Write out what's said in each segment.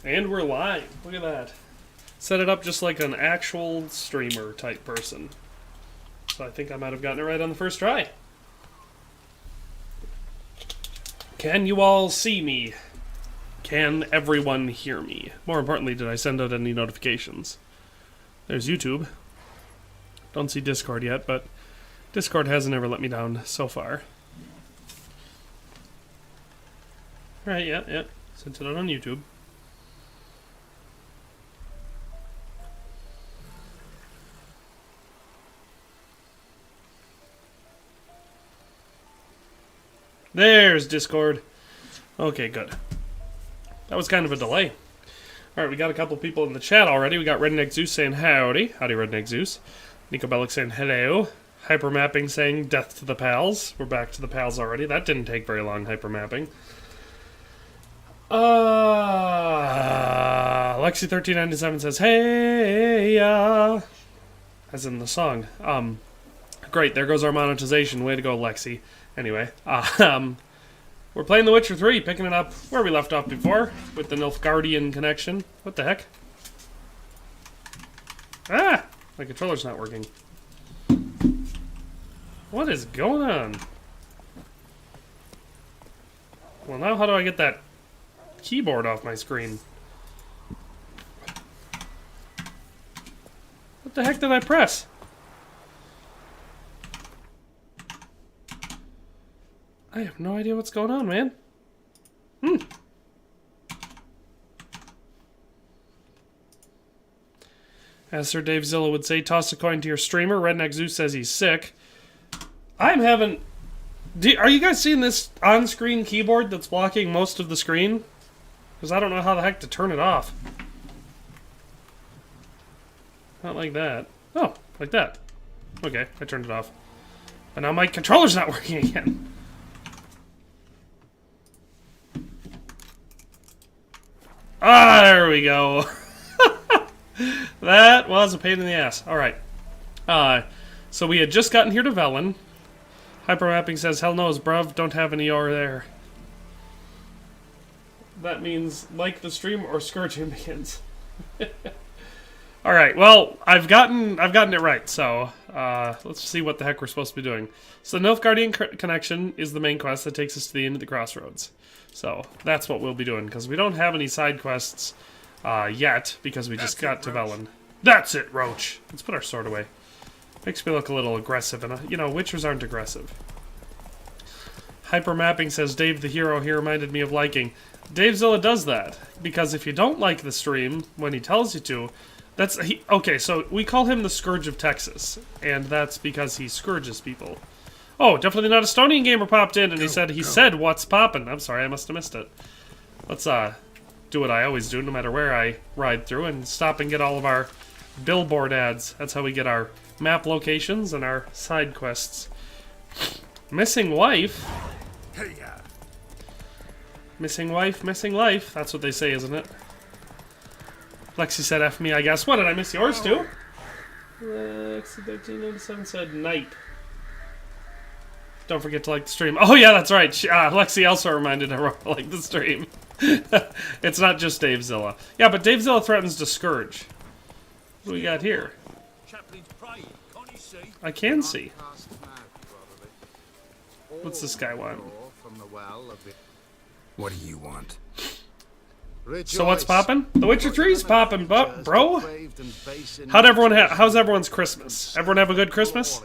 And we're live. Look at that. Set it up just like an actual streamer type person. So I think I might have gotten it right on the first try. Can you all see me? Can everyone hear me? More importantly, did I send out any notifications? There's YouTube. Don't see Discord yet, but Discord hasn't ever let me down so far. Right, yeah. Sent it out on YouTube. There's Discord. Okay, good. That was kind of a delay. Alright, we got a couple people in the chat already. We got Redneck Zeus saying howdy. Howdy, Redneck Zeus. Nico Bellic saying hello. Hypermapping saying death to the pals. We're back to the pals already. That didn't take very long, hypermapping. Lexi1397 says hey, as in the song. Great, there goes our monetization. Way to go, Lexi. Anyway, we're playing The Witcher 3, picking it up where we left off before, with the Nilfgaardian connection. What the heck? Ah! My controller's not working. What is going on? Well, now how do I get that keyboard off my screen? What the heck did I press? I have no idea what's going on, man. As Sir Dave Zilla would say, toss a coin to your streamer. Redneck Zeus says he's sick. I'm having... Are you guys seeing this on-screen keyboard that's blocking most of the screen? Because I don't know how the heck to turn it off. Not like that. Oh, like that. Okay, I turned it off. But now my controller's not working again. Ah, there we go. That was a pain in the ass. Alright. So we had just gotten here to Velen. Hypermapping says, hell knows, bruv, don't have any ore there. That means like the stream or Scourge begins. Alright, well, I've gotten it right, so let's see what the heck we're supposed to be doing. So the Nilfgaardian connection is the main quest that takes us to the end of the crossroads. So that's what we'll be doing, because we don't have any side quests yet, because we just got to Velen. That's it, Roach! Let's put our sword away. Makes me look a little aggressive, and you know, Witchers aren't aggressive. Hypermapping says, Dave the hero here reminded me of liking. Dave Zilla does that, because if you don't like the stream when he tells you to, okay, so we call him the Scourge of Texas, and that's because he scourges people. Oh, definitely not Estonian gamer popped in, and he said, what's poppin'? I'm sorry, I must have missed it. Let's, do what I always do, no matter where I ride through, and stop and get all of our billboard ads. That's how we get our map locations and our side quests. Missing wife? Missing wife, missing life. That's what they say, isn't it? Lexi said F me, I guess. What, did I miss yours too? Lexi1397 said night. Don't forget to like the stream. Oh yeah, that's right. Lexi also reminded her to like the stream. It's not just Dave Zilla. Yeah, but Dave Zilla threatens to scourge. What do we got here? I can see. What's this guy want? What do you want? So what's poppin'? The Witcher 3's poppin', bro. How's everyone's Christmas? Everyone have a good Christmas?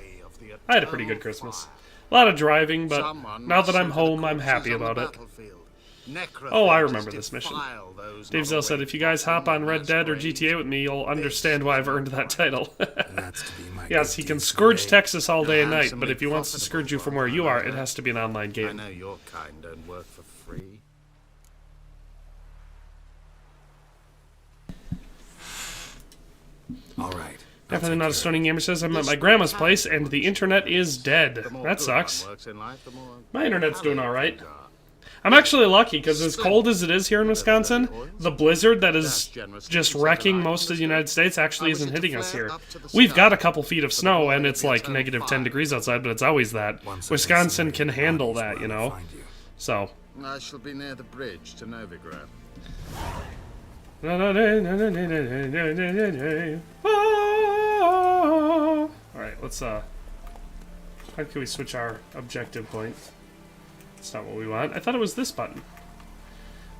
I had a pretty good Christmas. A lot of driving, but now that I'm home, I'm happy about it. Oh, I remember this mission. Dave Zell said, if you guys hop on Red Dead or GTA with me, you'll understand why I've earned that title. Yes, he can scourge Texas all day and night, but if he wants to scourge you from where you are, it has to be an online game. I know your kind don't work for free. Alright. Definitely not a Stony Gamer says, I'm at my grandma's place and the internet is dead. That sucks. My internet's doing alright. I'm actually lucky, because as cold as it is here in Wisconsin, the blizzard that is just wrecking most of the United States actually isn't hitting us here. We've got a couple feet of snow, and it's like negative 10 degrees outside, but it's always that. Wisconsin can handle that, you know? So. I shall be near the bridge to Novigrad. Alright, let's how can we switch our objective point? That's not what we want. I thought it was this button.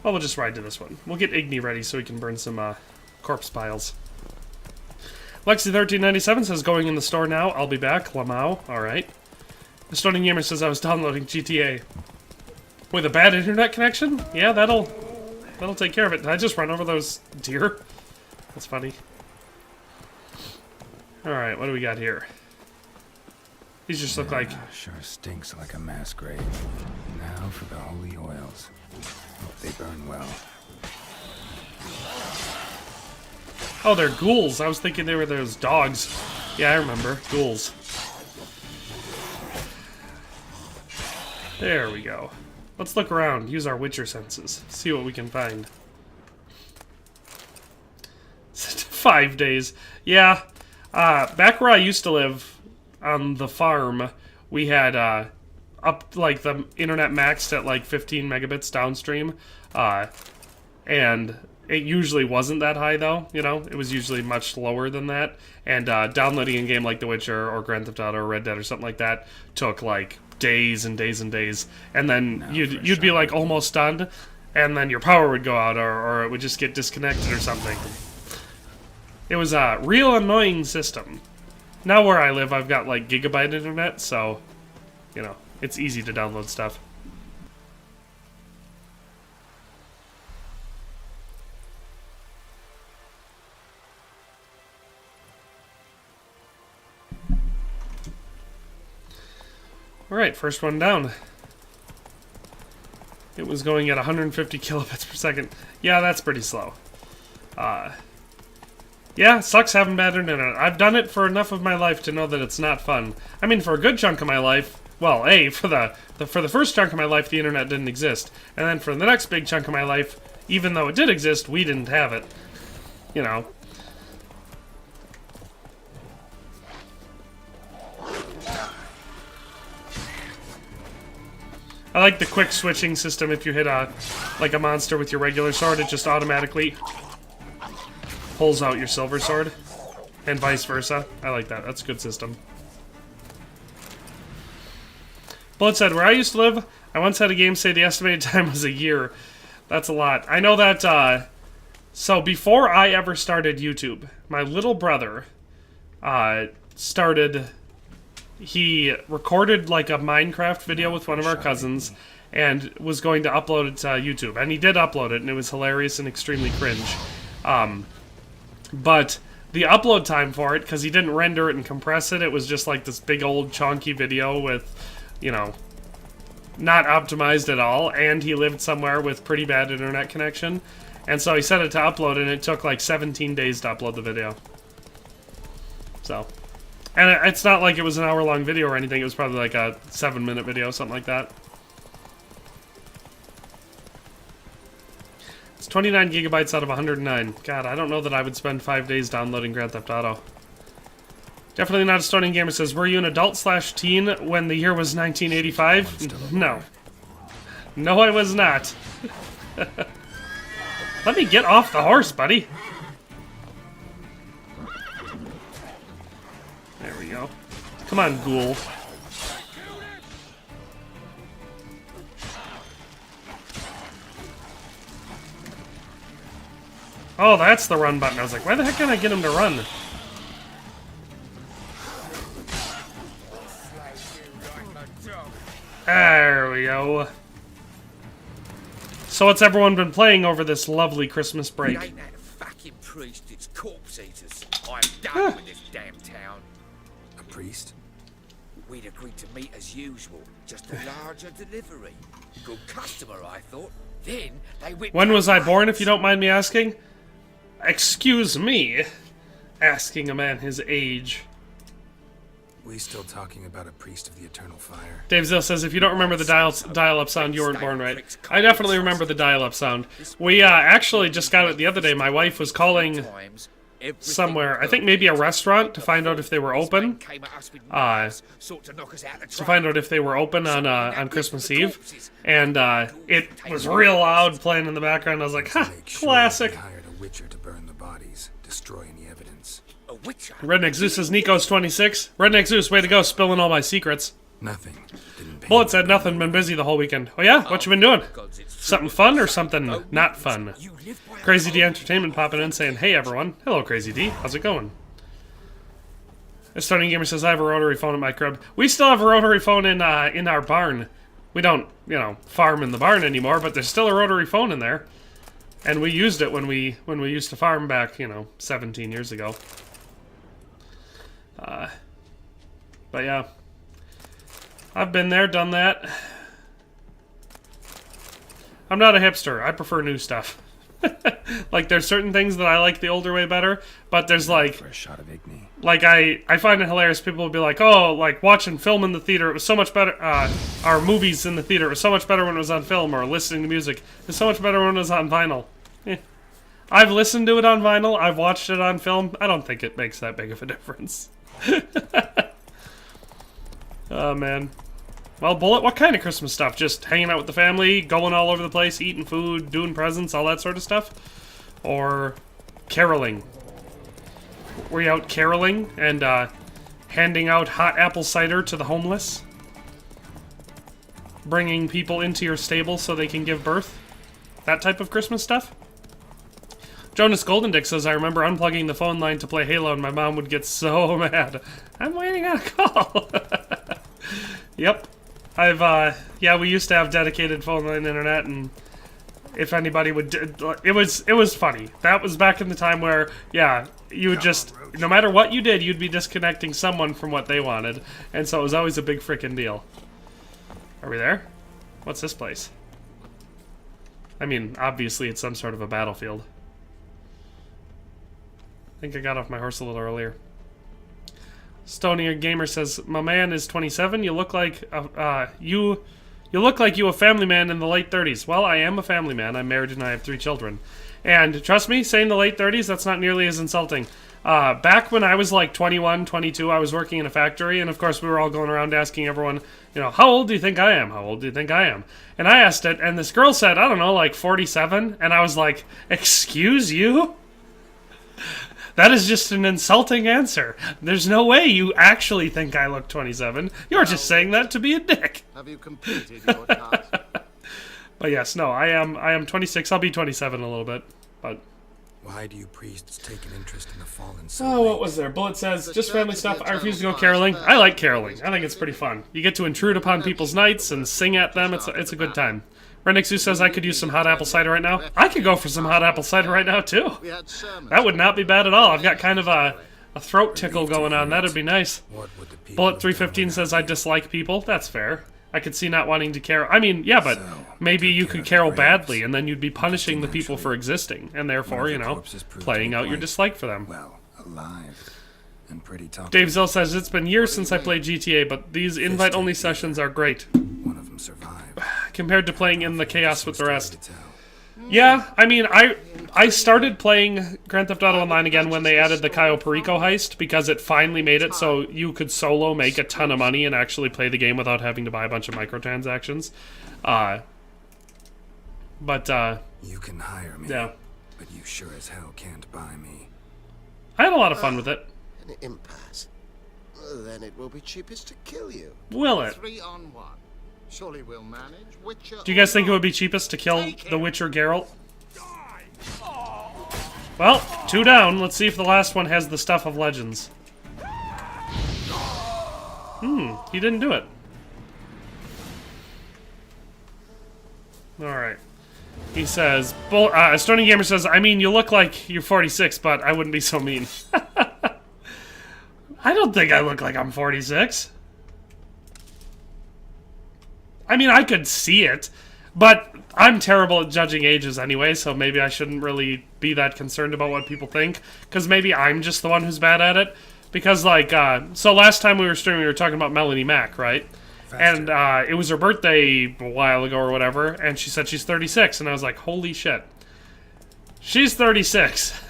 Well, we'll just ride to this one. We'll get Igni ready so we can burn some corpse piles. Lexi1397 says going in the store now. I'll be back. Lamau. Alright. The Stoning Gamer says I was downloading GTA. With a bad internet connection? Yeah, that'll take care of it. Did I just run over those deer? That's funny. Alright, what do we got here? These just look like... Sure stinks like a mass grave. Now for the holy oils. Hope they burn well. Oh, they're ghouls. I was thinking they were those dogs. Yeah, I remember. Ghouls. There we go. Let's look around. Use our Witcher senses. See what we can find. 5 days. Yeah. Back where I used to live, on the farm, we had, up, like, the internet maxed at, like, 15 megabits downstream. And it usually wasn't that high, though, you know? It was usually much lower than that. And, downloading a game like The Witcher, or Grand Theft Auto, or Red Dead, or something like that, took, like, days and days and days. And then you'd be, like, almost done, and then your power would go out, or it would just get disconnected or something. It was a real annoying system. Now where I live, I've got, like, gigabyte internet, so, you know, it's easy to download stuff. Alright, first one down. It was going at 150 kilobits per second. Yeah, that's pretty slow. Yeah, sucks having bad internet. I've done it for enough of my life to know that it's not fun. I mean, for a good chunk of my life, well, for the first chunk of my life, the internet didn't exist. And then for the next big chunk of my life, even though it did exist, we didn't have it. You know. I like the quick switching system. If you hit like a monster with your regular sword, it just automatically pulls out your silver sword, and vice versa. I like that. That's a good system. Blood said, where I used to live, I once had a game say the estimated time was a year. That's a lot. I know that, so before I ever started YouTube, my little brother, he recorded like a Minecraft video with one of our cousins and was going to upload it to YouTube. And he did upload it, and it was hilarious and extremely cringe. But the upload time for it, because he didn't render it and compress it, it was just like this big old chonky video with, you know, not optimized at all, and he lived somewhere with pretty bad internet connection. And so he set it to upload, and it took like 17 days to upload the video. So, and it's not like it was an hour-long video or anything, it was probably like a 7-minute video, something like that. It's 29 gigabytes out of 109. God, I don't know that I would spend 5 days downloading Grand Theft Auto. Definitely not a Stoning Gamer says, were you an adult/teen when the year was 1985? No. No, I was not. Let me get off the horse, buddy. There we go. Come on, ghoul. Oh, that's the run button. I was like, why the heck can't I get him to run? There we go. So what's everyone been playing over this lovely Christmas break? It ain't that fucking priest, it's corpse eaters. I'm done with this damn town. A priest? We'd agreed to meet as usual, just a larger delivery. Good customer, I thought. Then they went. When was I born, if you don't mind me asking? Excuse me, asking a man his age. We still talking about a priest of the eternal fire? Dave Zill says, if you don't remember the dial-up sound, you weren't born right. I definitely remember the dial-up sound. We actually just got it the other day. My wife was calling somewhere. I think maybe a restaurant to find out if they were open. To find out if they were open on Christmas Eve, and it was real loud playing in the background. I was like, "Ha, classic." Hired a witcher to burn the bodies, destroy any evidence. A witcher? Redneck Zeus says Nico's 26. Redneck Zeus, way to go, spilling all my secrets. Nothing. Didn't pay Bullet me said to nothing, been busy the whole weekend. Oh yeah? What you been doing? Something fun or something not fun? You live by a Crazy D Entertainment popping in saying, hey everyone. Hello Crazy D, how's it going? Starting Gamer says, I have a rotary phone in my crib. We still have a rotary phone in our barn. We don't, farm in the barn anymore, but there's still a rotary phone in there. And we used it when we used to farm back, 17 years ago. But yeah. I've been there, done that. I'm not a hipster. I prefer new stuff. Like, there's certain things that I like the older way better, but there's like... For a shot of Igni. Like, I find it hilarious. People will be like, oh, like, watching film in the theater, it was so much better... our movies in the theater, it was so much better when it was on film, or listening to music, it was so much better when it was on vinyl. I've listened to it on vinyl, I've watched it on film. I don't think it makes that big of a difference. Oh, man. Well, Bullet, what kind of Christmas stuff? Just hanging out with the family, going all over the place, eating food, doing presents, all that sort of stuff? Or caroling? Were you out caroling and handing out hot apple cider to the homeless? Bringing people into your stable so they can give birth? That type of Christmas stuff? Jonas Goldendick says, I remember unplugging the phone line to play Halo and my mom would get so mad. I'm waiting on a call. Yep. Yeah, we used to have dedicated phone line internet, and if anybody would, it was funny. That was back in the time where, yeah, you would just, no matter what you did, you'd be disconnecting someone from what they wanted, and so it was always a big frickin' deal. Are we there? What's this place? I mean, obviously it's some sort of a battlefield. I think I got off my horse a little earlier. Stonier Gamer says, my man is 27. You look like you look like a family man in the late 30s. Well, I am a family man. I'm married and I have 3 children. And trust me, saying the late 30s, that's not nearly as insulting. Back when I was like 21, 22, I was working in a factory, and of course we were all going around asking everyone, how old do you think I am? How old do you think I am? And I asked it, and this girl said, I don't know, like 47. And I was like, excuse you? That is just an insulting answer. There's no way you actually think I look 27. You're just saying that to be a dick. Have you completed your task? But yes, no, I am 26. I'll be 27 in a little bit. But Why do you priests take an interest in the fallen so oh, what late? was there? Bullet says, just family stuff. I refuse to go caroling. I like caroling. I think it's pretty fun. You get to intrude upon people's nights and sing at them. It's a good time. Renixu says I could use some hot apple cider right now. I could go for some hot apple cider right now, too. That would not be bad at all. I've got kind of a throat tickle going on. That'd be nice. What would the people Bullet 315 says I dislike people. That's fair. I could see not wanting to carol. I mean, yeah, but maybe you could carol badly, and then you'd be punishing the people for existing, and therefore, playing out your dislike for them. Well, alive and pretty tough. Dave Zill says, it's been years since I played GTA, but these invite-only sessions are great. One of them survived. Compared to playing in the chaos with the rest. Yeah, I mean, I started playing Grand Theft Auto Online again when they added the Cayo Perico heist, because it finally made it so you could solo make a ton of money and actually play the game without having to buy a bunch of microtransactions. You can hire me, yeah. but you sure as hell can't buy me. I had a lot of fun with it. An impasse. Then it will be cheapest to kill you. Will it? 3 on 1. Surely we'll manage. Witcher. Do you guys think it would be cheapest to kill the Witcher Geralt? Well, 2 down. Let's see if the last one has the stuff of legends. He didn't do it. Alright. He says, Stony Gamer says, I mean, you look like you're 46, but I wouldn't be so mean. I don't think I look like I'm 46. I mean, I could see it, but I'm terrible at judging ages anyway, so maybe I shouldn't really be that concerned about what people think, because maybe I'm just the one who's bad at it. Because, like, so last time we were streaming, we were talking about Melanie Mack, right? Faster. And it was her birthday a while ago or whatever, and she said she's 36, and I was like, holy shit. She's 36.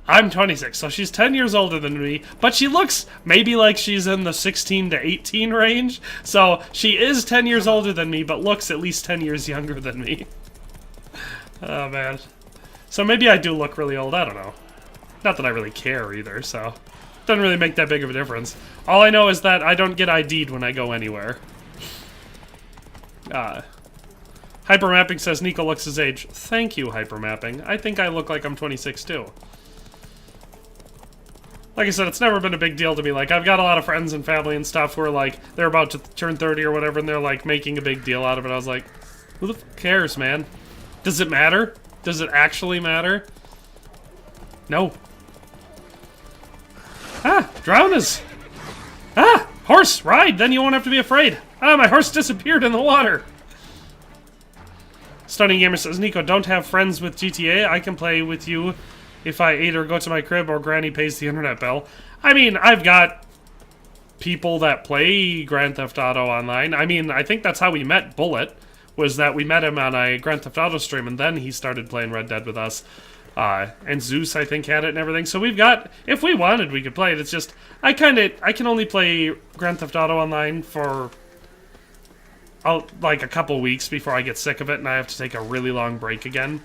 I'm 26, so she's 10 years older than me, but she looks maybe like she's in the 16 to 18 range. So she is 10 years older than me, but looks at least 10 years younger than me. Oh, man. So maybe I do look really old, I don't know. Not that I really care either, so... Doesn't really make that big of a difference. All I know is that I don't get ID'd when I go anywhere. Hypermapping says Nico looks his age. Thank you, Hypermapping. I think I look like I'm 26 too. Like I said, it's never been a big deal to me. Like, I've got a lot of friends and family and stuff who are like, they're about to turn 30 or whatever, and they're like making a big deal out of it. I was like, who the f cares, man? Does it matter? Does it actually matter? No. Ah, drown us. Ah, horse, ride, then you won't have to be afraid. Ah, my horse disappeared in the water. Stunning Gamer says, Nico, don't have friends with GTA. I can play with you if I either go to my crib or Granny pays the internet bill. I mean, I've got people that play Grand Theft Auto online. I mean, I think that's how we met Bullet, was that we met him on a Grand Theft Auto stream, and then he started playing Red Dead with us. And Zeus, I think, had it and everything. So we've got, if we wanted, we could play it. It's just, I can only play Grand Theft Auto online for, like, a couple weeks before I get sick of it, and I have to take a really long break again.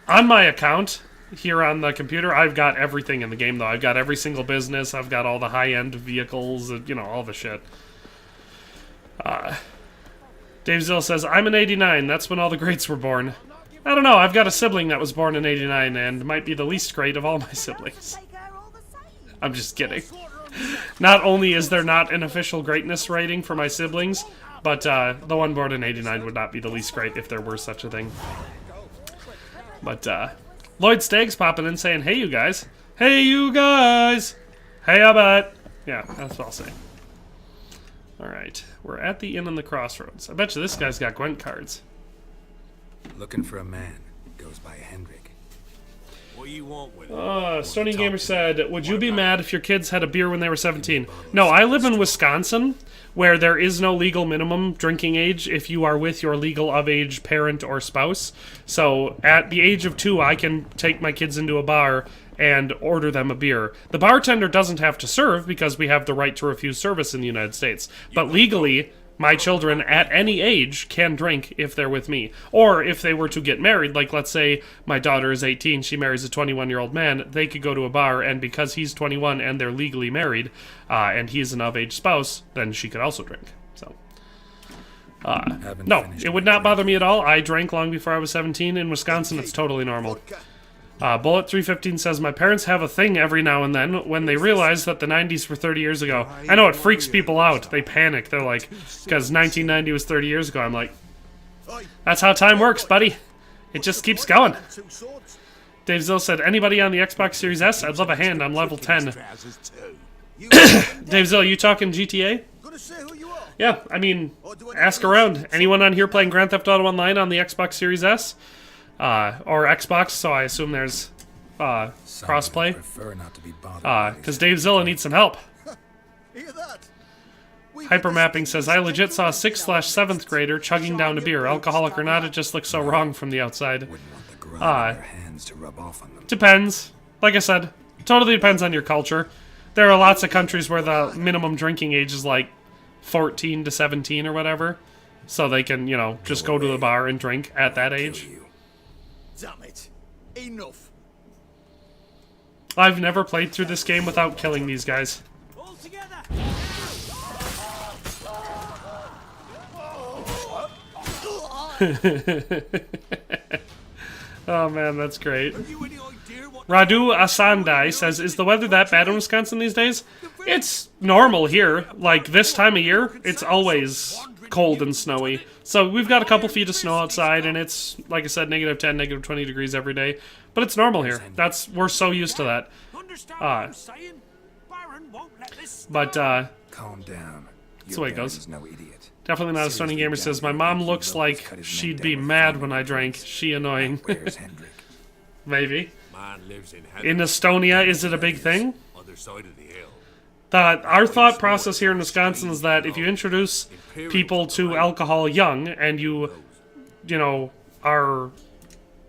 On my account, here on the computer, I've got everything in the game, though. I've got every single business, I've got all the high-end vehicles, you know, all the shit. Dave Zill says, I'm an 89, that's when all the greats were born. I don't know, I've got a sibling that was born in 89 and might be the least great of all my siblings. I'm just kidding. Not only is there not an official greatness rating for my siblings, but the one born in 89 would not be the least great if there were such a thing. But Lloyd Staggs popping in saying, hey you guys. Hey you guys! Hey I bet! Yeah, that's what I'll say. Alright, we're at the inn on the crossroads. I bet you this guy's got Gwent cards. Looking for a man. Goes by Hendrik. What you want with it? Stony Gamer said, would you be mad if your kids had a beer when they were 17? No, I live in Wisconsin, where there is no legal minimum drinking age if you are with your legal of age parent or spouse. So at the age of 2, I can take my kids into a bar and order them a beer. The bartender doesn't have to serve because we have the right to refuse service in the United States. But legally, my children at any age can drink if they're with me. Or if they were to get married, like let's say my daughter is 18, she marries a 21-year-old man, they could go to a bar, and because he's 21 and they're legally married, and he's an of-age spouse, then she could also drink. So, no, it would not bother me at all. I drank long before I was 17. In Wisconsin, it's totally normal. Bullet 315 says, my parents have a thing every now and then when they realize that the 90s were 30 years ago. I know, it freaks people out. They panic. They're like, because 1990 was 30 years ago. I'm like, that's how time works, buddy. It just keeps going. Dave Zill said, anybody on the Xbox Series S? I'd love a hand. I'm level 10. Dave Zill, you talking GTA? Yeah, I mean, ask around. Anyone on here playing Grand Theft Auto Online on the Xbox Series S? Or Xbox, so I assume there's crossplay. Because Dave Zilla needs some help. Hypermapping says, I legit saw a 6/7th grader chugging down a beer. Alcoholic or not, it just looks so wrong from the outside. Depends. Like I said, totally depends on your culture. There are lots of countries where the minimum drinking age is like 14 to 17 or whatever. So they can, you know, just go to the bar and drink at that age. Damn it. Enough. I've never played through this game without killing these guys. All together. Oh man, that's great. Radu Asandai says, is the weather that bad in Wisconsin these days? It's normal here. Like, this time of year, it's always cold and snowy. So we've got a couple feet of snow outside, and it's, like I said, -10, -20 degrees every day. But it's normal here. We're so used to that. Calm down. That's the way it goes. Definitely not a Stony Gamer says, my mom looks like she'd be mad when I drank. She annoying. Where's Hendrik? Maybe. Man lives In Estonia, is it a big thing? other side of the hill. Our thought process here in Wisconsin is that if you introduce people to alcohol young, and you know, are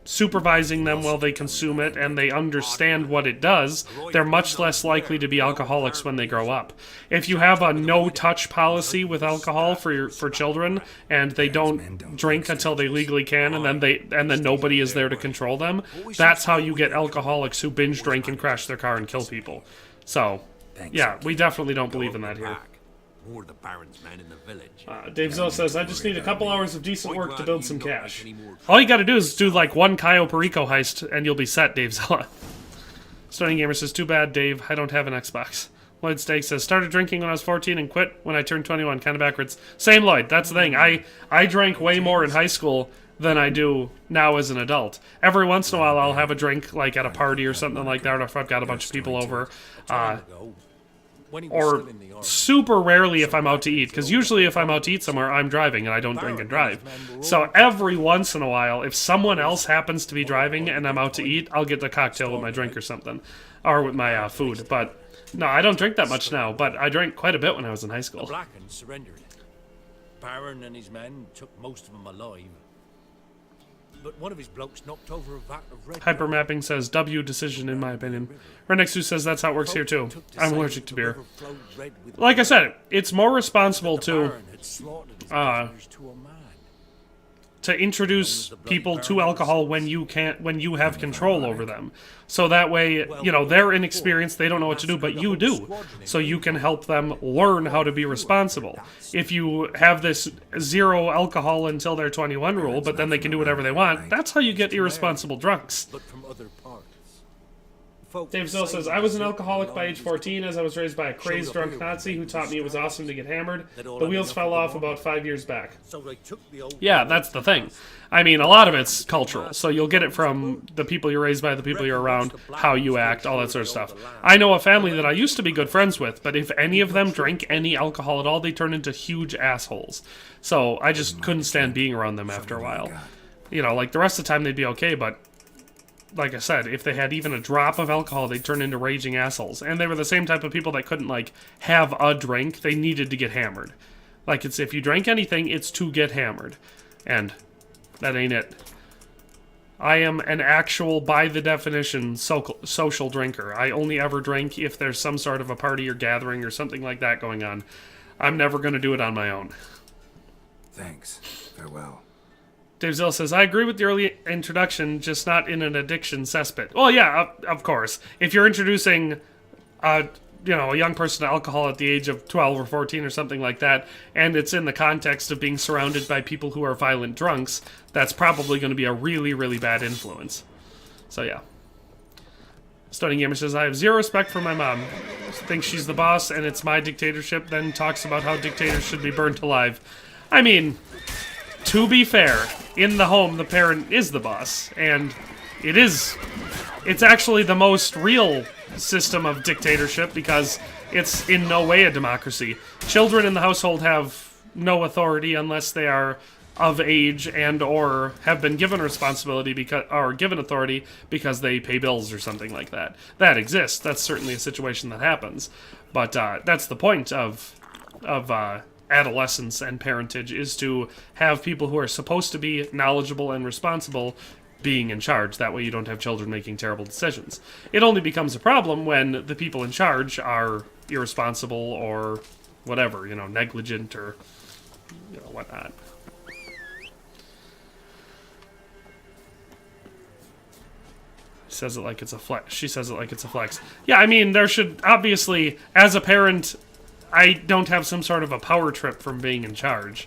supervising them while they consume it and they understand what it does, they're much less likely to be alcoholics when they grow up. If you have a no-touch policy with alcohol for children and they don't drink until they legally can and then nobody is there to control them, that's how you get alcoholics who binge drink and crash their car and kill people. So, yeah, we definitely don't believe in that here. More the Baron's men in the village. Dave Zill says, I just need a couple hours of decent work to build some cash. All you gotta do is do like one Cayo Perico heist and you'll be set, Dave Zilla. Stunning Gamer says, too bad, Dave, I don't have an Xbox. Lloyd Stake says, started drinking when I was 14 and quit when I turned 21, kind of backwards. Same, Lloyd, that's the thing. I drank way more in high school than I do now as an adult. Every once in a while I'll have a drink like at a party or something like that, or if I've got a bunch of people over. Or super rarely if I'm out to eat, because usually if I'm out to eat somewhere, I'm driving and I don't drink and drive. So every once in a while, if someone else happens to be driving and I'm out to eat, I'll get the cocktail with my drink or something, or with my food. But no, I don't drink that much now, but I drank quite a bit when I was in high school. Blackens surrendered. Baron and his men took most of them alive. But one of his blokes knocked over a vat of red. Hypermapping says W decision in my opinion. Renexu says that's how it works here too. I'm allergic to beer. Like I said, it's more responsible to introduce people to alcohol when you have control over them. So that way, you know, they're inexperienced, they don't know what to do, but you do. So you can help them learn how to be responsible. If you have this 0 alcohol until they're 21 rule, but then they can do whatever they want, that's how you get irresponsible drunks. But from other parts. Dave Zill says, I was an alcoholic by age 14 as I was raised by a crazed drunk Nazi who taught me it was awesome to get hammered. The wheels fell off about 5 years back. Yeah, that's the thing. I mean, a lot of it's cultural, so you'll get it from the people you're raised by, the people you're around, how you act, all that sort of stuff. I know a family that I used to be good friends with, but if any of them drink any alcohol at all, they turn into huge assholes. So I just couldn't stand being around them after a while. You know, like the rest of the time they'd be okay, but like I said, if they had even a drop of alcohol, they'd turn into raging assholes. And they were the same type of people that couldn't, like, have a drink. They needed to get hammered. Like, it's if you drink anything, it's to get hammered. And that ain't it. I am an actual, by the definition, social drinker. I only ever drink if there's some sort of a party or gathering or something like that going on. I'm never going to do it on my own. Thanks. Farewell. Dave Zill says, I agree with the early introduction, just not in an addiction cesspit. Well, yeah, of course. If you're introducing, a young person to alcohol at the age of 12 or 14 or something like that, and it's in the context of being surrounded by people who are violent drunks, that's probably going to be a really, really bad influence. So, yeah. Stunning Gamer says, I have zero respect for my mom. Thinks she's the boss and it's my dictatorship, then talks about how dictators should be burnt alive. I mean, to be fair, in the home, the parent is the boss, and it's actually the most real system of dictatorship because it's in no way a democracy. Children in the household have no authority unless they are of age and or have been given responsibility given authority because they pay bills or something like that. That exists. That's certainly a situation that happens. But that's the point of adolescence and parentage, is to have people who are supposed to be knowledgeable and responsible being in charge. That way you don't have children making terrible decisions. It only becomes a problem when the people in charge are irresponsible or whatever, negligent or whatnot. She says it like it's a flex. Yeah, I mean, there should obviously, as a parent, I don't have some sort of a power trip from being in charge.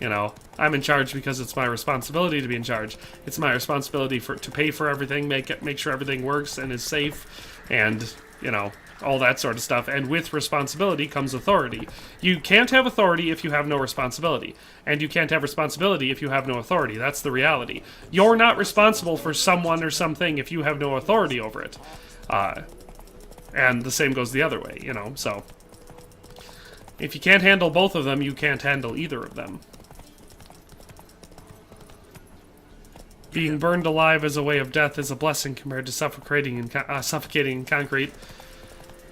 I'm in charge because it's my responsibility to be in charge. It's my responsibility to pay for everything, make sure everything works and is safe, and, all that sort of stuff. And with responsibility comes authority. You can't have authority if you have no responsibility. And you can't have responsibility if you have no authority. That's the reality. You're not responsible for someone or something if you have no authority over it. And the same goes the other way, so if you can't handle both of them, you can't handle either of them. Being burned alive as a way of death is a blessing compared to suffocating in concrete.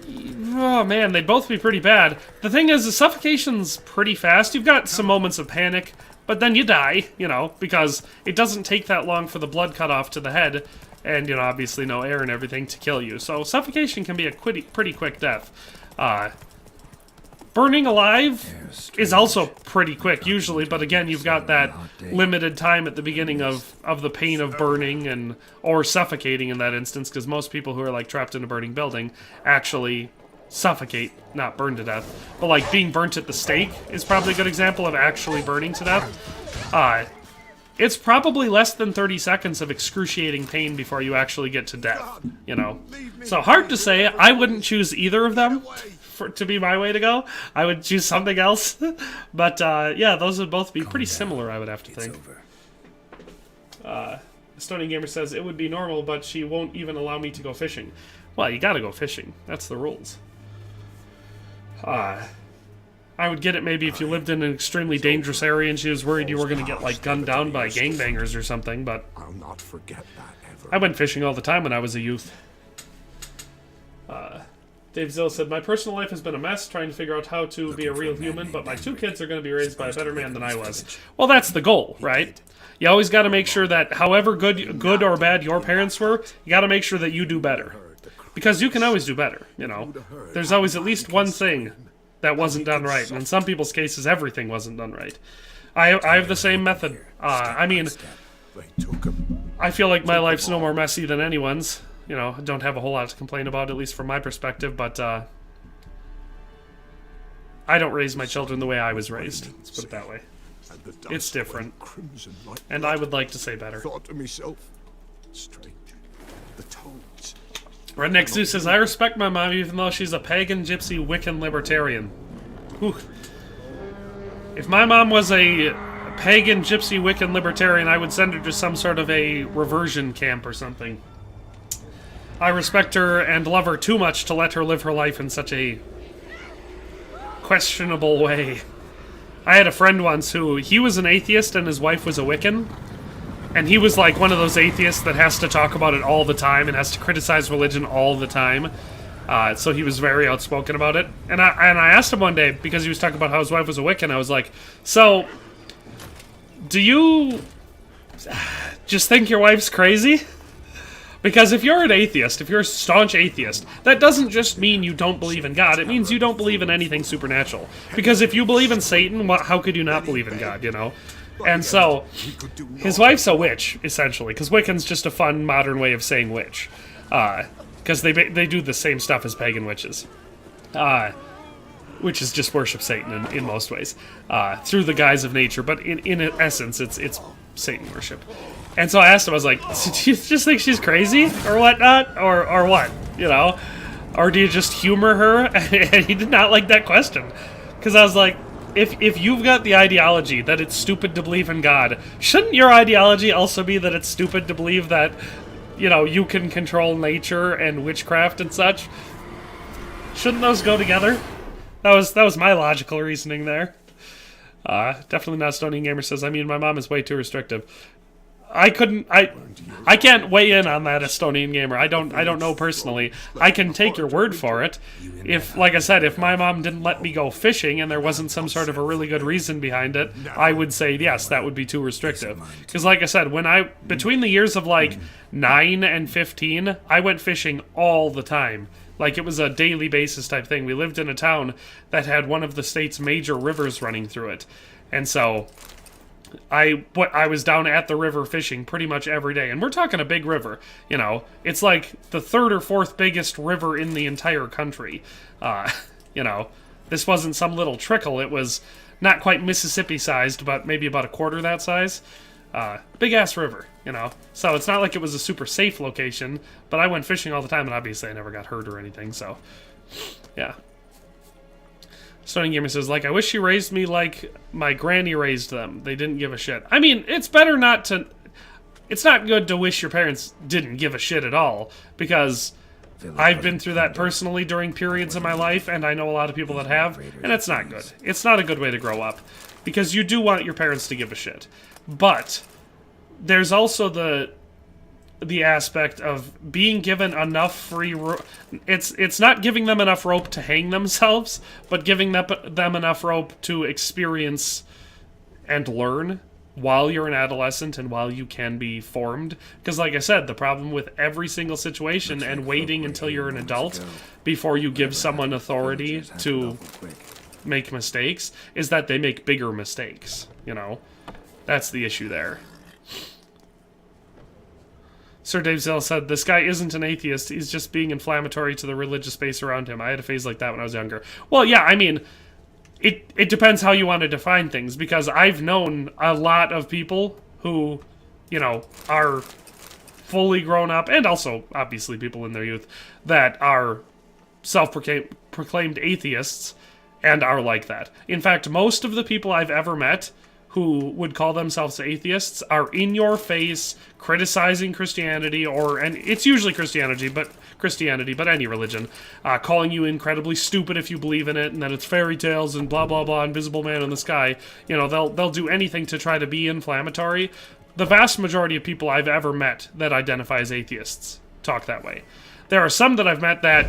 Oh man, they'd both be pretty bad. The thing is, the suffocation's pretty fast. You've got some moments of panic, but then you die, you know, because it doesn't take that long for the blood cut off to the head, and, you know, obviously no air and everything to kill you. So suffocation can be a pretty quick death. Burning alive is also pretty quick, usually, but again, you've got that limited time at the beginning of the pain of burning and or suffocating in that instance, because most people who are, like, trapped in a burning building actually suffocate, not burn to death. But, like, being burnt at the stake is probably a good example of actually burning to death. It's probably less than 30 seconds of excruciating pain before you actually get to death, you know? So, hard to say. I wouldn't choose either of them to be my way to go. I would choose something else. But, yeah, those would both be pretty similar, I would have to think. Stony Gamer says, it would be normal, but she won't even allow me to go fishing. Well, you gotta go fishing. That's the rules. I would get it maybe if you lived in an extremely dangerous area and she was worried you were going to get, like, gunned down by gangbangers or something, but I'll not forget that ever. I went fishing all the time when I was a youth. Dave Zill said, my personal life has been a mess trying to figure out how to be a real human, but my 2 kids are going to be raised by a better man than I was. Well, that's the goal, right? You always got to make sure that however good or bad your parents were, you got to make sure that you do better. Because you can always do better, you know? There's always at least one thing that wasn't done right, and in some people's cases, everything wasn't done right. I have the same method. I mean, I feel like my life's no more messy than anyone's. You know, I don't have a whole lot to complain about, at least from my perspective, but I don't raise my children the way I was raised. Let's put it that way. It's different. And I would like to say better. Thought to myself, strange. The toads. Redneck Zeus says, I respect my mom even though she's a pagan, gypsy, Wiccan libertarian. Whew. If my mom was a pagan, gypsy, Wiccan libertarian, I would send her to some sort of a reversion camp or something. I respect her and love her too much to let her live her life in such a questionable way. I had a friend once who, he was an atheist and his wife was a Wiccan. And he was like one of those atheists that has to talk about it all the time and has to criticize religion all the time. So he was very outspoken about it. And I asked him one day, because he was talking about how his wife was a Wiccan, I was like, so, do you just think your wife's crazy? Because if you're an atheist, if you're a staunch atheist, that doesn't just mean you don't believe in God, it means you don't believe in anything supernatural. Because if you believe in Satan, how could you not believe in God, you know? And so, his wife's a witch, essentially, because Wiccan's just a fun, modern way of saying witch. Because they do the same stuff as pagan witches. Which is just worship Satan in most ways. Through the guise of nature, but in essence, it's Satan worship. And so I asked him, I was like, do you just think she's crazy, or whatnot, or what, you know? Or do you just humor her? And he did not like that question. Because I was like, if you've got the ideology that it's stupid to believe in God, shouldn't your ideology also be that it's stupid to believe that, you know, you can control nature and witchcraft and such? Shouldn't those go together? That was my logical reasoning there. Definitely not Stony Gamer says, I mean, my mom is way too restrictive. I can't weigh in on that, Estonian Gamer. I don't know personally. I can take your word for it. If, like I said, if my mom didn't let me go fishing and there wasn't some sort of a really good reason behind it, I would say, yes, that would be too restrictive. Because, like I said, between the years of, like, 9 and 15, I went fishing all the time. Like, it was a daily basis type thing. We lived in a town that had one of the state's major rivers running through it. And so I was down at the river fishing pretty much every day. And we're talking a big river, you know. It's like the 3rd or 4th biggest river in the entire country. You know, this wasn't some little trickle. It was not quite Mississippi-sized, but maybe about a quarter that size. Big-ass river, you know. So it's not like it was a super safe location, but I went fishing all the time, and obviously I never got hurt or anything, so, yeah. Stony Gamer says, like, I wish you raised me like my granny raised them. They didn't give a shit. I mean, it's better not to... It's not good to wish your parents didn't give a shit at all, because I've been through that personally during periods of my life, and I know a lot of people that have, and it's not good. It's not a good way to grow up, because you do want your parents to give a shit. But there's also the aspect of being given enough free rope. It's not giving them enough rope to hang themselves, but giving them enough rope to experience and learn while you're an adolescent and while you can be formed. Because like I said, the problem with every single situation and waiting until you're an adult before you give someone authority to make mistakes is that they make bigger mistakes, you know? That's the issue there. Sir Dave Zell said, this guy isn't an atheist, he's just being inflammatory to the religious space around him. I had a phase like that when I was younger. Well, yeah, I mean, it depends how you want to define things, because I've known a lot of people who, you know, are fully grown up, and also, obviously, people in their youth, that are self-proclaimed atheists, and are like that. In fact, most of the people I've ever met who would call themselves atheists are in your face, criticizing Christianity, and it's usually Christianity, but any religion, calling you incredibly stupid if you believe in it, and that it's fairy tales and blah blah blah, invisible man in the sky. You know, they'll do anything to try to be inflammatory. The vast majority of people I've ever met that identify as atheists talk that way. There are some that I've met that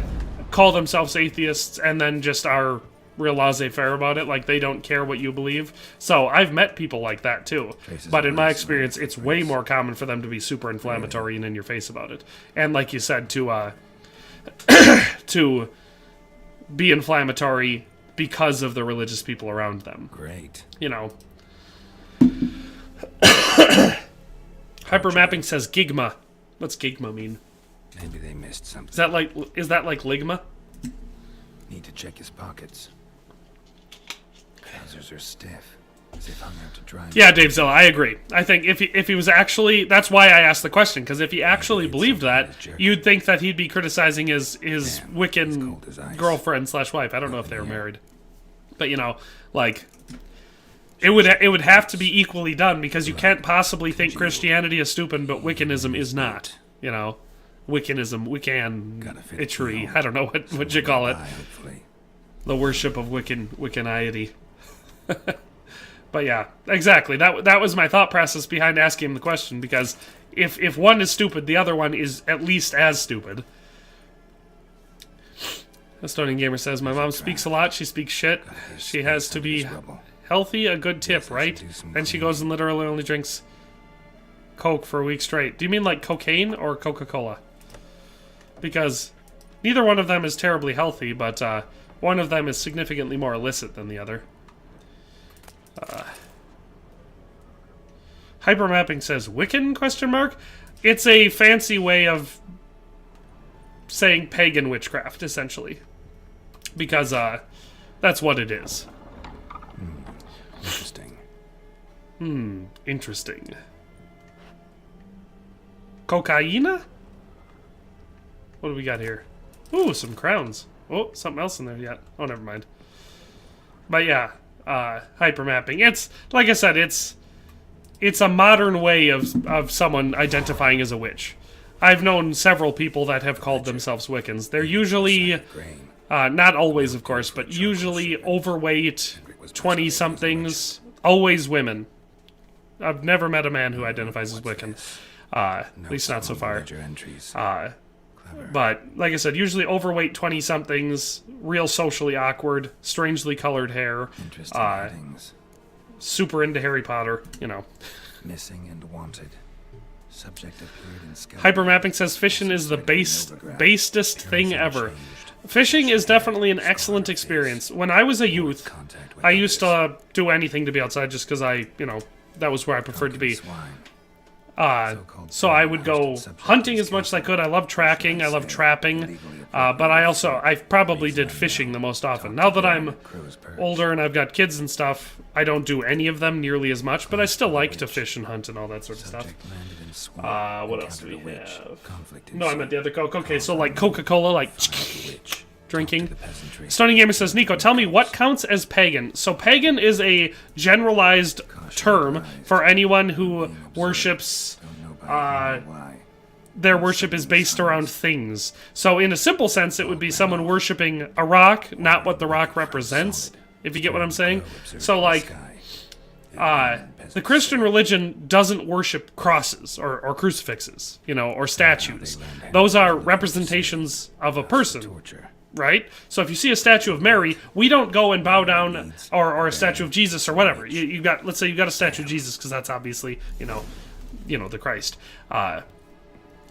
call themselves atheists and then just are real laissez-faire about it, like they don't care what you believe. So I've met people like that too. But in my experience, it's way more common for them to be super inflammatory and in your face about it. And like you said, to to be inflammatory because of the religious people around them. Great. You know. Hypermapping says Gigma. What's Gigma mean? Maybe they missed something. Is that like Ligma? Need to check his pockets. Trousers are stiff, as if hung out to dry. Yeah, Dave Zilla, I agree. I think if he was actually, that's why I asked the question, because if he actually believed that, you'd think that he'd be criticizing his Wiccan girlfriend / wife. I don't know if they were married, but you know, like it would have to be equally done, because you can't possibly think Christianity is stupid, but Wiccanism is not. You know, Wiccanism, Wiccan-itchery, I don't know what you call it. The worship of Wiccaniety. But yeah, exactly. That was my thought process behind asking him the question, because if one is stupid, the other one is at least as stupid. Estonian Gamer says, my mom speaks a lot, she speaks shit. She has to be healthy, a good tip, right? Then she goes and literally only drinks Coke for a week straight. Do you mean like cocaine or Coca-Cola? Because neither one of them is terribly healthy, but one of them is significantly more illicit than the other. Hypermapping says Wiccan ? It's a fancy way of saying pagan witchcraft, essentially. Because that's what it is. Interesting. Interesting. Cocaina? What do we got here? Ooh, some crowns. Oh, something else in there yet. Oh, never mind. But yeah, hypermapping. It's, like I said, it's a modern way of someone identifying as a witch. I've known several people that have called themselves Wiccans. They're usually, not always of course, but usually overweight, 20-somethings, always women. I've never met a man who identifies as Wiccan. At least not so far. But, like I said, usually overweight 20-somethings, real socially awkward, strangely colored hair, super into Harry Potter, you know. Missing and wanted. Subject appeared in Skellige. Hypermapping says fishing is the basest thing ever. Fishing is definitely an excellent experience. When I was a youth, I used to do anything to be outside just because that was where I preferred to be. So I would go hunting as much as I could. I love tracking. I love trapping. But I probably did fishing the most often. Now that I'm older and I've got kids and stuff, I don't do any of them nearly as much, but I still like to fish and hunt and all that sort of stuff. What else do we have? No, I meant the other Coke. Okay, so like Coca-Cola, like drinking. Stunning Gamer says, Nico, tell me what counts as pagan. So pagan is a generalized term for anyone who worships, their worship is based around things. So in a simple sense, it would be someone worshipping a rock, not what the rock represents, if you get what I'm saying. So like, the Christian religion doesn't worship crosses or crucifixes, or statues. Those are representations of a person. right? So if you see a statue of Mary, we don't go and bow down, or a statue of Jesus or whatever. You got, let's say you got a statue of Jesus, because that's obviously, you know, the Christ.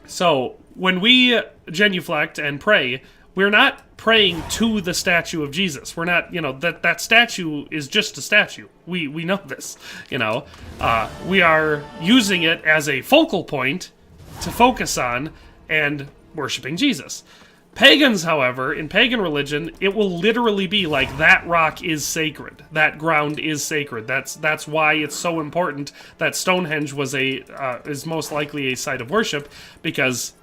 So when we genuflect and pray, we're not praying to the statue of Jesus. We're not, that statue is just a statue. We know this, we are using it as a focal point to focus on and worshiping Jesus. Pagans, however, in pagan religion, it will literally be like that rock is sacred. That ground is sacred. That's why it's so important that Stonehenge is most likely a site of worship, because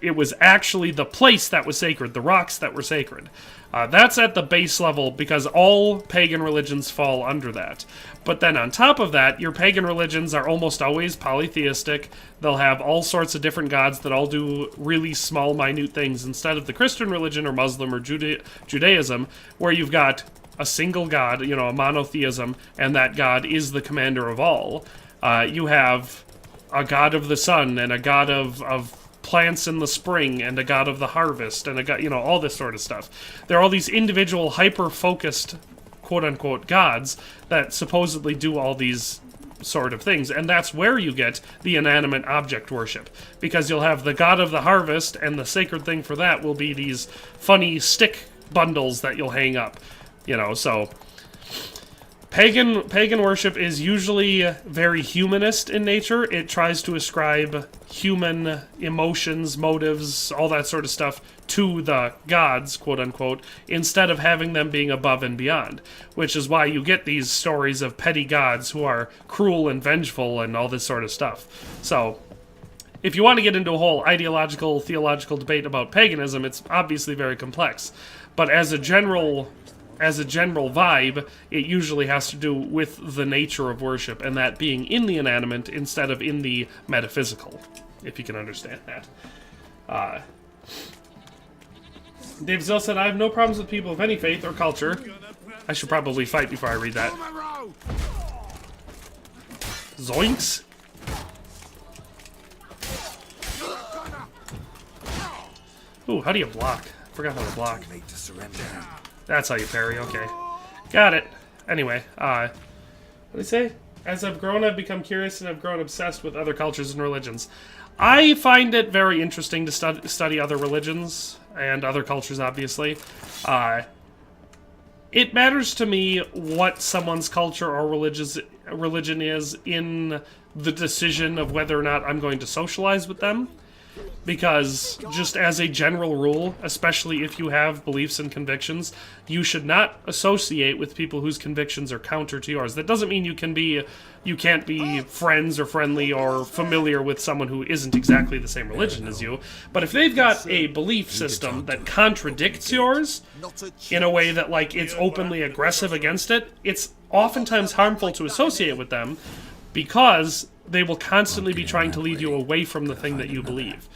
it was actually the place that was sacred, the rocks that were sacred. That's at the base level, because all pagan religions fall under that. But then on top of that, your pagan religions are almost always polytheistic. They'll have all sorts of different gods that all do really small, minute things, instead of the Christian religion or Muslim or Judaism, where you've got a single god, a monotheism, and that god is the commander of all. You have a god of the sun, and a god of plants in the spring, and a god of the harvest, and a god, all this sort of stuff. There are all these individual hyper-focused, quote-unquote, gods that supposedly do all these sort of things, and that's where you get the inanimate object worship, because you'll have the god of the harvest, and the sacred thing for that will be these funny stick bundles that you'll hang up, so... Pagan worship is usually very humanist in nature. It tries to ascribe human emotions, motives, all that sort of stuff to the gods, quote-unquote, instead of having them being above and beyond, which is why you get these stories of petty gods who are cruel and vengeful and all this sort of stuff. So, if you want to get into a whole ideological, theological debate about paganism, it's obviously very complex. But as a general vibe, it usually has to do with the nature of worship, and that being in the inanimate instead of in the metaphysical, if you can understand that. Dave Zill said, I have no problems with people of any faith or culture. I should probably fight before I read that. Zoinks! Ooh, how do you block? I forgot how to block. That's how you parry, okay. Got it. Anyway, what did I say? As I've grown, I've become curious and I've grown obsessed with other cultures and religions. I find it very interesting to study other religions and other cultures, obviously. It matters to me what someone's culture or religion is in the decision of whether or not I'm going to socialize with them. Because, just as a general rule, especially if you have beliefs and convictions, you should not associate with people whose convictions are counter to yours. That doesn't mean you can't be friends or friendly or familiar with someone who isn't exactly the same religion as you. But if they've got a belief system that contradicts yours in a way that, like, it's openly aggressive against it, it's oftentimes harmful to associate with them, because they will constantly be trying to lead you away from the thing that you believe.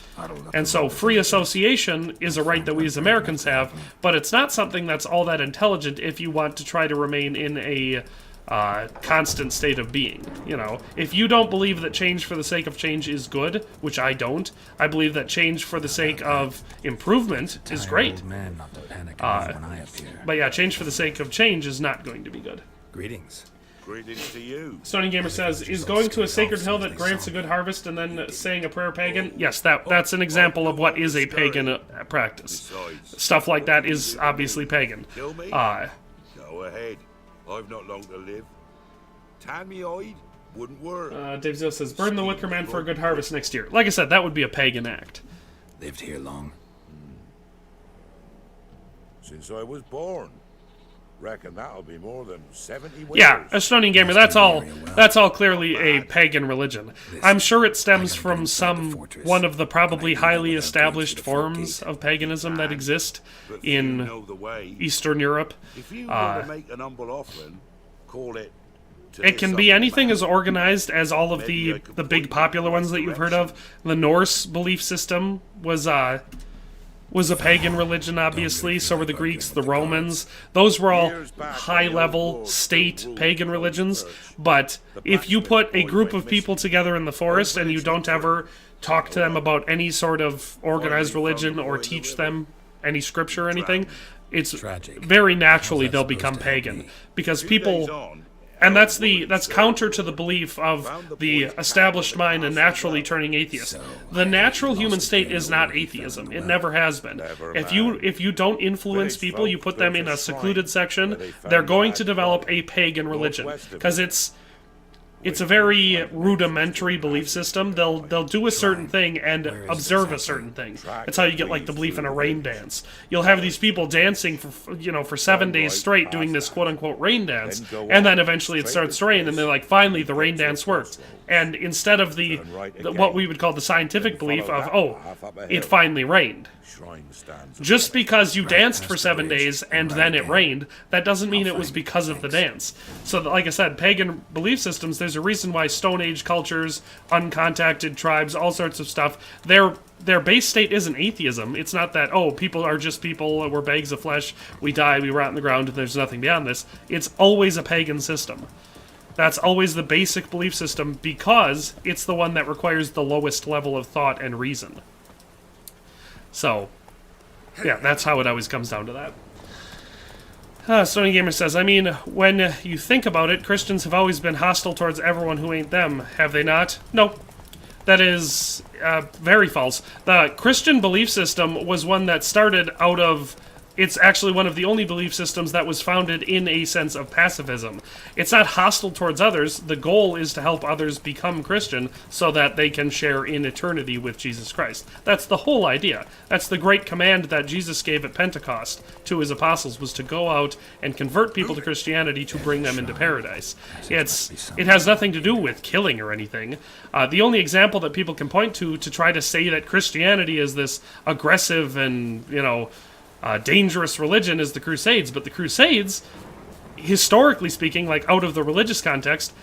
And so free association is a right that we as Americans have, but it's not something that's all that intelligent if you want to try to remain in a constant state of being. If you don't believe that change for the sake of change is good, which I don't, I believe that change for the sake of improvement is great. But yeah, change for the sake of change is not going to be good. Greetings. Greetings to you. Stony Gamer says, is going to a sacred hill that grants a good harvest and then saying a prayer pagan? Yes, that's an example of what is a pagan practice. Stuff like that is obviously pagan. Kill me? Go ahead. I've not long to live. Tan me hide wouldn't work. Dave Zill says, burn the Wicker Man for a good harvest next year. Like I said, that would be a pagan act. Lived here long? Since I was born. Reckon that'll be more than 70 years. Yeah, a Stony Gamer, that's all clearly a pagan religion. I'm sure it stems from one of the probably highly established forms of paganism that exist in Eastern Europe. If you want to make an humble offering, call it. It can be anything as organized as all of the big popular ones that you've heard of. The Norse belief system was a pagan religion, obviously. So were the Greeks, the Romans. Those were all high-level state pagan religions. But if you put a group of people together in the forest and you don't ever talk to them about any sort of organized religion or teach them any scripture or anything, it's Tragic. very naturally How's that they'll supposed become to help pagan. me? Because 2 people... days on, And that's counter to the belief of the established mind and naturally turning atheist. The natural human state is not atheism. It never has been. If you don't influence people, you put them in a secluded section, they're going to develop a pagan religion because it's a very rudimentary belief system. They'll do a certain thing and observe a certain thing. That's how you get like the belief in a rain dance. You'll have these people dancing for 7 days straight doing this quote unquote rain dance, and then eventually it starts to rain, and they're like, finally the rain dance worked. And instead of the what we would call the scientific belief of it finally rained. Just because you danced for 7 days and then it rained, that doesn't mean it was because of the dance. So, like I said, pagan belief systems, there's a reason why Stone Age cultures, uncontacted tribes, all sorts of stuff, their base state isn't atheism. It's not that, people are just people, we're bags of flesh, we die, we rot in the ground, and there's nothing beyond this. It's always a pagan system. That's always the basic belief system because it's the one that requires the lowest level of thought and reason. So, yeah, that's how it always comes down to that. Stony Gamer says, I mean, when you think about it, Christians have always been hostile towards everyone who ain't them, have they not? No. That is very false. The Christian belief system was one that started out of... It's actually one of the only belief systems that was founded in a sense of pacifism. It's not hostile towards others. The goal is to help others become Christian so that they can share in eternity with Jesus Christ. That's the whole idea. That's the great command that Jesus gave at Pentecost to his apostles, was to go out and convert people to Christianity to bring them into paradise. It has nothing to do with killing or anything. The only example that people can point to try to say that Christianity is this aggressive and, dangerous religion is the Crusades, but the Crusades, historically speaking, like out of the religious context,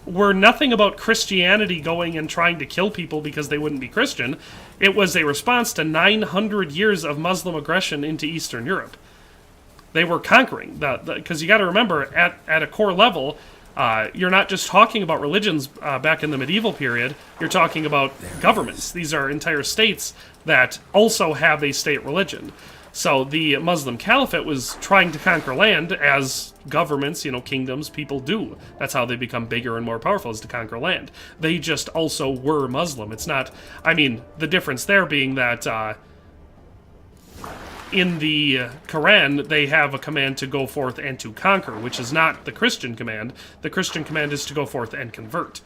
were nothing about Christianity going and trying to kill people because they wouldn't be Christian. It was a response to 900 years of Muslim aggression into Eastern Europe. They were conquering, because you got to remember, at a core level, you're not just talking about religions back in the medieval period, you're talking about governments. These are entire states that also have a state religion. So the Muslim Caliphate was trying to conquer land as governments, kingdoms, people do. That's how they become bigger and more powerful, is to conquer land. They just also were Muslim. It's not... the difference there being that in the Quran, they have a command to go forth and to conquer, which is not the Christian command. The Christian command is to go forth and convert.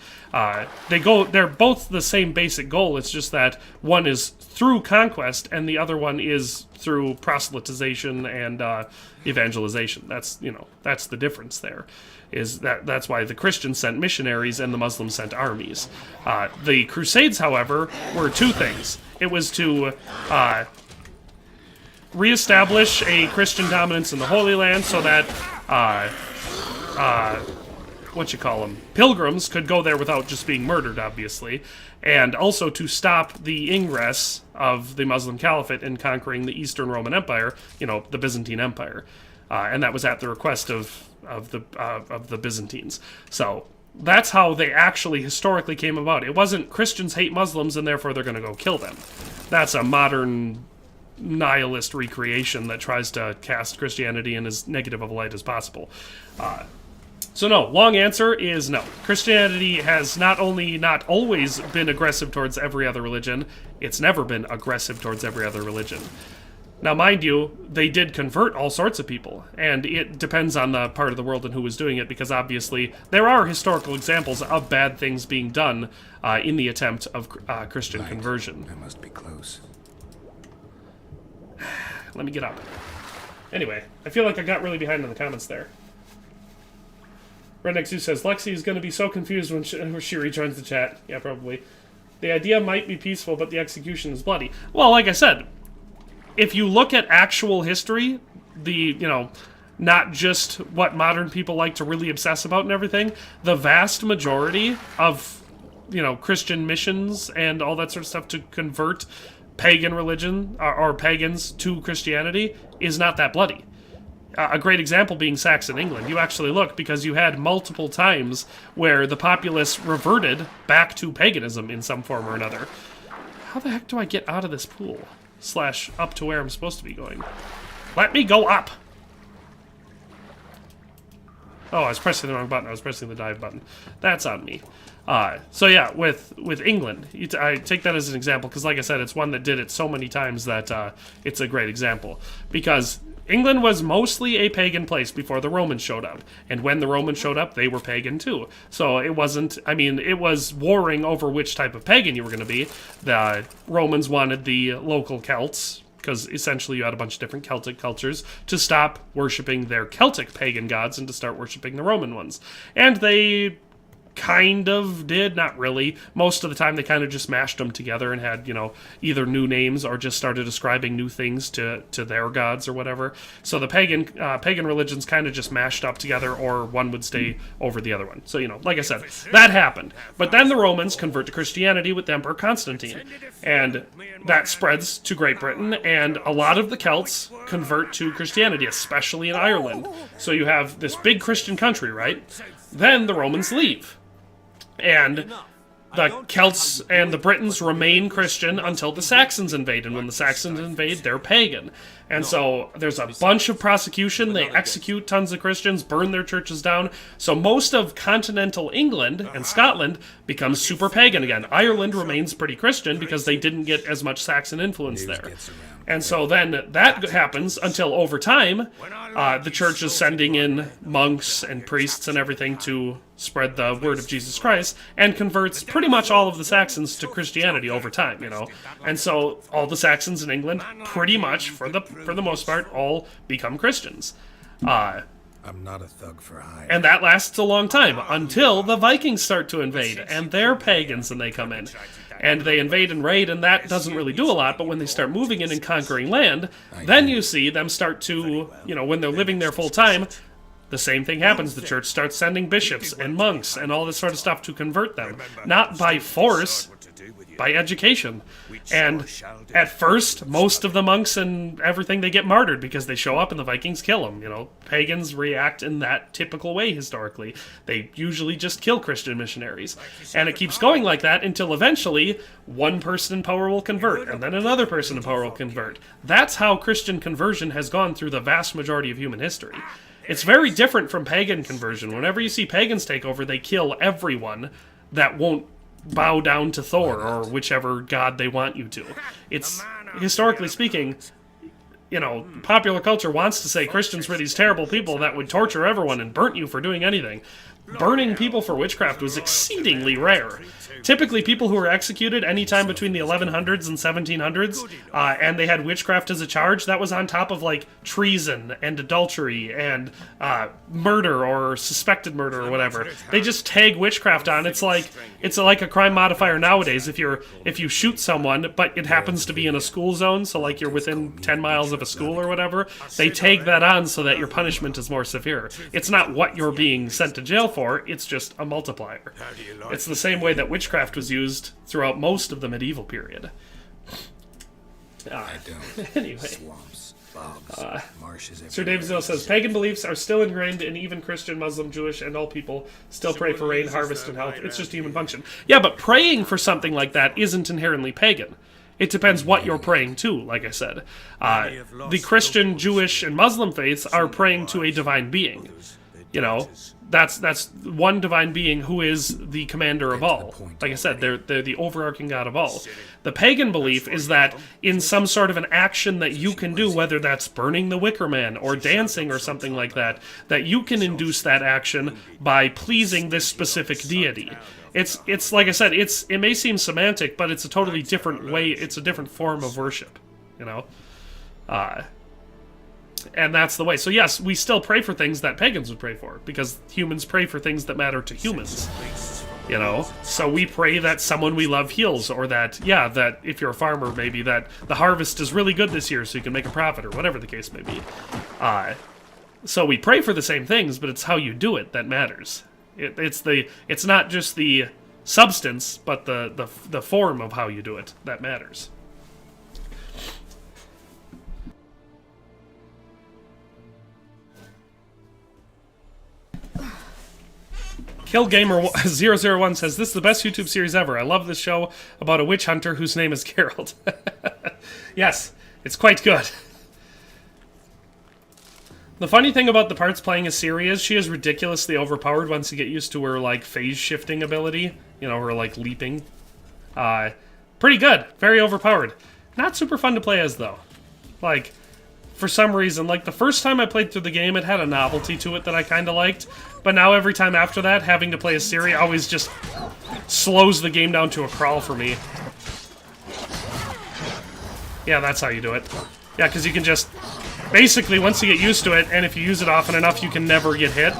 They're both the same basic goal. It's just that one is through conquest and the other one is through proselytization and evangelization. That's the difference there. That's why the Christians sent missionaries and the Muslims sent armies. The Crusades, however, were two things. It was to reestablish a Christian dominance in the Holy Land so that pilgrims could go there without just being murdered, obviously, and also to stop the ingress of the Muslim Caliphate in conquering the Eastern Roman Empire, the Byzantine Empire, and that was at the request of the Byzantines. So that's how they actually historically came about. It wasn't Christians hate Muslims and therefore they're going to go kill them. That's a modern nihilist recreation that tries to cast Christianity in as negative of a light as possible. So no, long answer is no. Christianity has not only not always been aggressive towards every other religion, it's never been aggressive towards every other religion. Now, mind you, they did convert all sorts of people, and it depends on the part of the world and who was doing it, because obviously there are historical examples of bad things being done in the attempt of Christian conversion. I must be close. Let me get up. Anyway, I feel like I got really behind in the comments there. Redneck Zoo says, Lexi is going to be so confused when she rejoins the chat. Yeah, probably. The idea might be peaceful, but the execution is bloody. Well, like I said, if you look at actual history, not just what modern people like to really obsess about and everything, the vast majority of, Christian missions and all that sort of stuff to convert pagan religion or pagans to Christianity is not that bloody. A great example being Saxon England. You actually look, because you had multiple times where the populace reverted back to paganism in some form or another. How the heck do I get out of this pool? slash up to where I'm supposed to be going. Let me go up! Oh, I was pressing the wrong button. I was pressing the dive button. That's on me. So yeah, with England, I take that as an example because, like I said, it's one that did it so many times that it's a great example. Because England was mostly a pagan place before the Romans showed up. And when the Romans showed up, they were pagan too. So it wasn't, I mean, it was warring over which type of pagan you were going to be. The Romans wanted the local Celts, because essentially you had a bunch of different Celtic cultures, to stop worshipping their Celtic pagan gods and to start worshipping the Roman ones. And they kind of did, not really. Most of the time they kind of just mashed them together and had, you know, either new names or just started ascribing new things to their gods or whatever. So the pagan religions kind of just mashed up together, or one would stay over the other one. So, you know, like I said, that happened. But then the Romans convert to Christianity with Emperor Constantine. And that spreads to Great Britain, and a lot of the Celts convert to Christianity, especially in Ireland. So you have this big Christian country, right? Then the Romans leave. And the Celts and the Britons remain Christian until the Saxons invade, and when the Saxons invade, they're pagan. And so there's a bunch of prosecution, they execute tons of Christians, burn their churches down, so most of continental England and Scotland becomes super pagan again. Ireland remains pretty Christian because they didn't get as much Saxon influence there. And so then that happens until over time, the church is sending in monks and priests and everything to spread the word of Jesus Christ, and converts pretty much all of the Saxons to Christianity over time, you know. And so all the Saxons in England, pretty much, for the most part, all become Christians. I'm not a thug for hire. And that lasts a long time, until the Vikings start to invade, and they're pagans and they come in. And they invade and raid, and that doesn't really do a lot, but when they start moving in and conquering land, then you see them start to, you know, when they're living there full time, the same thing happens. The church starts sending bishops and monks and all this sort of stuff to convert them. Not by force, by education. And at first, most of the monks and everything, they get martyred because they show up and the Vikings kill them. You know, pagans react in that typical way historically. They usually just kill Christian missionaries. And it keeps going like that until eventually one person in power will convert, and then another person in power will convert. That's how Christian conversion has gone through the vast majority of human history. It's very different from pagan conversion. Whenever you see pagans take over, they kill everyone that won't bow down to Thor or whichever god they want you to. It's, historically speaking, you know, popular culture wants to say Christians were these terrible people that would torture everyone and burnt you for doing anything. Burning people for witchcraft was exceedingly rare. Typically, people who were executed anytime between the 1100s and 1700s, and they had witchcraft as a charge, that was on top of, like, treason and adultery and murder or suspected murder or whatever. They just tag witchcraft on. It's like a crime modifier nowadays. If you shoot someone, but it happens to be in a school zone, so like you're within 10 miles of a school or whatever, they tag that on so that your punishment is more severe. It's not what you're being sent to jail for, it's just a multiplier. It's the same way that witchcraft was used throughout most of the medieval period. I don't. Anyway. Swamps, bogs, marshes. Sir David Zill says, pagan beliefs are still ingrained in even Christian, Muslim, Jewish, and all people still pray for rain, harvest, and health. It's just a human function. Yeah, but praying for something like that isn't inherently pagan. It depends what you're praying to, like I said. The Christian, Jewish, and Muslim faiths are praying to a divine being. You know, that's one divine being who is the commander of all. Like I said, they're the overarching god of all. The pagan belief is that in some sort of an action that you can do, whether that's burning the Wicker Man or dancing or something like that, that you can induce that action by pleasing this specific deity. It's like I said, it may seem semantic, but it's a totally different way. It's a different form of worship, you know. And that's the way. So yes, we still pray for things that pagans would pray for, because humans pray for things that matter to humans. You know? So we pray that someone we love heals, or that if you're a farmer, maybe that the harvest is really good this year so you can make a profit, or whatever the case may be. So we pray for the same things, but it's how you do it that matters. It's not just the substance, but the form of how you do it that matters. KillGamer001 says, this is the best YouTube series ever. I love this show about a witch hunter whose name is Geralt. Yes, it's quite good. The funny thing about the parts playing as Ciri is she is ridiculously overpowered once you get used to her, like, phase-shifting ability. You know, her, like, leaping. Pretty good. Very overpowered. Not super fun to play as, though. Like, for some reason, like, the first time I played through the game, it had a novelty to it that I kind of liked. But now every time after that, having to play as Ciri always just slows the game down to a crawl for me. Yeah, that's how you do it. Yeah, because you can just... Basically, once you get used to it, and if you use it often enough, you can never get hit.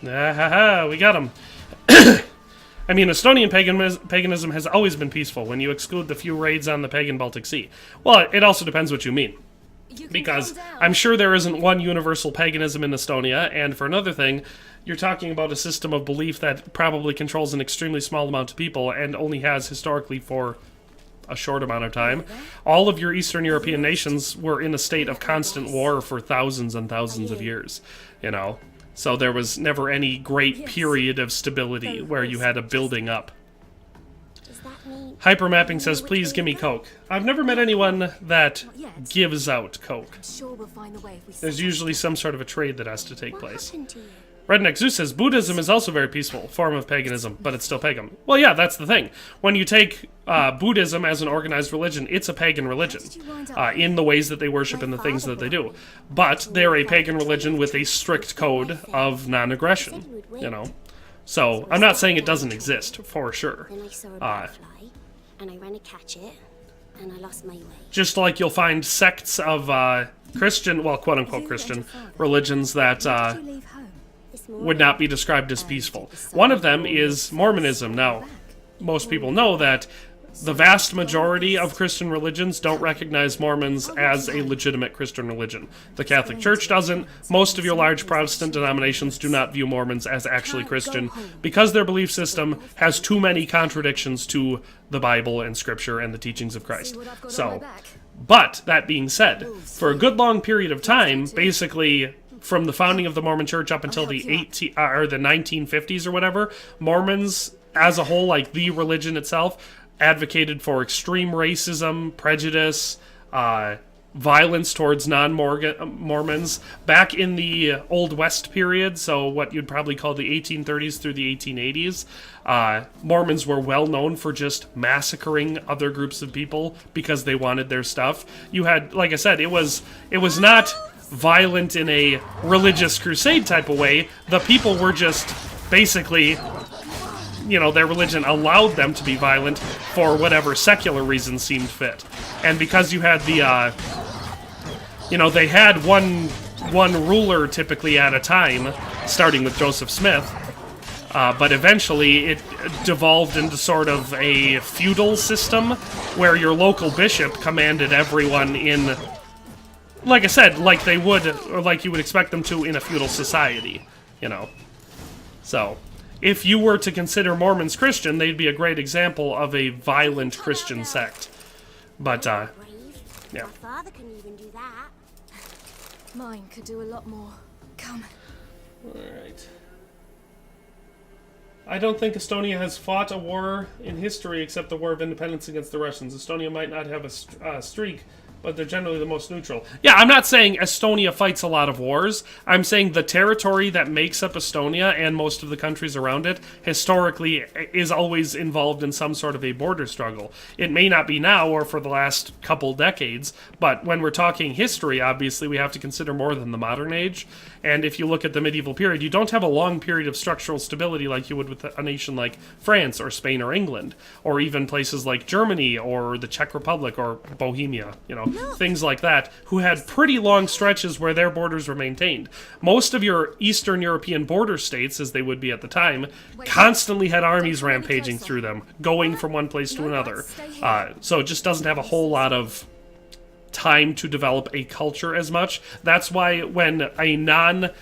Ah, we got him. I mean, Estonian paganism has always been peaceful when you exclude the few raids on the pagan Baltic Sea. Well, it also depends what you mean. Because I'm sure there isn't one universal paganism in Estonia, and for another thing, you're talking about a system of belief that probably controls an extremely small amount of people and only has historically for a short amount of time. All of your Eastern European nations were in a state of constant war for thousands and thousands of years, you know? So there was never any great period of stability where you had a building up. Hypermapping says, please give me Coke. I've never met anyone that gives out Coke. There's usually some sort of a trade that has to take place. Redneck Zeus says, Buddhism is also a very peaceful form of paganism, but it's still pagan. Well, yeah, that's the thing. When you take Buddhism as an organized religion, it's a pagan religion in the ways that they worship and the things that they do. But they're a pagan religion with a strict code of non-aggression, you know. So, I'm not saying it doesn't exist, for sure. Then I saw a butterfly, and I ran to catch it, and I lost my way. Just like you'll find sects of Christian, well, quote-unquote Christian, religions that would not be described as peaceful. One of them is Mormonism. Now, most people know that the vast majority of Christian religions don't recognize Mormons as a legitimate Christian religion. The Catholic Church doesn't. Most of your large Protestant denominations do not view Mormons as actually Christian because their belief system has too many contradictions to the Bible and Scripture and the teachings of Christ. So, but, that being said, for a good long period of time, basically from the founding of the Mormon Church up until the 1950s or whatever, Mormons as a whole, like the religion itself, advocated for extreme racism, prejudice, violence towards non-Mormons. Back in the Old West period, so what you'd probably call the 1830s through the 1880s, Mormons were well known for just massacring other groups of people because they wanted their stuff. You had, like I said, it was not violent in a religious crusade type of way. The people were just basically, you know, their religion allowed them to be violent for whatever secular reason seemed fit. And because you had the, you know, they had one ruler typically at a time, starting with Joseph Smith, but eventually it devolved into sort of a feudal system where your local bishop commanded everyone in, like I said, like they would, or like you would expect them to in a feudal society, you know. So, if you were to consider Mormons Christian, they'd be a great example of a violent Christian sect. But, yeah. My father can even do that. Mine could do a lot more. Come. Alright. I don't think Estonia has fought a war in history except the War of Independence against the Russians. Estonia might not have a streak, but they're generally the most neutral. Yeah, I'm not saying Estonia fights a lot of wars. I'm saying the territory that makes up Estonia and most of the countries around it historically is always involved in some sort of a border struggle. It may not be now or for the last couple decades, but when we're talking history, obviously we have to consider more than the modern age. And if you look at the medieval period, you don't have a long period of structural stability like you would with a nation like France or Spain or England, or even places like Germany or the Czech Republic or Bohemia, you know, things like that, who had pretty long stretches where their borders were maintained. Most of your Eastern European border states, as they would be at the time, constantly had armies rampaging through them, going from one place to another. So it just doesn't have a whole lot of time to develop a culture as much. That's why when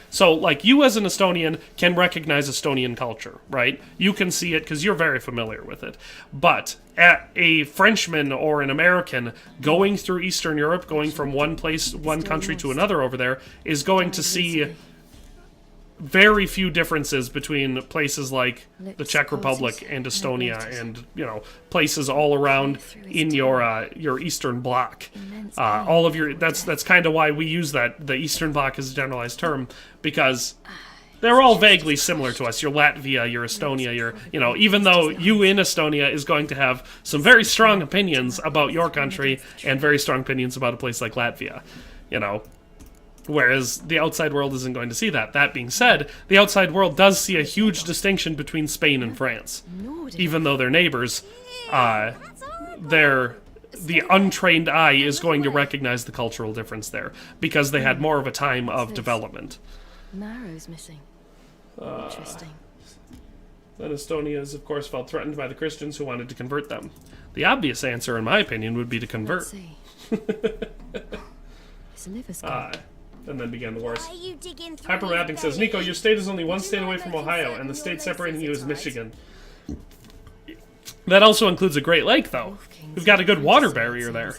so like you as an Estonian can recognize Estonian culture, right? You can see it because you're very familiar with it. But a Frenchman or an American going through Eastern Europe, going from one country to another over there, is going to see very few differences between places like the Czech Republic and Estonia, and places all around in your Eastern Bloc. All of your that's kind of why we use the Eastern Bloc as a generalized term, because they're all vaguely similar to us. Your Latvia, your Estonia, even though you in Estonia is going to have some very strong opinions about your country and very strong opinions about a place like Latvia, whereas the outside world isn't going to see that. That being said, the outside world does see a huge distinction between Spain and France. Even though they're neighbors, the untrained eye is going to recognize the cultural difference there, because they had more of a time of development. Marrow's missing. Interesting. Then Estonia is, of course, felt threatened by the Christians who wanted to convert them. The obvious answer, in my opinion, would be to convert. His liver's gone. And then began the wars. Why are you digging through Hypermapping these says, berries? Nico, your state is only one state away from Would you Ohio, mind and the opening state your separating you is legs Michigan. That also includes a Great Lake, though. We've got a good water barrier there.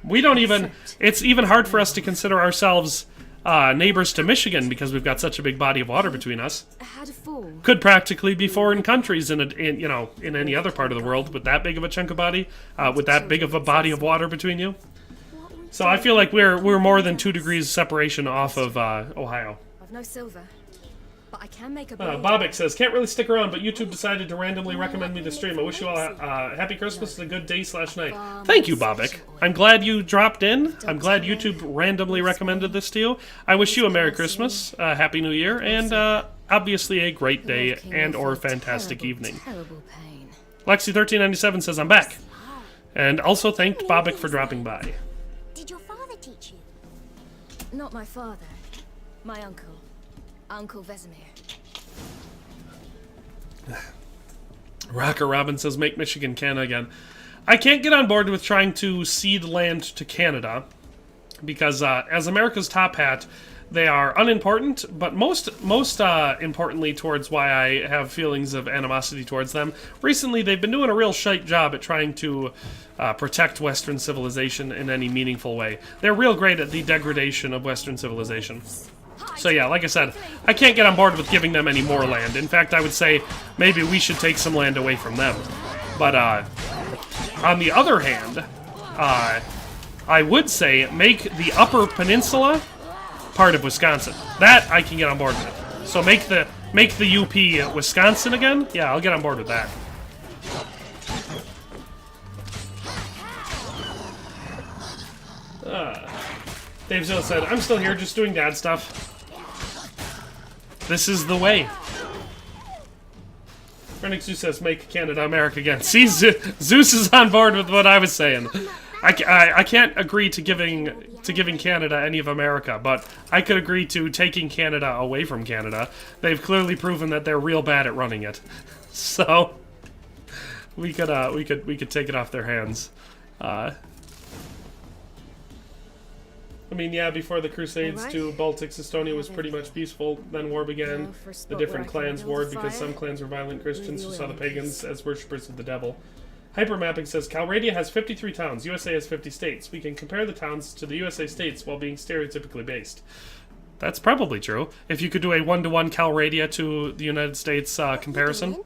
We don't even... It's even hard for us to consider ourselves neighbors to Michigan, because we've got such a big body of water between us. Had a fall. Could practically be foreign countries in any other part of the world with that big of a chunk of body, with that big of a body of water between you. So I feel like we're more than 2 degrees separation off of Ohio. I've no silver, but I can make a blade. Bobik says, can't really stick around, but YouTube decided to randomly recommend me the stream. I wish you all a happy Christmas and a good day/night. Thank you, Bobik. I'm glad you dropped in. I'm glad YouTube randomly recommended this to you. I wish you a Merry Christmas, Happy New Year, and obviously a great day and or fantastic evening. Terrible pain. Lexi1397 says, I'm back. And also thanked Bobik for dropping by. Did your father teach you? Not my father. My uncle. Uncle Vesemir. Rocker Robin says, make Michigan Canada again. I can't get on board with trying to cede land to Canada, because as America's top hat, they are unimportant, but most importantly towards why I have feelings of animosity towards them. Recently, they've been doing a real shite job at trying to protect Western civilization in any meaningful way. They're real great at the degradation of Western civilization. So yeah, like I said, I can't get on board with giving them any more land. In fact, I would say maybe we should take some land away from them. But on the other hand, I would say make the Upper Peninsula part of Wisconsin. That I can get on board with. So make the UP Wisconsin again? Yeah, I'll get on board with that. Dave Zill said, I'm still here just doing dad stuff. This is the way. Renix Zeus says, make Canada America again. See, Zeus is on board with what I was saying. I can't agree to giving Canada any of America, but I could agree to taking Canada away from Canada. They've clearly proven that they're real bad at running it, so we could take it off their hands. I mean, yeah, before the Crusades to Baltics, Estonia was pretty much peaceful. Then war began. The different clans warred because some clans were violent Christians who saw the pagans as worshippers of the devil. Hypermapping says, Calradia has 53 towns, USA has 50 states. We can compare the towns to the USA states while being stereotypically based. That's probably true. If you could do a 1-to-1 Calradia to the United States comparison.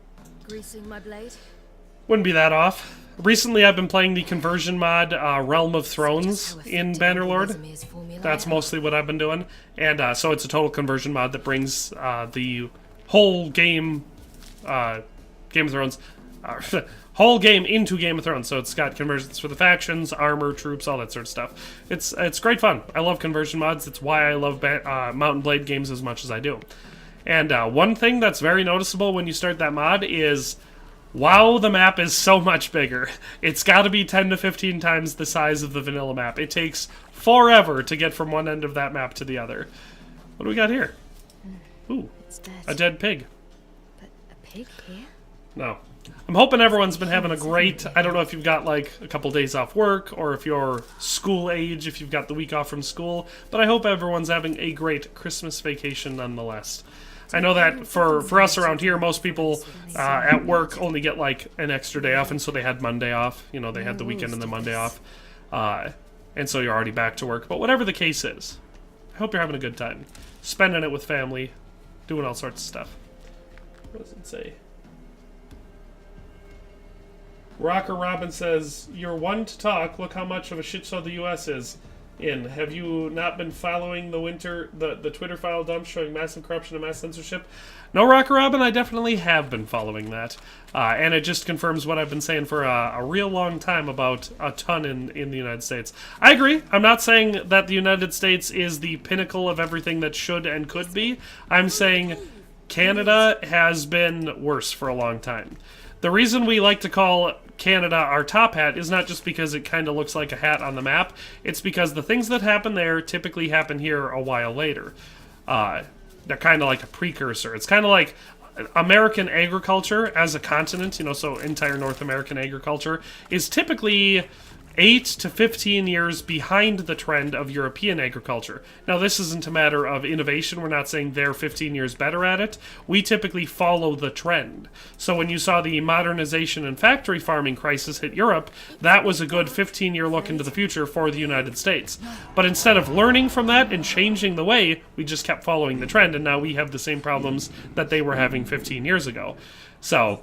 Greasing my blade. Wouldn't be that off. Recently I've been playing the conversion mod Realm of Thrones in Bannerlord. That's mostly what I've been doing. And so it's a total conversion mod that brings the whole game, Game of Thrones, whole game into Game of Thrones. So it's got conversions for the factions, armor, troops, all that sort of stuff. It's great fun. I love conversion mods. It's why I love Mount & Blade games as much as I do. And one thing that's very noticeable when you start that mod is, wow, the map is so much bigger. It's got to be 10 to 15 times the size of the vanilla map. It takes forever to get from one end of that map to the other. What do we got here? Ooh, a dead pig. But a pig here? No. I'm hoping everyone's been having a great... I don't know if you've got, like, a couple days off work, or if you're school age, if you've got the week off from school, but I hope everyone's having a great Christmas vacation nonetheless. I know that for us around here, most people at work only get like an extra day off, and so they had Monday off. You know, they had the weekend and the Monday off. And so you're already back to work. But whatever the case is, I hope you're having a good time. Spending it with family. doing all sorts of stuff. What does it say? Rocker Robin says, "You're one to talk. Look how much of a shit show the U.S. is in. Have you not been following the Twitter file dump showing massive corruption and mass censorship?" No, Rocker Robin, I definitely have been following that. And it just confirms what I've been saying for a real long time about a ton in the United States. I agree. I'm not saying that the United States is the pinnacle of everything that should and could be. I'm saying Canada has been worse for a long time. The reason we like to call Canada our top hat is not just because it kind of looks like a hat on the map. It's because the things that happen there typically happen here a while later. They're kind of like a precursor. It's kind of like American agriculture as a continent, so entire North American agriculture is typically 8 to 15 years behind the trend of European agriculture. Now, this isn't a matter of innovation. We're not saying they're 15 years better at it. We typically follow the trend. So when you saw the modernization and factory farming crisis hit Europe, that was a good 15-year look into the future for the United States. But instead of learning from that and changing the way, we just kept following the trend, and now we have the same problems that they were having 15 years ago. So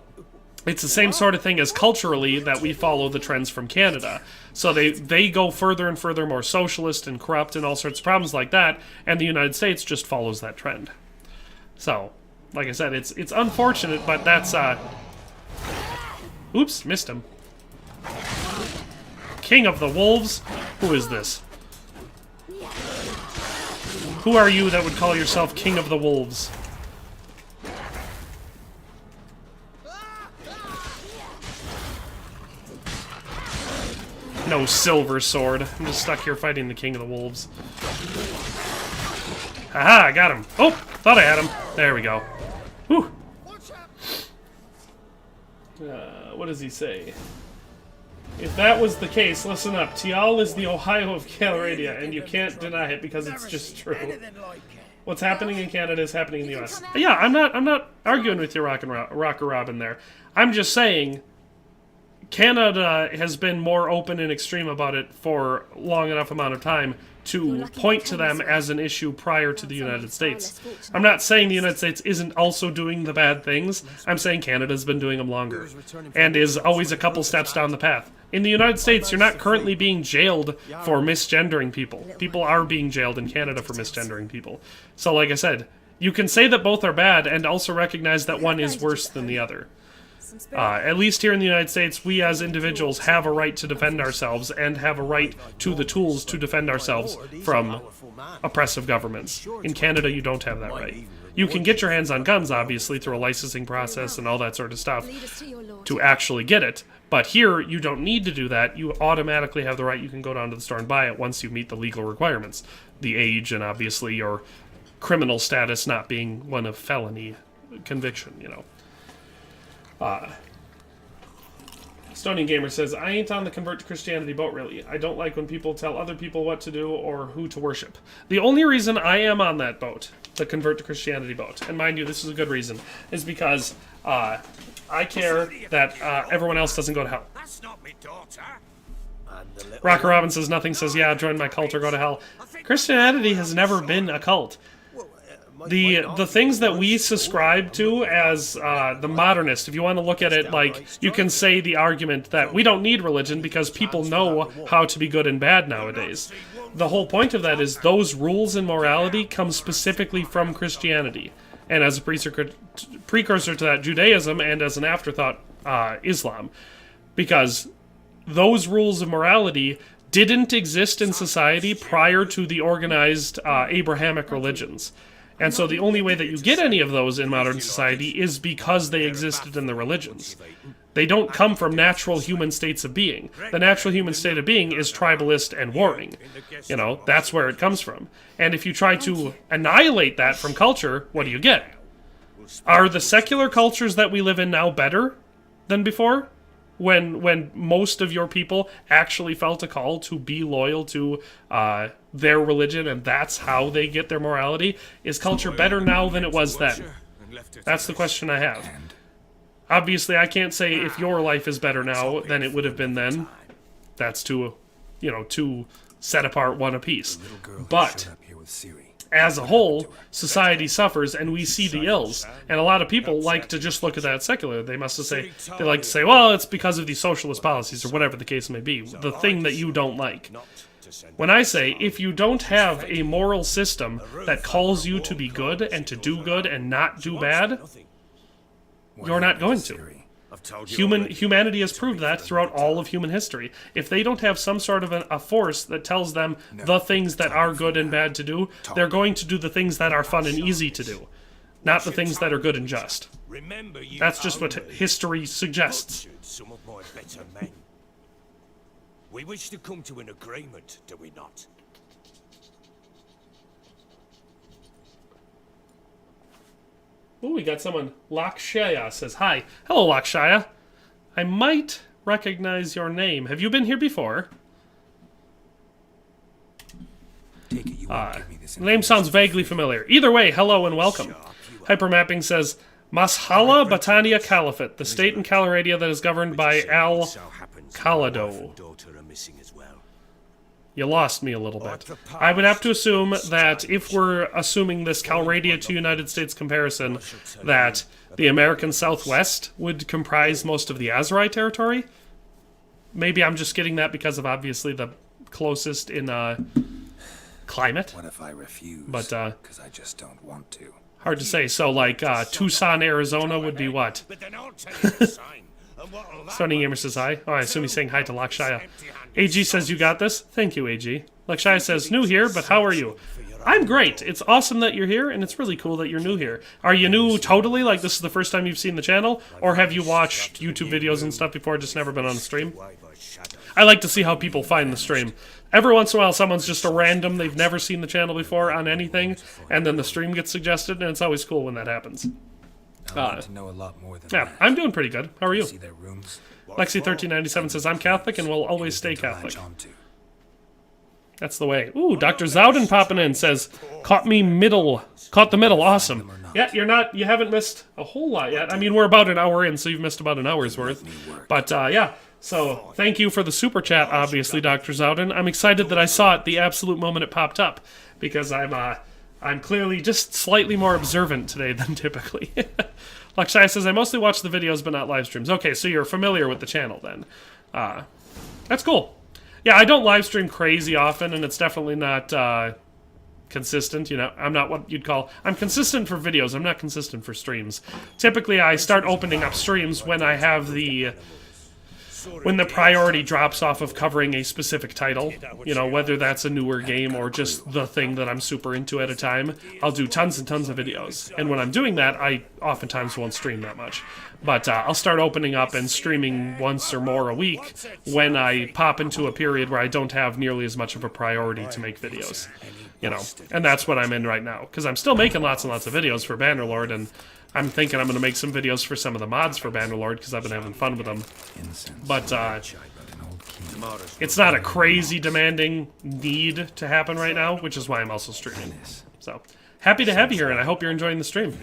it's the same sort of thing as culturally that we follow the trends from Canada. So they go further and further more socialist and corrupt and all sorts of problems like that, and the United States just follows that trend. So, like I said, it's unfortunate, but that's oops, missed him. King of the Wolves? Who is this? Who are you that would call yourself King of the Wolves? No silver sword. I'm just stuck here fighting the King of the Wolves. Haha, I got him. Oh, thought I had him. There we go. Whew. What does he say? If that was the case, listen up. Tial is the Ohio of Calradia, and you can't deny it because it's just true. What's happening in Canada is happening in the US. Yeah, I'm not arguing with you, Rocker Robin there. I'm just saying Canada has been more open and extreme about it for long enough amount of time to point to them as an issue prior to the United States. I'm not saying the United States isn't also doing the bad things. I'm saying Canada's been doing them longer and is always a couple steps down the path. In the United States, you're not currently being jailed for misgendering people. People are being jailed in Canada for misgendering people. So like I said, you can say that both are bad and also recognize that one is worse than the other. At least here in the United States, we as individuals have a right to defend ourselves and have a right to the tools to defend ourselves from oppressive governments. In Canada, you don't have that right. You can get your hands on guns, obviously, through a licensing process and all that sort of stuff to actually get it. But here, you don't need to do that. You automatically have the right. You can go down to the store and buy it once you meet the legal requirements. The age and obviously your criminal status not being one of felony conviction, Stonian Gamer says, I ain't on the convert to Christianity boat, really. I don't like when people tell other people what to do or who to worship. The only reason I am on that boat, the convert to Christianity boat, and mind you, this is a good reason, is because I care that everyone else doesn't go to hell. That's not me daughter. Rocker Robin says, nothing says, yeah, join my cult or go to hell. Christianity has never been a cult. The things that we subscribe to as the modernist, if you want to look at it like, you can say the argument that we don't need religion because people know how to be good and bad nowadays. The whole point of that is those rules and morality come specifically from Christianity. And as a precursor to that, Judaism, and as an afterthought, Islam. Because those rules of morality didn't exist in society prior to the organized Abrahamic religions. And so the only way that you get any of those in modern society is because they existed in the religions. They don't come from natural human states of being. The natural human state of being is tribalist and warring. That's where it comes from. And if you try to annihilate that from culture, what do you get? Are the secular cultures that we live in now better than before? When most of your people actually felt a call to be loyal to their religion and that's how they get their morality? Is culture better now than it was then? That's the question I have. Obviously, I can't say if your life is better now than it would have been then. That's two set apart, one apiece. But as a whole, society suffers and we see the ills. And a lot of people like to just look at that secular. They like to say, well, it's because of these socialist policies or whatever the case may be. The thing that you don't like. When I say, if you don't have a moral system that calls you to be good and to do good and not do bad, you're not going to. Humanity has proved that throughout all of human history. If they don't have some sort of a force that tells them the things that are good and bad to do, they're going to do the things that are fun and easy to do, not the things that are good and just. That's just what history suggests. Some of my better men. We wish to come to an agreement, do we not? Ooh, we got someone. Lakshaya says, hi. Hello, Lakshaya. I might recognize your name. Have you been here before? Name sounds vaguely familiar. Either way, hello and welcome. Hypermapping says, Mashala Batania Caliphate, the state in Calradia that is governed by Al-Khalado. You lost me a little bit. I would have to assume that if we're assuming this Calradia to United States comparison, that the American Southwest would comprise most of the Azrai territory. Maybe I'm just getting that because of obviously the closest in climate. What if I refuse? But because I just don't want to. Hard to say. So like Tucson, Arizona would be what? Stunning Gamer says hi. Oh, I assume he's saying hi to Lakshaya. AG says you got this. Thank you, AG. Lakshaya says new here, but how are you? I'm great. It's awesome that you're here, and it's really cool that you're new here. Are you new totally, like this is the first time you've seen the channel? Or have you watched YouTube videos and stuff before, just never been on a stream? I like to see how people find the stream. Every once in a while, someone's just a random, they've never seen the channel before on anything, and then the stream gets suggested, and it's always cool when that happens. I want to know a lot more than yeah, that. I'm doing pretty good. How are you? See their rooms. Lexi1397 says, I'm Catholic and will always stay Catholic. That's the way. Ooh, Dr. Zowden popping in says, caught the middle, awesome. Yeah, you haven't missed a whole lot yet. I mean, we're about an hour in, so you've missed about an hour's worth. But, yeah, so thank you for the super chat, obviously, Dr. Zowden. I'm excited that I saw it the absolute moment it popped up, because I'm clearly just slightly more observant today than typically. Lakshaya says, I mostly watch the videos, but not live streams. Okay, so you're familiar with the channel then. That's cool. Yeah, I don't live stream crazy often, and it's definitely not consistent. You know, I'm not what you'd call... I'm consistent for videos. I'm not consistent for streams. Typically, I start opening up streams when I have when the priority drops off of covering a specific title, you know, whether that's a newer game or just the thing that I'm super into at a time, I'll do tons and tons of videos. And when I'm doing that, I oftentimes won't stream that much. But I'll start opening up and streaming once or more a week when I pop into a period where I don't have nearly as much of a priority to make videos. You know, and that's what I'm in right now. Because I'm still making lots and lots of videos for Bannerlord, and I'm thinking I'm going to make some videos for some of the mods for Bannerlord because I've been having fun with them. But it's not a crazy demanding need to happen right now, which is why I'm also streaming. So, happy to have you here, and I hope you're enjoying the stream.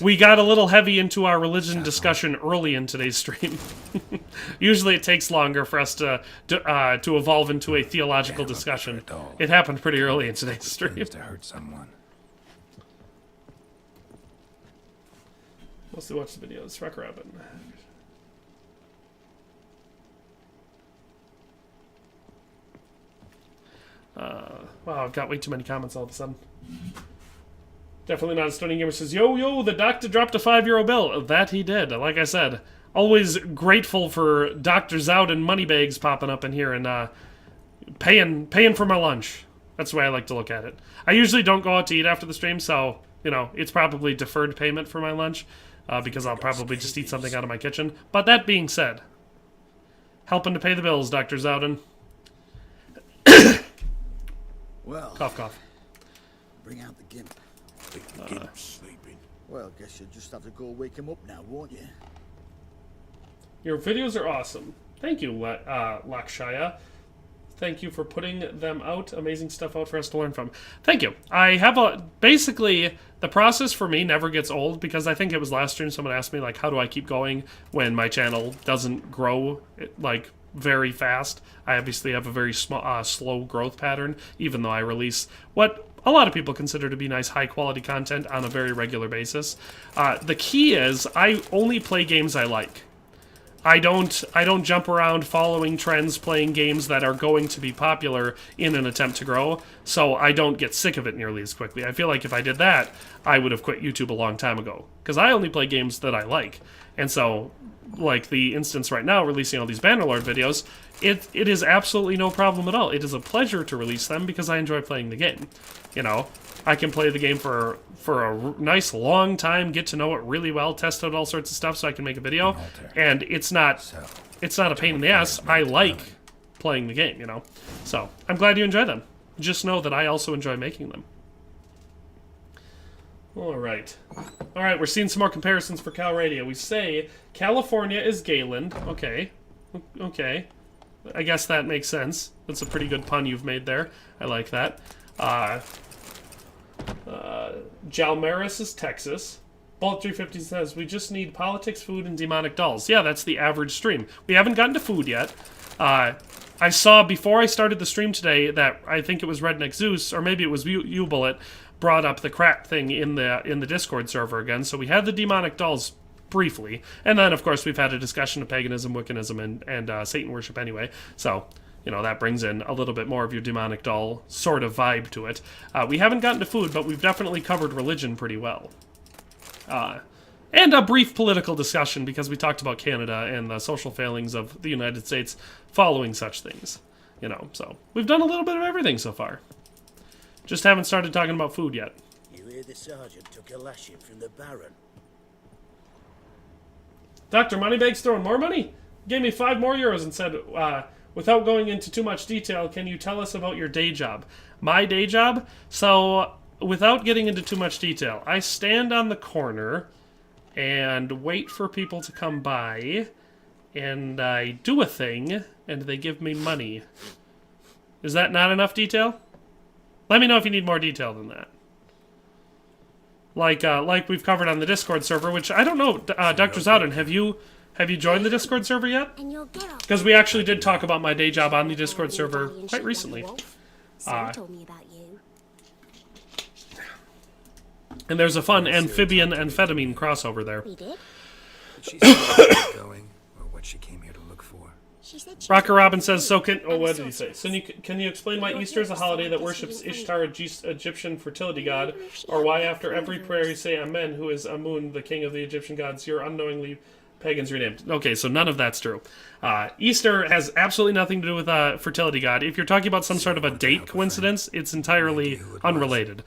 We got a little heavy into our religion discussion early in today's stream. Usually it takes longer for us to evolve into a theological discussion. It happened pretty early in today's stream. Mostly watch the videos. Wreck Robin. Wow, I've got way too many comments all of a sudden. Definitely not a Stunning Gamer says, yo, the doctor dropped a €5 bill. That he did. Like I said, always grateful for Dr. Zowden moneybags popping up in here and paying for my lunch. That's the way I like to look at it. I usually don't go out to eat after the stream, so, you know, it's probably deferred payment for my lunch. Because I'll probably just eat something out of my kitchen. But that being said, helping to pay the bills, Dr. Zowden. Well, cough, cough. Bring out the gimp. Sleeping. Well, guess you'll just have to go wake him up now, won't you? Your videos are awesome. Thank you, Lakshaya. Thank you for putting them out. Amazing stuff out for us to learn from. Thank you. I have basically, the process for me never gets old because I think it was last stream someone asked me, like, how do I keep going when my channel doesn't grow, like, very fast. I obviously have a very slow growth pattern, even though I release what a lot of people consider to be nice, high-quality content on a very regular basis. The key is I only play games I like. I don't jump around following trends, playing games that are going to be popular in an attempt to grow, so I don't get sick of it nearly as quickly. I feel like if I did that, I would have quit YouTube a long time ago, because I only play games that I like. And so, like the instance right now, releasing all these Bannerlord videos, it is absolutely no problem at all. It is a pleasure to release them because I enjoy playing the game. You know, I can play the game for a nice long time, get to know it really well, test out all sorts of stuff so I can make a video, and it's not a pain in the ass. I like playing the game, you know. So, I'm glad you enjoy them. Just know that I also enjoy making them. Alright, we're seeing some more comparisons for Cal Radio. We say California is Gayland. Okay. I guess that makes sense. That's a pretty good pun you've made there. I like that. Jalmaris is Texas. Bolt 350 says, we just need politics, food, and demonic dolls. Yeah, that's the average stream. We haven't gotten to food yet. I saw before I started the stream today that I think it was Redneck Zeus, or maybe it was U-Bullet, brought up the crack thing in the Discord server again. So we had the demonic dolls briefly, and then of course we've had a discussion of paganism, Wiccanism, and Satan worship anyway. So, you know, that brings in a little bit more of your demonic doll sort of vibe to it. We haven't gotten to food, but we've definitely covered religion pretty well. And a brief political discussion, because we talked about Canada and the social failings of the United States following such things. You know, so we've done a little bit of everything so far. Just haven't started talking about food yet. You hear the sergeant took a lashing from the Baron. Dr. Moneybags throwing more money? Gave me 5 more euros and said, without going into too much detail, can you tell us about your day job? My day job? So, without getting into too much detail, I stand on the corner and wait for people to come by, and I do a thing, and they give me money. Is that not enough detail? Let me know if you need more detail than that. Like we've covered on the Discord server, which I don't know, Dr. Zowden, have you joined the Discord server yet? Because we actually did talk about my day job on the Discord server quite recently. told me about you. And there's a fun amphibian amphetamine crossover there. We did? She said where going, or what she came here to look for. She said she Rocker Robin says, so can... Oh, what did he say? So can you explain why Easter is a holiday that worships Ishtar, Egyptian fertility god, or why after every prayer you say Amen, who is Amun, the king of the Egyptian gods, you're unknowingly pagans renamed? Okay, so none of that's true. Easter has absolutely nothing to do with fertility god. If you're talking about some sort of a date coincidence, it's entirely unrelated.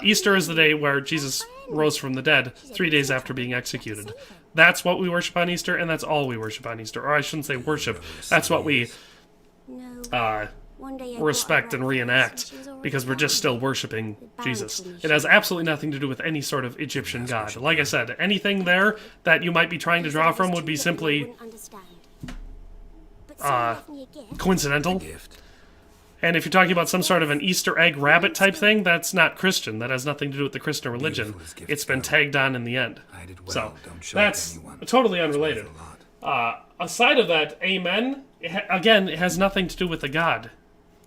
Easter is the day where Jesus rose from the dead 3 days after being executed. That's what we worship on Easter, and that's all we worship on Easter. Or I shouldn't say worship. That's what we respect and reenact, because we're just still worshiping Jesus. It has absolutely nothing to do with any sort of Egyptian god. Like I said, anything there that you might be trying to draw from would be simply coincidental. And if you're talking about some sort of an Easter egg rabbit type thing, that's not Christian. That has nothing to do with the Christian religion. It's been tagged on in the end. So that's totally unrelated. Aside of that, Amen, again, it has nothing to do with the God.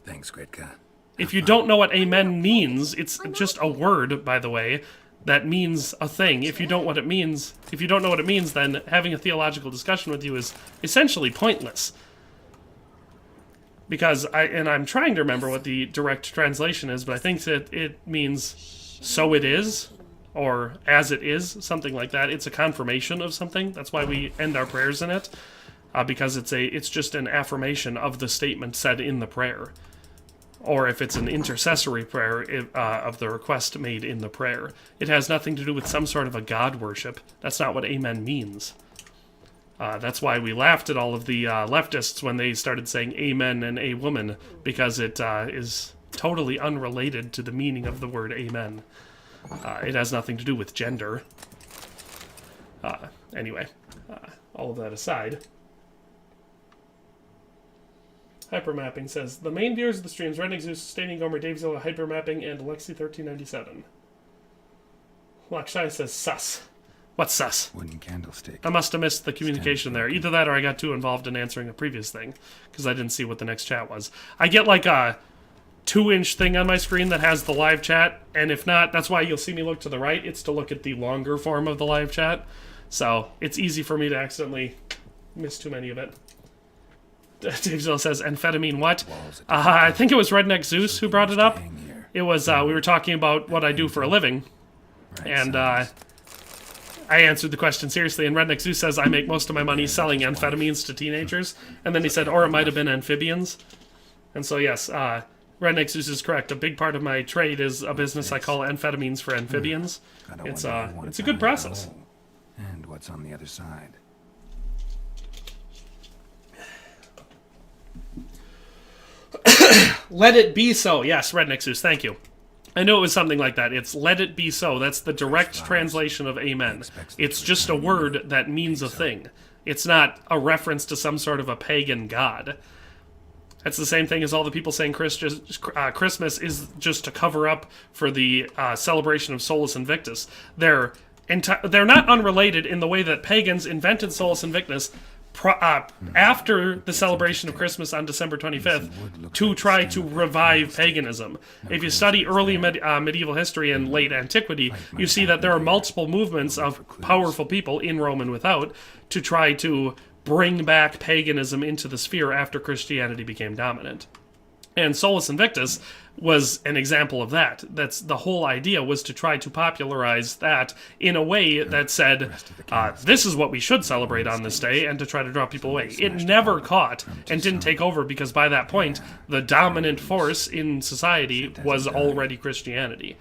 Thanks, great God. If you don't know what Amen means, it's just a word, by the way, that means a thing. If you don't know what it means, then having a theological discussion with you is essentially pointless. Because I'm trying to remember what the direct translation is, but I think that it means so it is, or as it is, something like that. It's a confirmation of something. That's why we end our prayers in it, because it's just an affirmation of the statement said in the prayer. Or if it's an intercessory prayer of the request made in the prayer. It has nothing to do with some sort of a God worship. That's not what Amen means. That's why we laughed at all of the leftists when they started saying amen and a woman, because it is totally unrelated to the meaning of the word amen. It has nothing to do with gender. Anyway, all of that aside. Hypermapping says, the main viewers of the streams, Redneck Zeus, Staining Gomer, Dave Zilla, Hypermapping, and Alexi1397. Lakshai says, sus. What's sus? Wooden candlestick. I must have missed the communication there. Either that or I got too involved in answering a previous thing, because I didn't see what the next chat was. I get like 2 2-inch thing on my screen that has the live chat, and if not, that's why you'll see me look to the right. It's to look at the longer form of the live chat. So it's easy for me to accidentally miss too many of it. Dave Zill says, amphetamine what? I think it was Redneck Zeus who brought it up. It was, we were talking about what I do for a living. And I answered the question seriously, and Redneck Zeus says I make most of my money selling amphetamines to teenagers. And then he said, or it might have been amphibians. And so, yes, Redneck Zeus is correct. A big part of my trade is a business I call amphetamines for amphibians. It's a good process. And what's on the other side? Let it be so. Yes, Redneck Zeus, thank you. I knew it was something like that. It's let it be so. That's the direct translation of amen. It's just a word that means a thing. It's not a reference to some sort of a pagan god. That's the same thing as all the people saying Christmas is just to cover up for the celebration of Solus Invictus. They're not unrelated in the way that pagans invented Solus Invictus after the celebration of Christmas on December 25th to try to revive paganism. If you study early medieval history and late antiquity, you see that there are multiple movements of powerful people in Rome and without to try to bring back paganism into the sphere after Christianity became dominant. And Solus Invictus was an example of that. That's the whole idea, was to try to popularize that in a way that said, this is what we should celebrate on this day, and to try to draw people away. It never caught and didn't take over because by that point, the dominant force in society was already Christianity.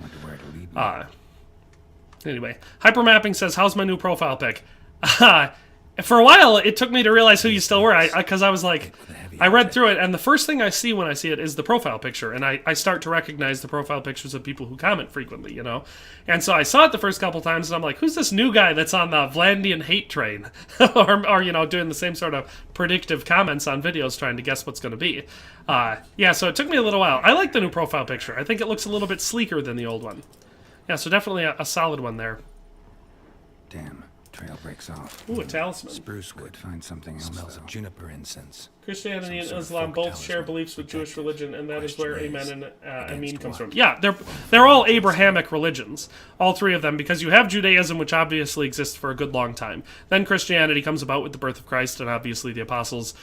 Anyway, Hypermapping says, how's my new profile pic? For a while, it took me to realize who you still were, because I was like, I read through it, and the first thing I see when I see it is the profile picture, and I start to recognize the profile pictures of people who comment frequently, you know? And so I saw it the first couple times, and I'm like, who's this new guy that's on the Vlandian hate train? or, you know, doing the same sort of predictive comments on videos trying to guess what's going to be. Yeah, so it took me a little while. I like the new profile picture. I think it looks a little bit sleeker than the old one. Yeah, so definitely a solid one there. Damn. Trail breaks off. Ooh, a talisman. Spruce wood. Find something else. Smells of juniper incense. Christianity and Islam both share beliefs with Jewish religion, and that is where amen and amin comes from. Yeah, they're all Abrahamic religions, all three of them, because you have Judaism, which obviously exists for a good long time. Then Christianity comes about with the birth of Christ, and obviously the apostles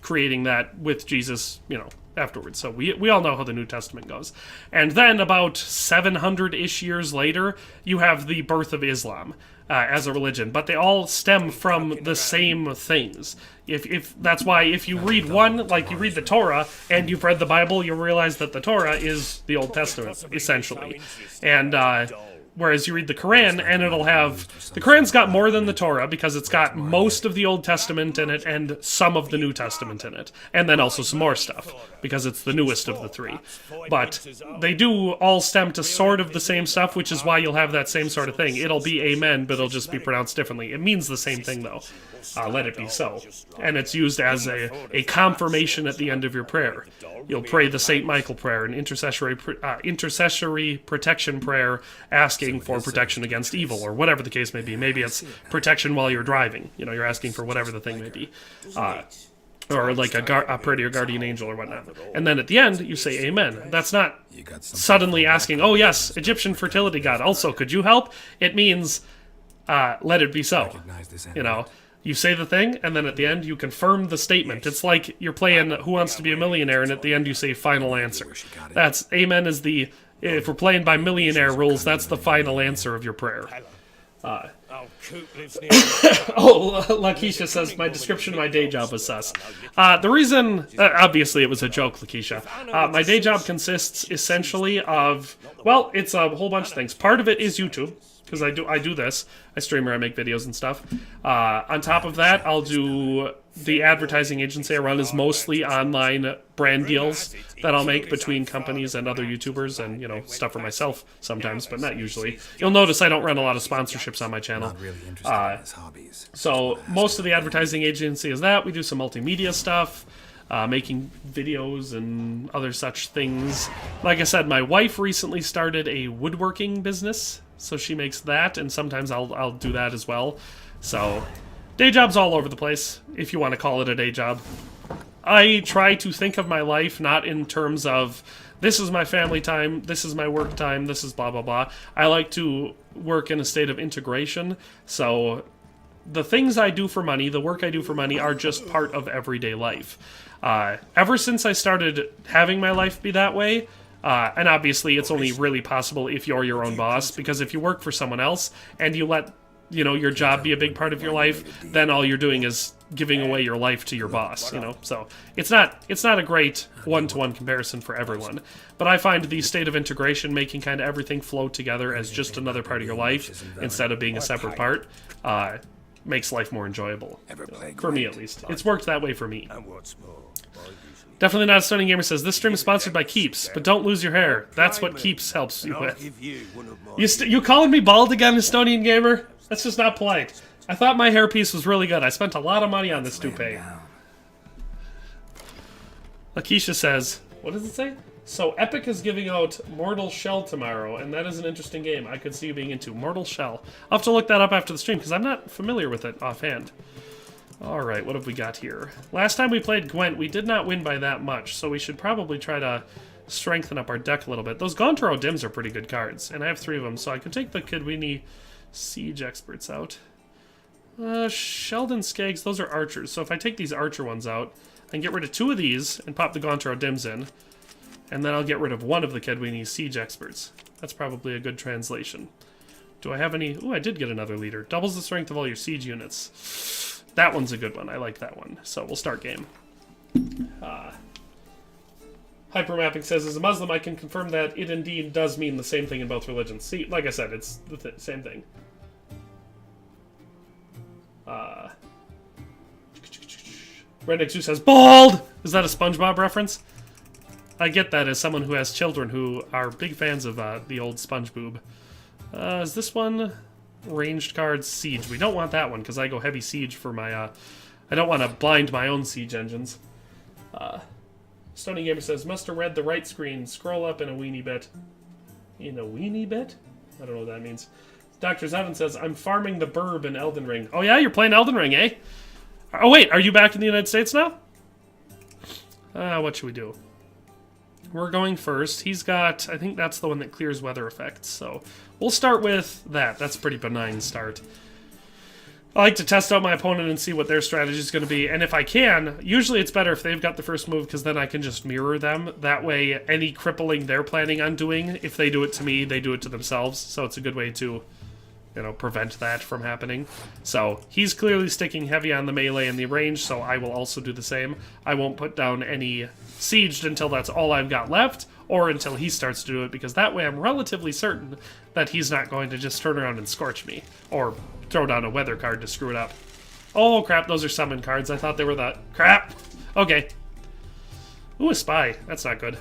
creating that with Jesus, you know, afterwards. So we all know how the New Testament goes. And then about 700-ish years later, you have the birth of Islam as a religion, but they all stem from the same things. If that's why if you read one, like you read the Torah and you've read the Bible, you'll realize that the Torah is the Old Testament, essentially. And whereas you read the Quran and it'll have... The Quran's got more than the Torah because it's got most of the Old Testament in it and some of the New Testament in it. And then also some more stuff because it's the newest of the three. But they do all stem to sort of the same stuff, which is why you'll have that same sort of thing. It'll be amen, but it'll just be pronounced differently. It means the same thing, though. Let it be so. And it's used as a confirmation at the end of your prayer. You'll pray the St. Michael prayer, an intercessory protection prayer asking for protection against evil, or whatever the case may be. Maybe it's protection while you're driving. You know, you're asking for whatever the thing may be. Or like a prayer to your guardian angel or whatnot. And then at the end, you say amen. That's not suddenly asking, oh yes, Egyptian fertility god, also, could you help? It means, let it be so. You know, you say the thing, and then at the end, you confirm the statement. It's like you're playing Who Wants to Be a Millionaire, and at the end, you say final answer. That's, amen is the, if we're playing by millionaire rules, that's the final answer of your prayer. Lakeisha says, my description of my day job was sus. The reason, obviously it was a joke, Lakeisha. My day job consists essentially of, well, it's a whole bunch of things. Part of it is YouTube, because I do this. I stream or I make videos and stuff. On top of that, I'll do the advertising agency I run is mostly online brand deals that I'll make between companies and other YouTubers and, you know, stuff for myself sometimes, but not usually. You'll notice I don't run a lot of sponsorships on my channel. So most of the advertising agency is that. We do some multimedia stuff, making videos and other such things. Like I said, my wife recently started a woodworking business, so she makes that, and sometimes I'll do that as well. So day job's all over the place, if you want to call it a day job. I try to think of my life not in terms of this is my family time, this is my work time, this is blah blah blah. I like to work in a state of integration. So the things I do for money, the work I do for money, are just part of everyday life. Ever since I started having my life be that way, and obviously it's only really possible if you're your own boss, because if you work for someone else and you let your job be a big part of your life, then all you're doing is giving away your life to your boss, So it's not a great one-to-one comparison for everyone. But I find the state of integration, making kind of everything flow together as just another part of your life instead of being a separate part, makes life more enjoyable. For me, at least. It's worked that way for me. Definitely Not a Stony Gamer says, this stream is sponsored by Keeps, but don't lose your hair. That's what Keeps helps you with. You calling me bald again, Estonian Gamer? That's just not polite. I thought my hairpiece was really good. I spent a lot of money on this toupee. Lakeisha says, what does it say? So Epic is giving out Mortal Shell tomorrow, and that is an interesting game I could see you being into. Mortal Shell. I'll have to look that up after the stream, because I'm not familiar with it offhand. Alright, what have we got here? Last time we played Gwent, we did not win by that much, so we should probably try to strengthen up our deck a little bit. Those Gontaro Dims are pretty good cards, and I have 3 of them, so I could take the Kidwini Siege Experts out. Sheldon Skaggs, those are archers, so if I take these archer ones out, I can get rid of 2 of these and pop the Gontaro Dims in, and then I'll get rid of 1 of the Kedwini Siege Experts. That's probably a good translation. Do I have any... Ooh, I did get another leader. Doubles the strength of all your siege units. That one's a good one. I like that one. So we'll start game. Hypermapping says, as a Muslim, I can confirm that it indeed does mean the same thing in both religions. See, like I said, it's the same thing. Redneck Zoo says, bald! Is that a SpongeBob reference? I get that as someone who has children who are big fans of the old SpongeBob. Is this one ranged cards siege? We don't want that one because I go heavy siege for my... I don't want to blind my own siege engines. Stony Gamer says, must have read the right screen. Scroll up in a weenie bit. In a weenie bit? I don't know what that means. Dr. Zevin says, I'm farming the burb in Elden Ring. Oh yeah, you're playing Elden Ring, eh? Oh wait, are you back in the United States now? What should we do? We're going first. He's got, I think that's the one that clears weather effects, so we'll start with that. That's a pretty benign start. I like to test out my opponent and see what their strategy is going to be, and if I can, usually it's better if they've got the first move, because then I can just mirror them. That way, any crippling they're planning on doing, if they do it to me, they do it to themselves, so it's a good way to, prevent that from happening. So, he's clearly sticking heavy on the melee and the range, so I will also do the same. I won't put down any sieged until that's all I've got left, or until he starts to do it, because that way I'm relatively certain that he's not going to just turn around and scorch me, or throw down a weather card to screw it up. Oh crap, those are summon cards. I thought they were that. Crap! Okay. Ooh, a spy. That's not good.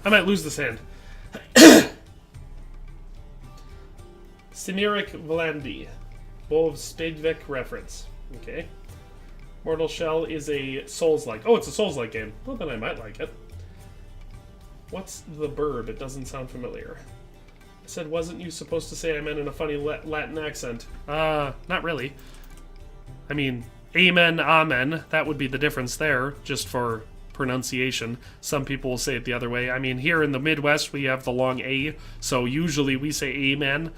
I might lose this hand. Simiric Vlandi. Wolf Spadevik reference. Okay. Mortal Shell is a Souls-like. Oh, it's a Souls-like game. Well, then I might like it. What's the burb? It doesn't sound familiar. I said, wasn't you supposed to say I meant in a funny Latin accent? Not really. I mean, amen, amen. That would be the difference there, just for pronunciation. Some people will say it the other way. I mean, here in the Midwest, we have the long A, so usually we say amen.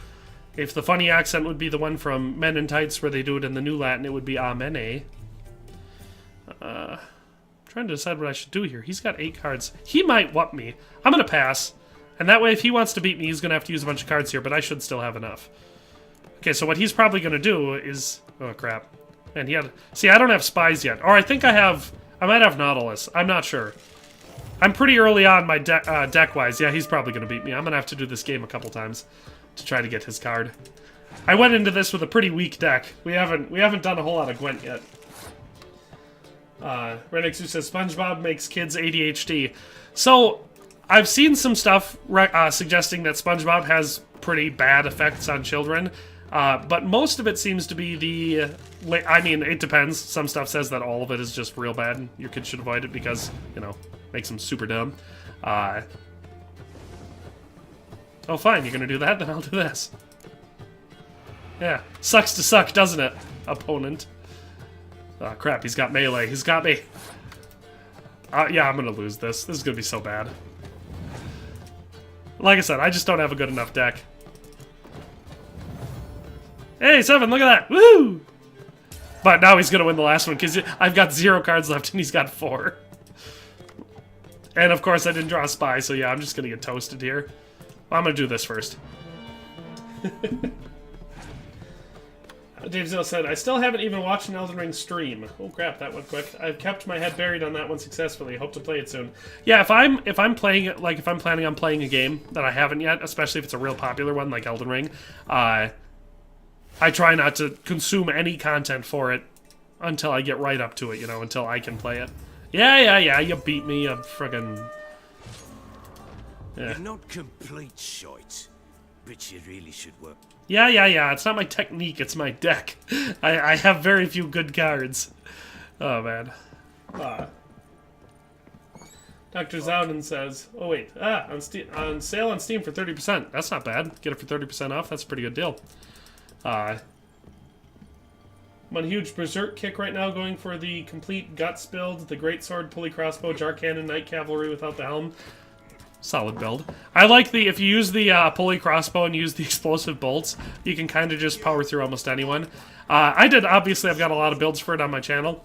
If the funny accent would be the one from Men in Tights, where they do it in the New Latin, it would be amene. Trying to decide what I should do here. He's got 8 cards. He might whup me. I'm going to pass. And that way, if he wants to beat me, he's going to have to use a bunch of cards here, but I should still have enough. Okay, so what he's probably going to do is... Oh, crap. Man, he had... See, I don't have spies yet. Or I think I have... I might have Nautilus. I'm not sure. I'm pretty early on my deck-wise. Yeah, he's probably going to beat me. I'm going to have to do this game a couple times to try to get his card. I went into this with a pretty weak deck. We haven't done a whole lot of Gwent yet. Renixu says, SpongeBob makes kids ADHD. So... I've seen some stuff suggesting that SpongeBob has pretty bad effects on children, but most of it seems to be the... I mean, it depends. Some stuff says that all of it is just real bad, and your kid should avoid it because, makes them super dumb. Oh, fine, you're gonna do that? Then I'll do this. Yeah, sucks to suck, doesn't it, opponent? Oh, crap, he's got melee. He's got me. Yeah, I'm gonna lose this. This is gonna be so bad. Like I said, I just don't have a good enough deck. Hey, 7, look at that! Woo! But now he's gonna win the last one, because I've got 0 cards left and he's got 4. And of course I didn't draw a spy, so yeah, I'm just gonna get toasted here. Well, I'm gonna do this first. Dave Zill said, I still haven't even watched an Elden Ring stream. Oh crap, that went quick. I've kept my head buried on that one successfully. Hope to play it soon. Yeah, if I'm playing it, like if I'm planning on playing a game that I haven't yet, especially if it's a real popular one like Elden Ring, I try not to consume any content for it until I get right up to it, you know, until I can play it. Yeah, you beat me, you friggin'... Yeah. You're not complete shite, but you really should work. Yeah, it's not my technique, it's my deck. I have very few good cards. Oh, man. Dr. Zowden says, oh wait, on sale on Steam for 30%. That's not bad. Get it for 30% off, that's a pretty good deal. I'm on a huge Berserk kick right now, going for the complete Guts build, the Great Sword, Pulley Crossbow, Jar Cannon, Knight Cavalry without the helm. Solid build. I like the, if you use the Pulley Crossbow and use the explosive bolts, you can kind of just power through almost anyone. Obviously I've got a lot of builds for it on my channel,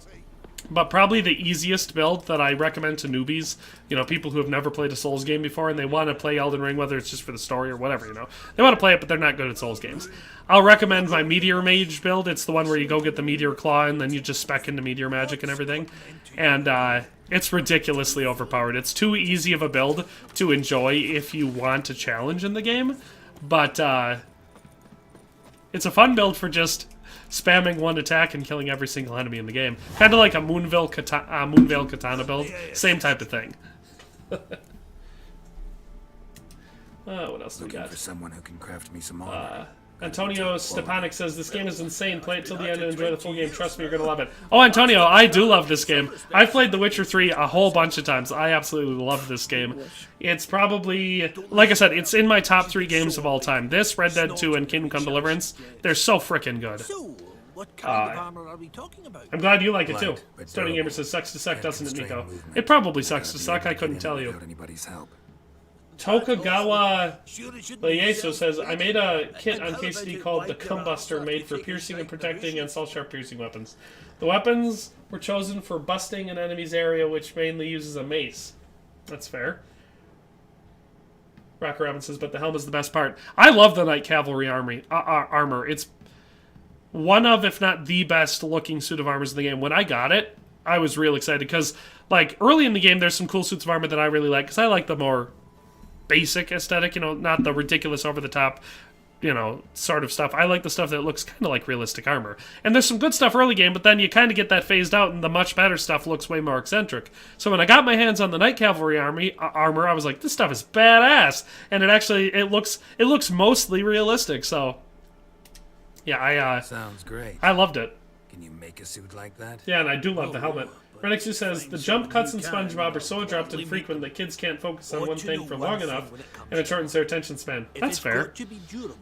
but probably the easiest build that I recommend to newbies, you know, people who have never played a Souls game before and they want to play Elden Ring, whether it's just for the story or whatever, you know. They want to play it, but they're not good at Souls games. I'll recommend my Meteor Mage build. It's the one where you go get the Meteor Claw and then you just spec into Meteor Magic and everything. And, it's ridiculously overpowered. It's too easy of a build to enjoy if you want a challenge in the game, but it's a fun build for just spamming one attack and killing every single enemy in the game. Kind of like a Moonveil Katana build. Same type of thing. What else do we got? For someone who can craft me some armor. Antonio Stepanek says, this game is insane. Play it till the end and enjoy the full game. Trust me, you're going to love it. Oh, Antonio, I do love this game. I've played The Witcher 3 a whole bunch of times. I absolutely love this game. It's probably, like I said, it's in my top 3 games of all time. This, Red Dead 2, and Kingdom Come Deliverance, they're so frickin' good. So, what kind of armor are we talking about? I'm glad you like it too. Stony Gamer says, sucks to suck, doesn't it, Nico? It probably sucks to suck, I couldn't tell you. Tokagawa Layeso says, I made a kit on KCD called the Combuster, made for piercing and protecting and salt-sharp piercing weapons. The weapons were chosen for busting an enemy's area, which mainly uses a mace. That's fair. Rocker Robin says, but the helm is the best part. I love the Knight Cavalry armor. It's one of, if not the best looking suit of armors in the game. When I got it, I was real excited, because, like, early in the game, there's some cool suits of armor that I really like, because I like the more basic aesthetic, you know, not the ridiculous over-the-top, you know, sort of stuff. I like the stuff that looks kind of like realistic armor. And there's some good stuff early game, but then you kind of get that phased out, and the much better stuff looks way more eccentric. So when I got my hands on the Knight Cavalry armor, I was like, this stuff is badass! And it looks mostly realistic, so... Yeah, Sounds great. I loved it. Can you make a suit like that? Yeah, and I do love the helmet. Renixu says, the jump cuts in SpongeBob are so abrupt and frequent that kids can't focus on one thing for long enough, and it shortens their attention span. That's fair.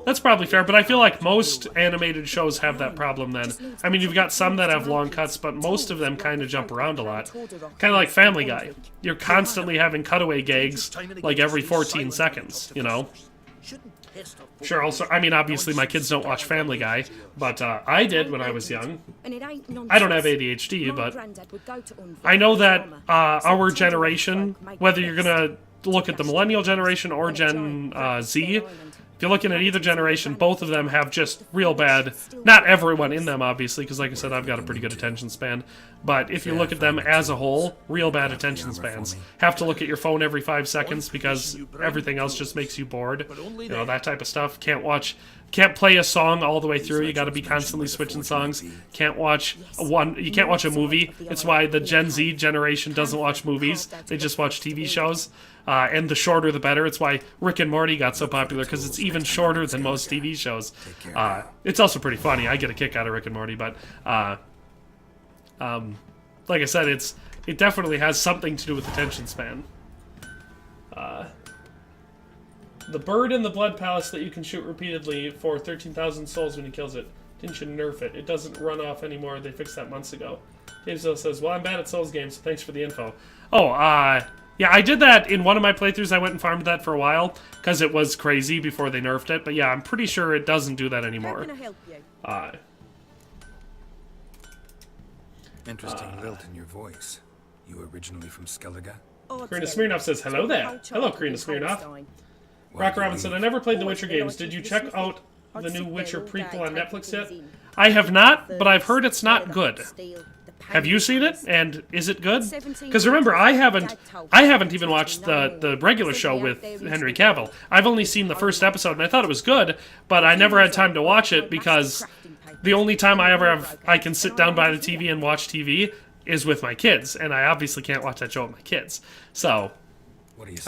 That's probably fair, but I feel like most animated shows have that problem then. I mean, you've got some that have long cuts, but most of them kind of jump around a lot. Kind of like Family Guy. You're constantly having cutaway gags, like every 14 seconds, you know? Sure, also, I mean, obviously my kids don't watch Family Guy, but I did when I was young. I don't have ADHD, but I know that our generation, whether you're going to look at the millennial generation or Gen Z, if you're looking at either generation, both of them have just real bad, not everyone in them, obviously, because like I said, I've got a pretty good attention span, but if you look at them as a whole, real bad attention spans. Have to look at your phone every 5 seconds because everything else just makes you bored. You know, that type of stuff. Can't play a song all the way through. You got to be constantly switching songs. You can't watch a movie. It's why the Gen Z generation doesn't watch movies. They just watch TV shows. And the shorter the better. It's why Rick and Morty got so popular, because it's even shorter than most TV shows. It's also pretty funny. I get a kick out of Rick and Morty, but like I said, it definitely has something to do with attention span. The bird in the Blood Palace that you can shoot repeatedly for 13,000 souls when he kills it. Didn't you nerf it? It doesn't run off anymore. They fixed that months ago. Dave Zilla says, well, I'm bad at Souls games, so thanks for the info. Oh, yeah, I did that in one of my playthroughs. I went and farmed that for a while, because it was crazy before they nerfed it. But yeah, I'm pretty sure it doesn't do that anymore. How can I help you? Interesting lilt in your voice. You originally from Skellige? Karina Smirnoff says, hello there. Hello, Karina Smirnoff. Rock Robinson, I never played the Witcher games. Did you check out the new Witcher prequel on Netflix yet? I have not, but I've heard it's not good. Have you seen it? And is it good? Because remember, I haven't even watched the regular show with Henry Cavill. I've only seen the first episode, and I thought it was good, but I never had time to watch it because the only time I can sit down by the TV and watch TV is with my kids, and I obviously can't watch that show with my kids. So,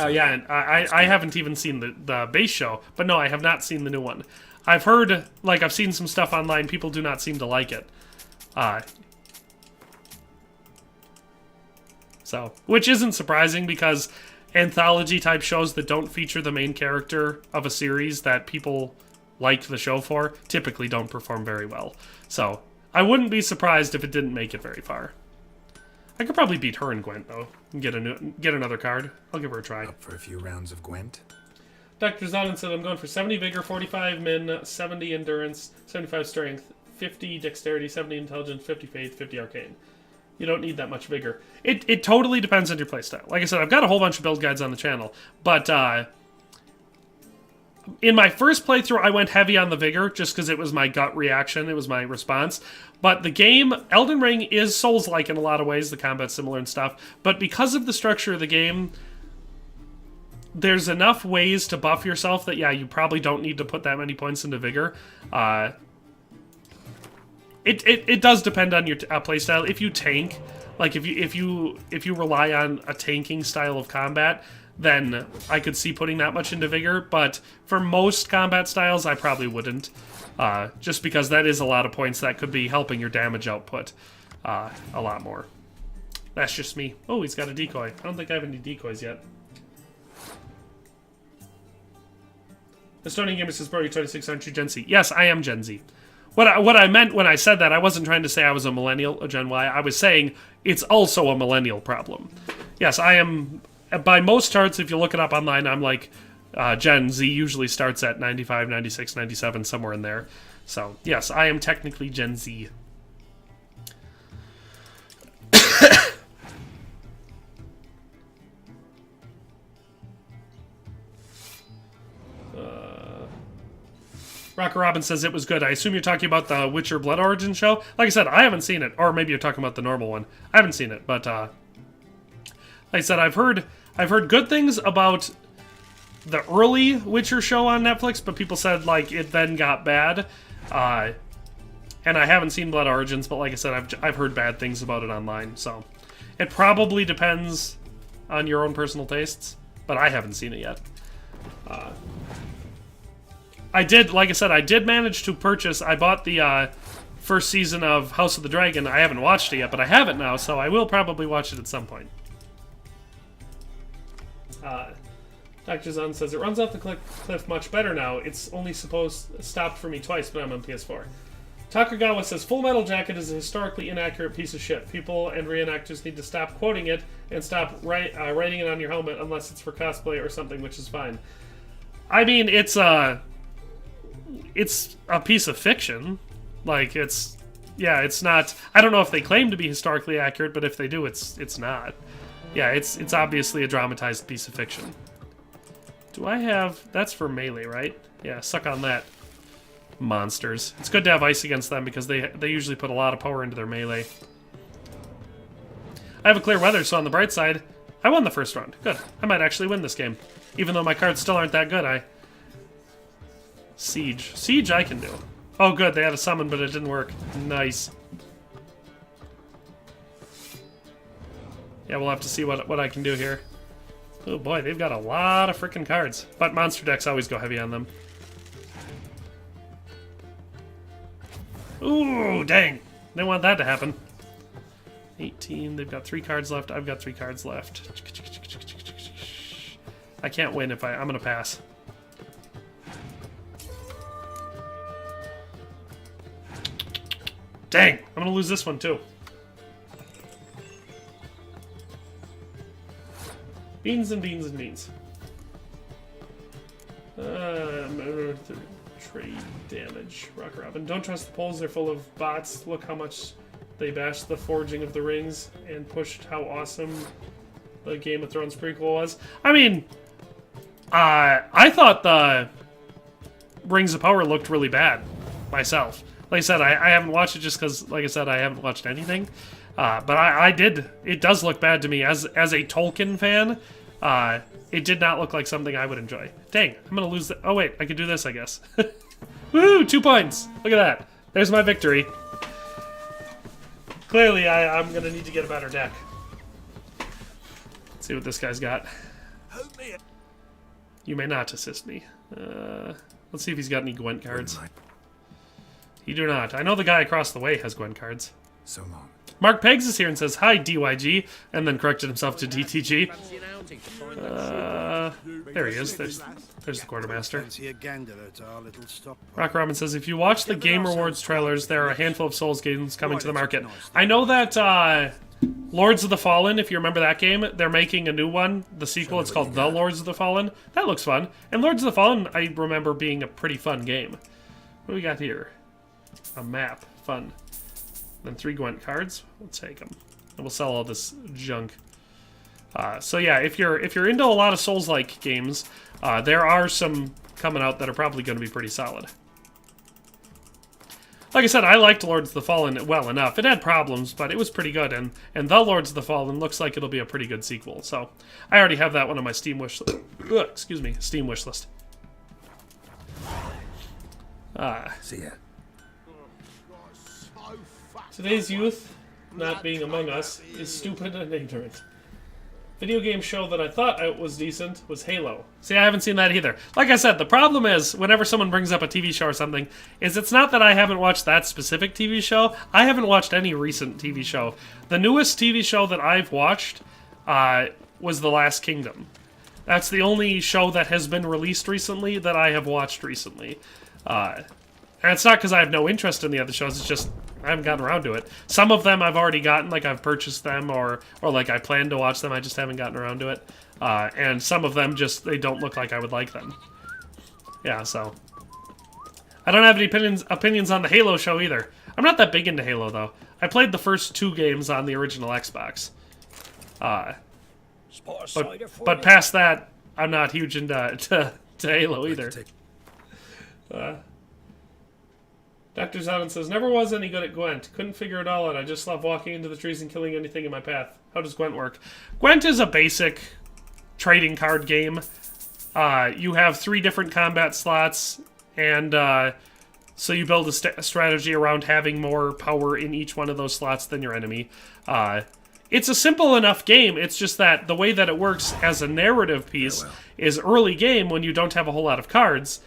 yeah, and I haven't even seen the base show, but no, I have not seen the new one. I've heard, like, I've seen some stuff online. People do not seem to like it. So, which isn't surprising because anthology-type shows that don't feature the main character of a series that people like the show for typically don't perform very well. So, I wouldn't be surprised if it didn't make it very far. I could probably beat her in Gwent, though, and get another card. I'll give her a try. Up for a few rounds of Gwent? Dr. Zonin said, I'm going for 70 Vigor, 45 Min, 70 Endurance, 75 Strength, 50 Dexterity, 70 Intelligence, 50 Faith, 50 Arcane. You don't need that much Vigor. It totally depends on your playstyle. Like I said, I've got a whole bunch of build guides on the channel, but in my first playthrough, I went heavy on the Vigor just because it was my gut reaction. It was my response. But the game, Elden Ring, is Souls-like in a lot of ways. The combat's similar and stuff. But because of the structure of the game, there's enough ways to buff yourself that, yeah, you probably don't need to put that many points into Vigor. It does depend on your playstyle. If you tank, like if you rely on a tanking style of combat, then I could see putting that much into Vigor. But for most combat styles, I probably wouldn't. Just because that is a lot of points that could be helping your damage output a lot more. That's just me. Oh, he's got a decoy. I don't think I have any decoys yet. Estonian Gamer says, bro, you're 26, aren't you Gen Z? Yes, I am Gen Z. What I meant when I said that, I wasn't trying to say I was a millennial, a Gen Y. I was saying it's also a millennial problem. Yes, I am. By most charts, if you look it up online, I'm like Gen Z usually starts at 95, 96, 97, somewhere in there. So, yes, I am technically Gen Z. Rocker Robin says it was good. I assume you're talking about the Witcher Blood Origin show? Like I said, I haven't seen it. Or maybe you're talking about the normal one. I haven't seen it, but like I said, I've heard good things about the early Witcher show on Netflix, but people said like it then got bad. And I haven't seen Blood Origins, but like I said, I've heard bad things about it online. So it probably depends on your own personal tastes, but I haven't seen it yet. I did, like I said, I did manage to purchase. I bought the first season of House of the Dragon. I haven't watched it yet, but I have it now, so I will probably watch it at some point. Dr. Zun says, it runs off the cliff much better now. It's only stopped for me twice, but I'm on PS4. Takagawa says, Full Metal Jacket is a historically inaccurate piece of shit. People and reenactors need to stop quoting it and stop writing it on your helmet unless it's for cosplay or something, which is fine. I mean, it's a piece of fiction. Like, it's not. I don't know if they claim to be historically accurate, but if they do, it's not. Yeah, it's obviously a dramatized piece of fiction. Do I have... That's for melee, right? Yeah, suck on that. Monsters. It's good to have ice against them because they usually put a lot of power into their melee. I have a clear weather, so on the bright side, I won the first round. Good. I might actually win this game. Even though my cards still aren't that good, Siege. Siege I can do. Oh good, they had a summon, but it didn't work. Nice. Yeah, we'll have to see what I can do here. Oh boy, they've got a lot of freaking cards. But monster decks always go heavy on them. Ooh, dang. Didn't want that to happen. 18, they've got 3 cards left. I've got 3 cards left. I can't win if I'm gonna pass. Dang, I'm gonna lose this one too. Beans and beans and beans. Trade damage. Rock Robin. Don't trust the polls, they're full of bots. Look how much they bashed the Forging of the Rings and pushed how awesome the Game of Thrones prequel was. I mean, I thought the Rings of Power looked really bad myself. Like I said, I haven't watched it just because, like I said, I haven't watched anything. But I did. It does look bad to me. As a Tolkien fan, it did not look like something I would enjoy. Dang, I'm going to lose the... Oh, wait, I could do this, I guess. Woo, 2 points. Look at that. There's my victory. Clearly, I'm going to need to get a better deck. Let's see what this guy's got. You may not assist me. Let's see if he's got any Gwent cards. You do not. I know the guy across the way has Gwent cards. So long. Mark Pegs is here and says, hi, DYG, and then corrected himself to DTG. There he is. There's the quartermaster. Rock Robin says, if you watch the Game Rewards trailers, there are a handful of Souls games coming to the market. I know that Lords of the Fallen, if you remember that game, they're making a new one. The sequel, it's called The Lords of the Fallen. That looks fun. And Lords of the Fallen, I remember being a pretty fun game. What do we got here? A map. Fun. Then 3 Gwent cards. We'll take them. And we'll sell all this junk. So yeah, if you're into a lot of Souls-like games, there are some coming out that are probably going to be pretty solid. Like I said, I liked Lords of the Fallen well enough. It had problems, but it was pretty good. And The Lords of the Fallen looks like it'll be a pretty good sequel. So I already have that one on my Steam wish list. Excuse me, Steam wish list. See ya. Today's youth, not being among us, is stupid and ignorant. Video game show that I thought was decent was Halo. See, I haven't seen that either. Like I said, the problem is, whenever someone brings up a TV show or something, is it's not that I haven't watched that specific TV show. I haven't watched any recent TV show. The newest TV show that I've watched was The Last Kingdom. That's the only show that has been released recently that I have watched recently. And it's not because I have no interest in the other shows, it's just I haven't gotten around to it. Some of them I've already gotten, like I've purchased them, or like I plan to watch them, I just haven't gotten around to it. And some of them just, they don't look like I would like them. Yeah, so. I don't have any opinions on the Halo show either. I'm not that big into Halo, though. I played the first 2 games on the original Xbox. But past that, I'm not huge into to Halo either. Dr. Zonin says, never was any good at Gwent. Couldn't figure it all out. I just love walking into the trees and killing anything in my path. How does Gwent work? Gwent is a basic trading card game. You have 3 different combat slots, and so you build a strategy around having more power in each one of those slots than your enemy. It's a simple enough game. It's just that the way that it works as a narrative piece is early game when you don't have a whole lot of cards.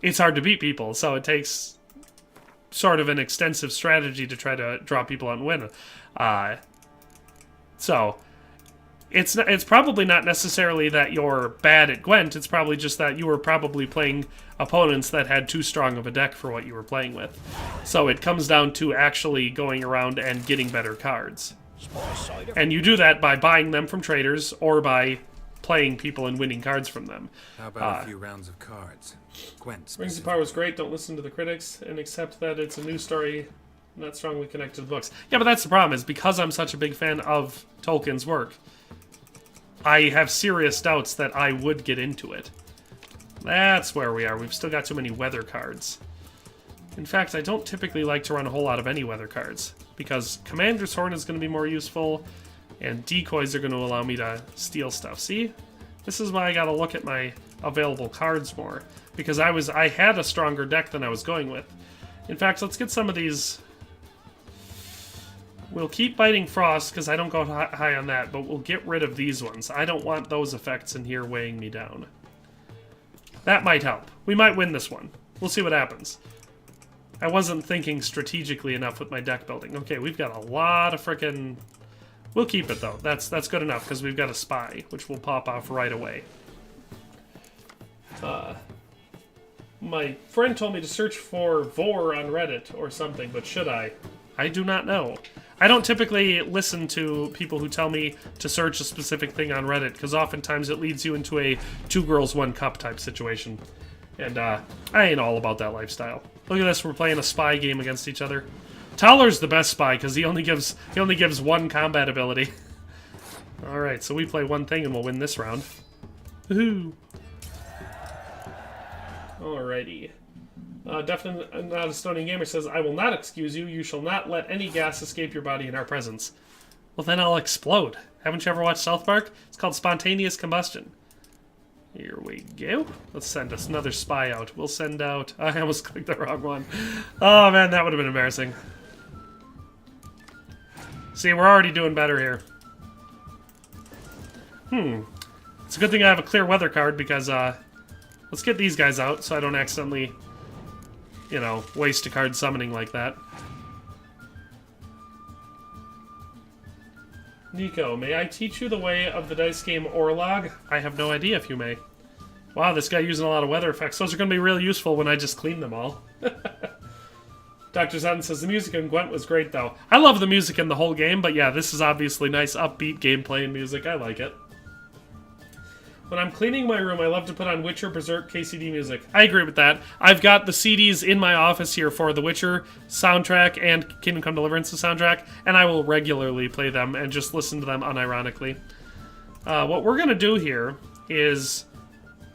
It's hard to beat people, so it takes sort of an extensive strategy to try to draw people out and win. So it's probably not necessarily that you're bad at Gwent. It's probably just that you were probably playing opponents that had too strong of a deck for what you were playing with. So it comes down to actually going around and getting better cards. And you do that by buying them from traders or by playing people and winning cards from them. How about a few rounds of cards? Gwent. Rings of Power was great. Don't listen to the critics and accept that it's a new story, not strongly connected to the books. Yeah, but that's the problem, is because I'm such a big fan of Tolkien's work, I have serious doubts that I would get into it. That's where we are. We've still got too many weather cards. In fact, I don't typically like to run a whole lot of any weather cards, because Commander's Horn is going to be more useful, and decoys are going to allow me to steal stuff. See? This is why I gotta look at my available cards more, because I had a stronger deck than I was going with. In fact, let's get some of these. We'll keep Biting Frost, because I don't go high on that, but we'll get rid of these ones. I don't want those effects in here weighing me down. That might help. We might win this one. We'll see what happens. I wasn't thinking strategically enough with my deck building. Okay, we've got a lot of frickin'... We'll keep it, though. That's good enough, because we've got a Spy, which will pop off right away. My friend told me to search for Vor on Reddit or something, but should I? I do not know. I don't typically listen to people who tell me to search a specific thing on Reddit, because oftentimes it leads you into a 2 girls, 1 cup type situation. And I ain't all about that lifestyle. Look at this, we're playing a spy game against each other. Towler's the best spy, because he only gives 1 combat ability. Alright, so we play one thing and we'll win this round. Woohoo! Alrighty. Definitely Not a Estonian Gamer says, I will not excuse you. You shall not let any gas escape your body in our presence. Well, then I'll explode. Haven't you ever watched South Park? It's called spontaneous combustion. Here we go. Let's send us another spy out. We'll send out... I almost clicked the wrong one. Oh, man, that would have been embarrassing. See, we're already doing better here. It's a good thing I have a clear weather card, because, let's get these guys out so I don't accidentally... you know, waste a card summoning like that. Nico, may I teach you the way of the dice game Orlog? I have no idea if you may. Wow, this guy using a lot of weather effects. Those are going to be really useful when I just clean them all. Dr. Zen says, the music in Gwent was great, though. I love the music in the whole game, but yeah, this is obviously nice, upbeat gameplay and music. I like it. When I'm cleaning my room, I love to put on Witcher, Berserk, KCD music. I agree with that. I've got the CDs in my office here for the Witcher soundtrack and Kingdom Come Deliverance's soundtrack, and I will regularly play them and just listen to them unironically. What we're going to do here is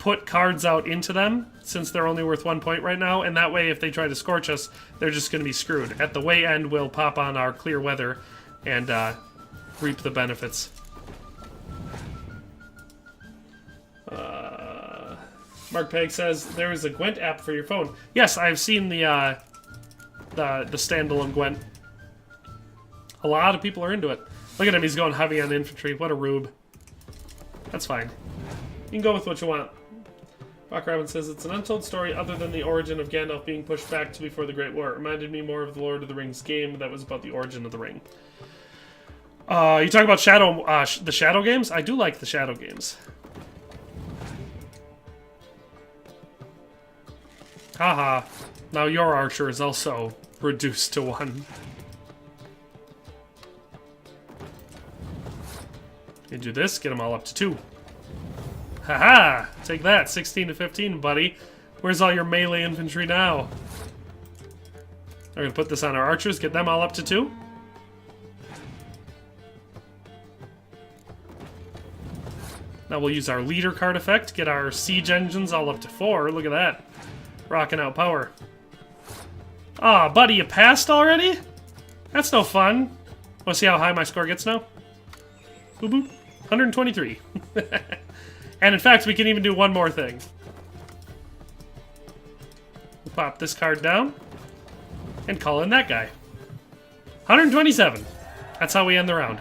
put cards out into them, since they're only worth 1 point right now, and that way if they try to scorch us, they're just going to be screwed. At the way end, we'll pop on our clear weather and reap the benefits. Mark Peg says, there is a Gwent app for your phone. Yes, I've seen the standalone Gwent. A lot of people are into it. Look at him, he's going heavy on infantry. What a rube. That's fine. You can go with what you want. Bach Robin says, it's an untold story other than the origin of Gandalf being pushed back to before the Great War. It reminded me more of the Lord of the Rings game that was about the origin of the ring. You talk about the Shadow games? I do like the Shadow games. Haha. Now your archer is also reduced to 1. You do this, get them all up to 2. Haha! Take that, 16 to 15, buddy. Where's all your melee infantry now? We're gonna put this on our archers, get them all up to 2. Now we'll use our leader card effect, get our siege engines all up to 4. Look at that. Rocking out power. Aw, buddy, you passed already? That's no fun. Wanna see how high my score gets now? Boop boop. 123. And in fact, we can even do one more thing. We'll pop this card down and call in that guy. 127. That's how we end the round.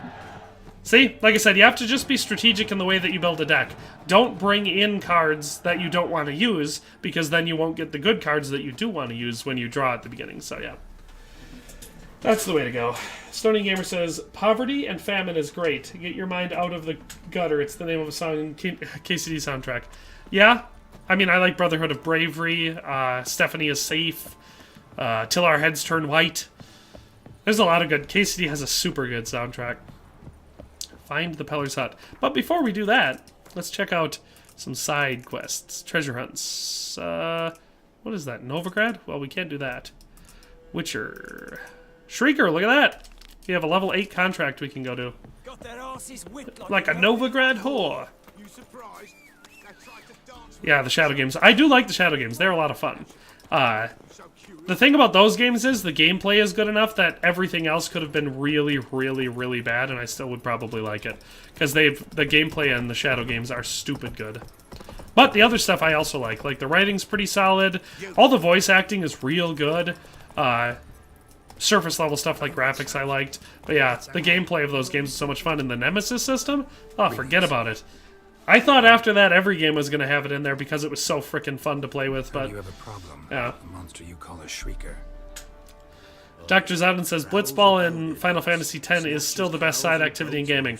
See, like I said, you have to just be strategic in the way that you build a deck. Don't bring in cards that you don't want to use, because then you won't get the good cards that you do want to use when you draw at the beginning. So yeah, that's the way to go. Stony Gamer says, poverty and famine is great. Get your mind out of the gutter. It's the name of a song in KCD soundtrack. Yeah, I mean, I like Brotherhood of Bravery, Stephanie is Safe, Till Our Heads Turn White. There's a lot of good. KCD has a super good soundtrack. Find the Peller's Hut. But before we do that, let's check out some side quests. Treasure hunts. What is that? Novigrad? Well, we can't do that. Witcher. Shrieker, look at that! We have a level 8 contract we can go to. Got their asses whipped like a Novigrad whore. Yeah, the Shadow games. I do like the Shadow games. They're a lot of fun. The thing about those games is the gameplay is good enough that everything else could have been really, really, really bad, and I still would probably like it. Because the gameplay and the Shadow games are stupid good. But the other stuff I also like. Like, the writing's pretty solid. All the voice acting is real good. Surface level stuff like graphics I liked. But yeah, the gameplay of those games is so much fun. And the Nemesis system? Oh, forget about it. I thought after that every game was going to have it in there because it was so frickin' fun to play with, but... You have a problem. Yeah. The monster you call a Shrieker. Dr. Zowden says, Blitzball in Final Fantasy X is still the best side activity in gaming.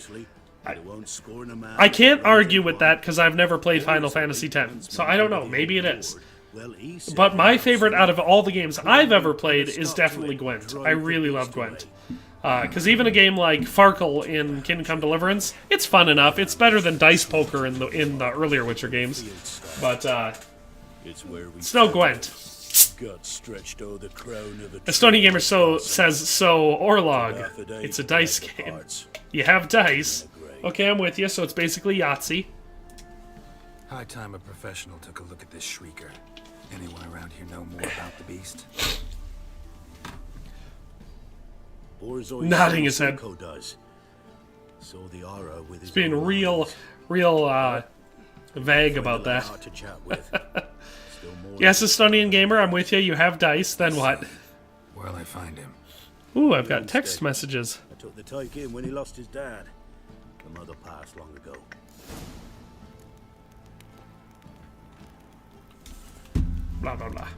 I can't argue with that because I've never played Final Fantasy X, so I don't know. Maybe it is. Well, he said But my that's favorite right. out of all the games I've ever played is definitely Gwent. I really love Gwent. Because even a game like Farkle in Kingdom Come Deliverance, it's fun enough. It's better than Dice Poker in the earlier Witcher games. But It's where we it's no Gwent. got stretched o'er the crown of a Estonian Gamer says, so Orlog, it's a dice game. You have dice. Okay, I'm with you, so it's basically Yahtzee. High time a professional took a look at this shrieker. Anyone around here know more about the beast? Nodding his head. Does. So the aura with his He's being own real vague about that. hard to chat with. Still more Yes, Estonian Gamer, I'm with you. You have dice, then what? Where'll I find him? Ooh, I've got text messages. I took the take in when he lost his dad. The mother passed long ago. Blah, blah, blah.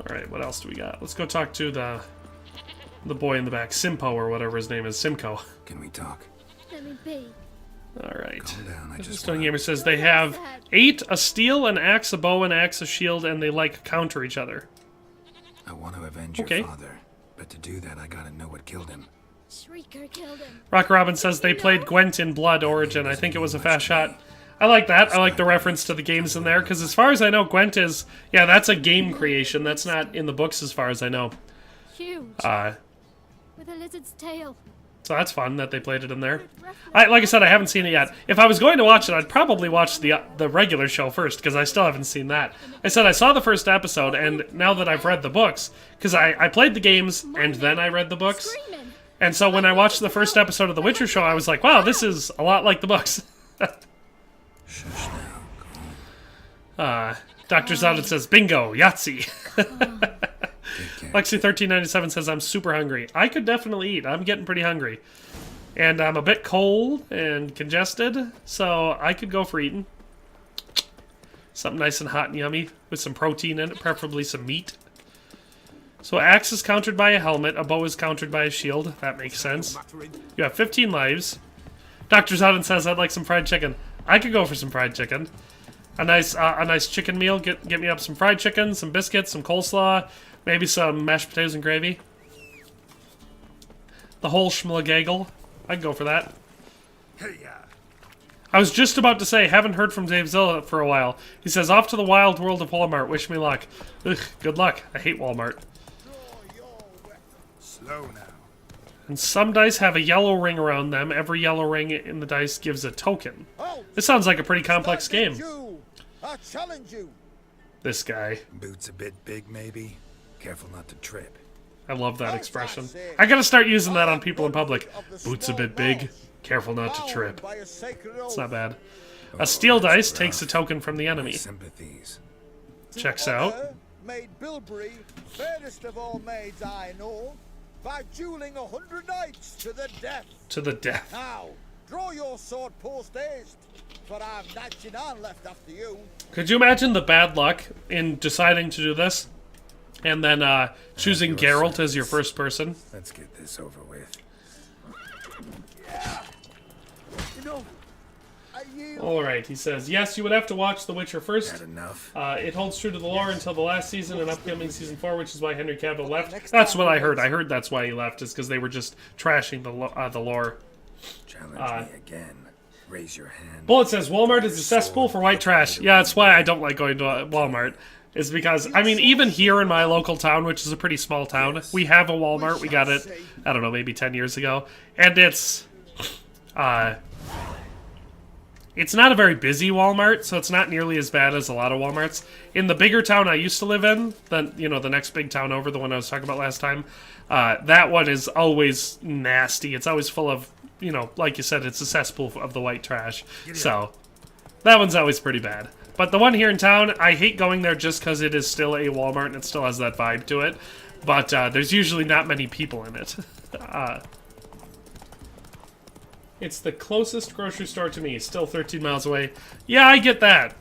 Alright, what else do we got? Let's go talk to the boy in the back, Simpo, or whatever his name is, Simco. Can we talk? Let me be. Alright. Calm down, I just Estonian Gamer says they have 8, a steel, an axe, a bow, an axe, a shield, and they like counter each other. I want to avenge Okay. your father, but to do that I gotta know what killed him. Shrieker killed him. Rock Robin says they played Gwent in Blood Origin. I think it was a fast shot. I like that. I like the reference to the games in there, because as far as I know, Gwent is... Yeah, that's a game creation. That's not in the books as far as I know. Huge. With a lizard's tail. So that's fun that they played it in there. Like I said, I haven't seen it yet. If I was going to watch it, I'd probably watch the regular show first, because I still haven't seen that. I said I saw the first episode, and now that I've read the books, because I played the games, and then I read the books. Screaming. And so when I watched the first episode of The Witcher show, I was like, wow, this is a lot like the books. Shush now. Dr. Zodin says, bingo, Yahtzee. Take care. Lexi1397 says, I'm super hungry. I could definitely eat. I'm getting pretty hungry. And I'm a bit cold and congested, so I could go for eating. Something nice and hot and yummy with some protein in it, preferably some meat. So axe is countered by a helmet, a bow is countered by a shield. That makes sense. You have 15 lives. Dr. Zodin says, I'd like some fried chicken. I could go for some fried chicken. A nice chicken meal. Get me up some fried chicken, some biscuits, some coleslaw, maybe some mashed potatoes and gravy. The whole schmilagagel. I'd go for that. I was just about to say, haven't heard from Dave Zilla for a while. He says, off to the wild world of Walmart. Wish me luck. Ugh, good luck. I hate Walmart. Slow now. And some dice have a yellow ring around them. Every yellow ring in the dice gives a token. This sounds like a pretty complex game. I challenge you. This guy. Boots a bit big, maybe? Careful not to trip. I love that expression. I gotta start using that on people in public. Boots a bit big. Careful not to trip. It's not bad. A steel dice takes a token from the enemy. Sympathies. Checks out. Made Bilberry fairest of all maids I know by dueling 100 knights to the death. To the death. Now, draw your sword post haste, for I've Knight on left after you. Could you imagine the bad luck in deciding to do this? And then choosing Geralt as your first person? Let's get this over with. You know, I yield. Alright, he says, yes, you would have to watch The Witcher first. Had enough? It holds true to the lore until the last season and upcoming season 4, which is why Henry Cavill left. That's what I heard. I heard that's why he left, is because they were just trashing the lore. Challenge me again. Raise your hand. Bullet says, Walmart is a cesspool for white trash. Yeah, that's why I don't like going to Walmart. Is because, I mean, even here in my local town, which is a pretty small town, we have a Walmart. We got it, I don't know, maybe 10 years ago. And it's not a very busy Walmart, so it's not nearly as bad as a lot of Walmarts. In the bigger town I used to live in, the next big town over, the one I was talking about last time, that one is always nasty. It's always full of, like you said, it's a cesspool of the white trash. So, that one's always pretty bad. But the one here in town, I hate going there just because it is still a Walmart and it still has that vibe to it. But there's usually not many people in it. It's the closest grocery store to me. Still 13 miles away. Yeah, I get that.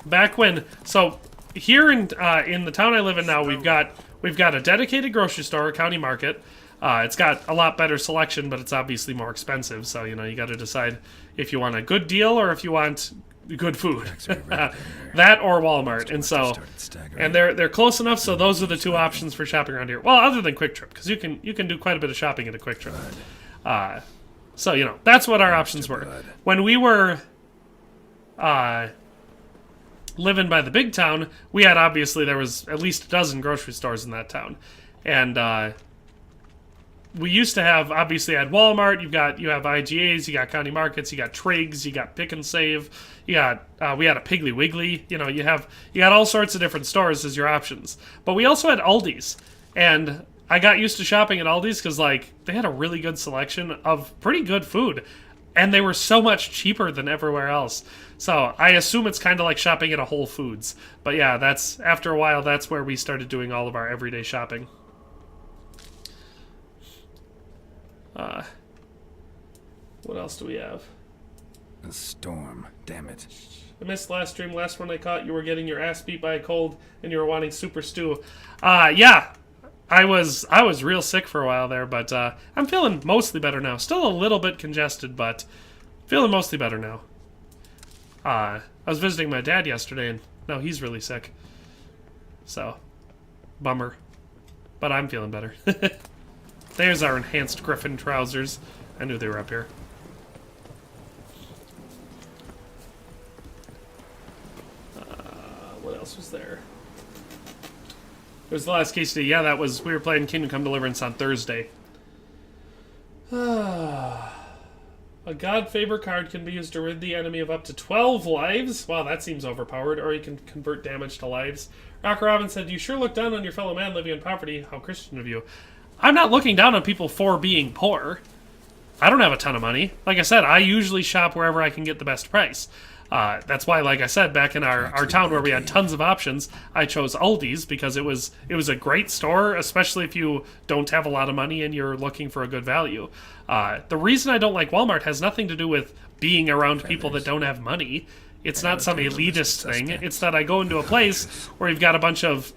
Back when... So, here in the town I live in now, we've got a dedicated grocery store, County Market. It's got a lot better selection, but it's obviously more expensive. So, you got to decide if you want a good deal or if you want good food. That or Walmart, and so, and they're close enough. So those are the two options for shopping around here. Well, other than Quick Trip, because you can do quite a bit of shopping at a Quick Trip. So you know that's what our options were when we were living by the big town. We had obviously there was at least a dozen grocery stores in that town, and we used to have, obviously, at Walmart, you have IGAs, you got County Markets, you got Triggs, you got Pick and Save, you got, we had a Piggly Wiggly, you know, you got all sorts of different stores as your options. But we also had Aldi's, and I got used to shopping at Aldi's because, like, they had a really good selection of pretty good food, and they were so much cheaper than everywhere else. So I assume it's kind of like shopping at a Whole Foods. But yeah, after a while, that's where we started doing all of our everyday shopping. What else do we have? A storm, damn it. I missed last stream. Last one I caught, you were getting your ass beat by a cold and you were wanting super stew. Yeah, I was real sick for a while there, but I'm feeling mostly better now. Still a little bit congested, but feeling mostly better now. I was visiting my dad yesterday, and now he's really sick. So, bummer. But I'm feeling better. There's our enhanced Griffin trousers. I knew they were up here. What else was there? It was the last case today. Yeah, we were playing Kingdom Come Deliverance on Thursday. A God Favor card can be used to rid the enemy of up to 12 lives. Wow, that seems overpowered. Or you can convert damage to lives. Rock Robin said, "You sure look down on your fellow man living in poverty. How Christian of you." I'm not looking down on people for being poor. I don't have a ton of money. Like I said, I usually shop wherever I can get the best price. That's why, like I said, back in our town where we had tons of options, I chose Aldi's because it was a great store, especially if you don't have a lot of money and you're looking for a good value. The reason I don't like Walmart has nothing to do with being around people that don't have money. It's not some elitist thing. It's that I go into a place where you've got a bunch of